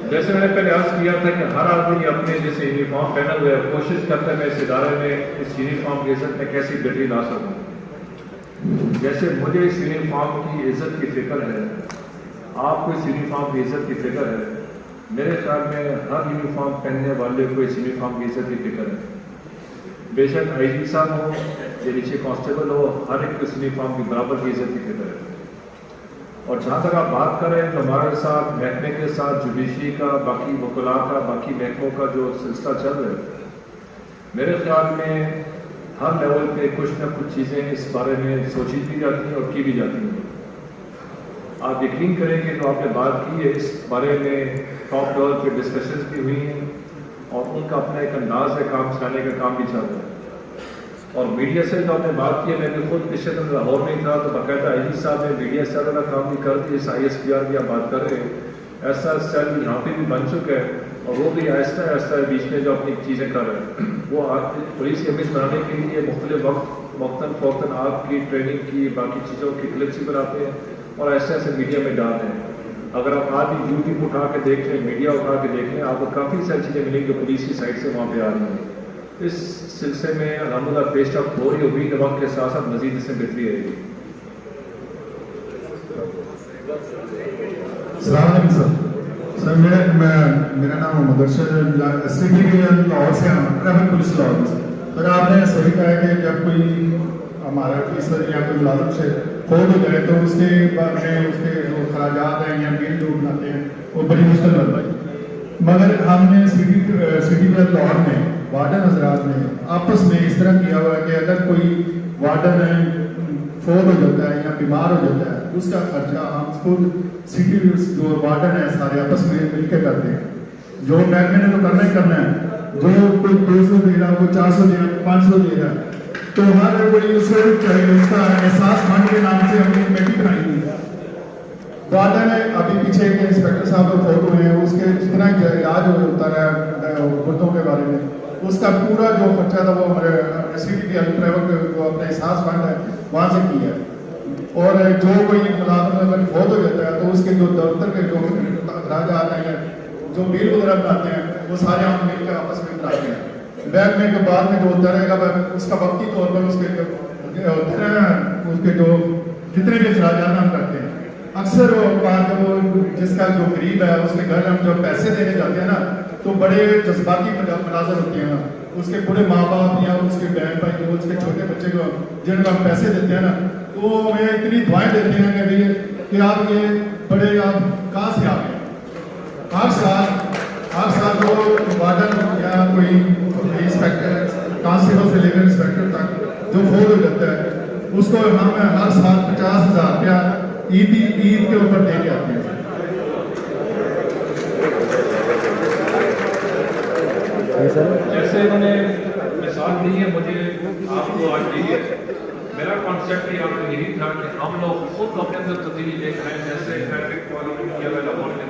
[SPEAKER 2] جیسے میں نے پہلے عرض کیا تھا کہ ہر آدمی اپنے جیسے یونیفارم پہنا ہوا ہے کوشش کرتا ہے میں اس ادارے میں اس یونیفارم کی عزت میں کیسی بہتری لا سکوں. جیسے مجھے اس یونیفارم کی عزت کی فکر ہے, آپ کو اس یونیفارم کی عزت کی فکر ہے, میرے خیال میں ہر یونیفارم پہننے والے کو اس یونیفارم کی عزت کی فکر ہے. بے شک IG صاحب ہو یا نیچے کانسٹیبل ہو, ہر ایک کو اس یونیفارم کی برابر کی عزت کی فکر ہے. اور جہاں تک آپ بات کریں تو ہمارے ساتھ محکمے کے ساتھ جوڈیشری کا, باقی وکلاء کا, باقی محکموں کا جو سلسلہ چل رہا ہے, میرے خیال میں ہر لیول پہ کچھ نہ کچھ چیزیں اس بارے میں سوچی بھی جاتی ہیں اور کی بھی جاتی ہیں. آپ یقین کریں کہ جو آپ نے بات کی ہے اس بارے میں ٹاپ لیول پہ ڈسکشنز بھی ہوئی ہیں اور ان کا اپنا ایک انداز ہے کام چلانے کا کام بھی چل رہا ہے. اور میڈیا سے جو آپ نے بات کی ہے, میں بھی خود پچھلے دن لاہور میں تھا تو باقاعدہ IG صاحب نے میڈیا سیل والا کام بھی کر دیا. اس ISPR کی آپ بات کر رہے ہیں, ایسا سیل یہاں پہ بھی بن چکا ہے اور وہ بھی آہستہ آہستہ بیچ میں جو اپنی چیزیں کر رہے ہیں. وہ پولیس کی امیج بنانے کے لیے مختلف وقتاً فوقتاً آپ کی ٹریننگ کی باقی چیزوں کی کلپس بھی بناتے ہیں اور ایسے ایسے میڈیا میں ڈالتے ہیں. اگر آپ آج بھی YouTube اٹھا کے دیکھ لیں, میڈیا اٹھا کے دیکھ لیں, آپ کو کافی ساری چیزیں ملیں گی جو پولیس کی سائڈ سے وہاں پہ آ رہی ہیں. اس سلسلے میں الحمدللہ پیش رفت ہو رہی ہوگی کہ وقت کے ساتھ ساتھ مزید اس میں بہتری آئے گی.
[SPEAKER 9] السلام علیکم سر. میرا نام محمد ارشد لاہور سے ٹریفک پولیس لاہور سے. سر آپ نے صحیح کہا ہے کہ جب کوئی ہمارا آفیسر یا کوئی ملازم سے فوت ہو جائے تو اس کے بعد میں اس کے جو خراجات ہیں یا بل جو بناتے ہیں وہ بڑی مشکل بن پائی. مگر ہم نے سٹی لاہور میں وارڈن حضرات نے آپس میں اس طرح کیا ہوا ہے کہ اگر کوئی وارڈن فوت ہو جاتا ہے یا بیمار ہو جاتا ہے اس کا خرچہ ہم خود سٹی جو وارڈن ہے سارے آپس میں مل کے کرتے ہیں. جو محکمے نے تو کرنا ہی کرنا ہے, جو کوئی 200 دے رہا, کوئی 400 دے رہا, 500 دے رہا, تو ہر کوئی اس کا احساس فنڈ کے نام سے ہم نے کمیٹی بنائی ہوئی ہے. وارڈن ابھی پیچھے کے انسپیکٹر صاحب جو فوت ہوئے ہیں اس کے جتنا علاج ہوتا رہا مردوں کے بارے میں اس کا پورا جو خرچہ تھا وہ ہمارے STP جو اپنا احساس فنڈ ہے وہاں سے کیا ہے. اور جو کوئی ملازم اگر فوت ہو جاتا ہے تو اس کے جو دفتر کے جو اخراجات ہیں جو بل وغیرہ بناتے ہیں وہ سارے ہم مل کے آپس میں بناتے ہیں. محکمے کے بعد میں جو ہوتا رہے گا اس کا وقتی طور پر اس کے جو جتنے بھی اخراجات ہم کرتے ہیں اکثر اوقات جس کا جو غریب ہے اس کے گھر ہم جو پیسے دینے جاتے ہیں نا تو بڑے جذباتی مناظر ہوتے ہیں. اس کے بڑے ماں باپ یا اس کے بہن بھائی جو اس کے چھوٹے بچے کو جن کو ہم پیسے دیتے ہیں نا تو ہمیں اتنی دعائیں دیتے ہیں کہ آپ یہ بڑے آپ کہاں سے آ گئے. ہر سال وہ وارڈن یا کوئی انسپیکٹر کانسٹیبل سے لے کر انسپیکٹر تک جو فوت ہو جاتا ہے اس کو ہم ہر سال 50,000 روپیہ عید کے اوپر دے کے آتے ہیں.
[SPEAKER 2] جیسے انہوں نے مثال دی ہے مجھے آپ کو آج دی ہے, میرا کانسیپٹ یہ آپ کو یہی تھا کہ ہم لوگ خود اپنے اندر تبدیلی دیکھ رہے ہیں. جیسے ٹریفک والوں نے کیا لاہور میں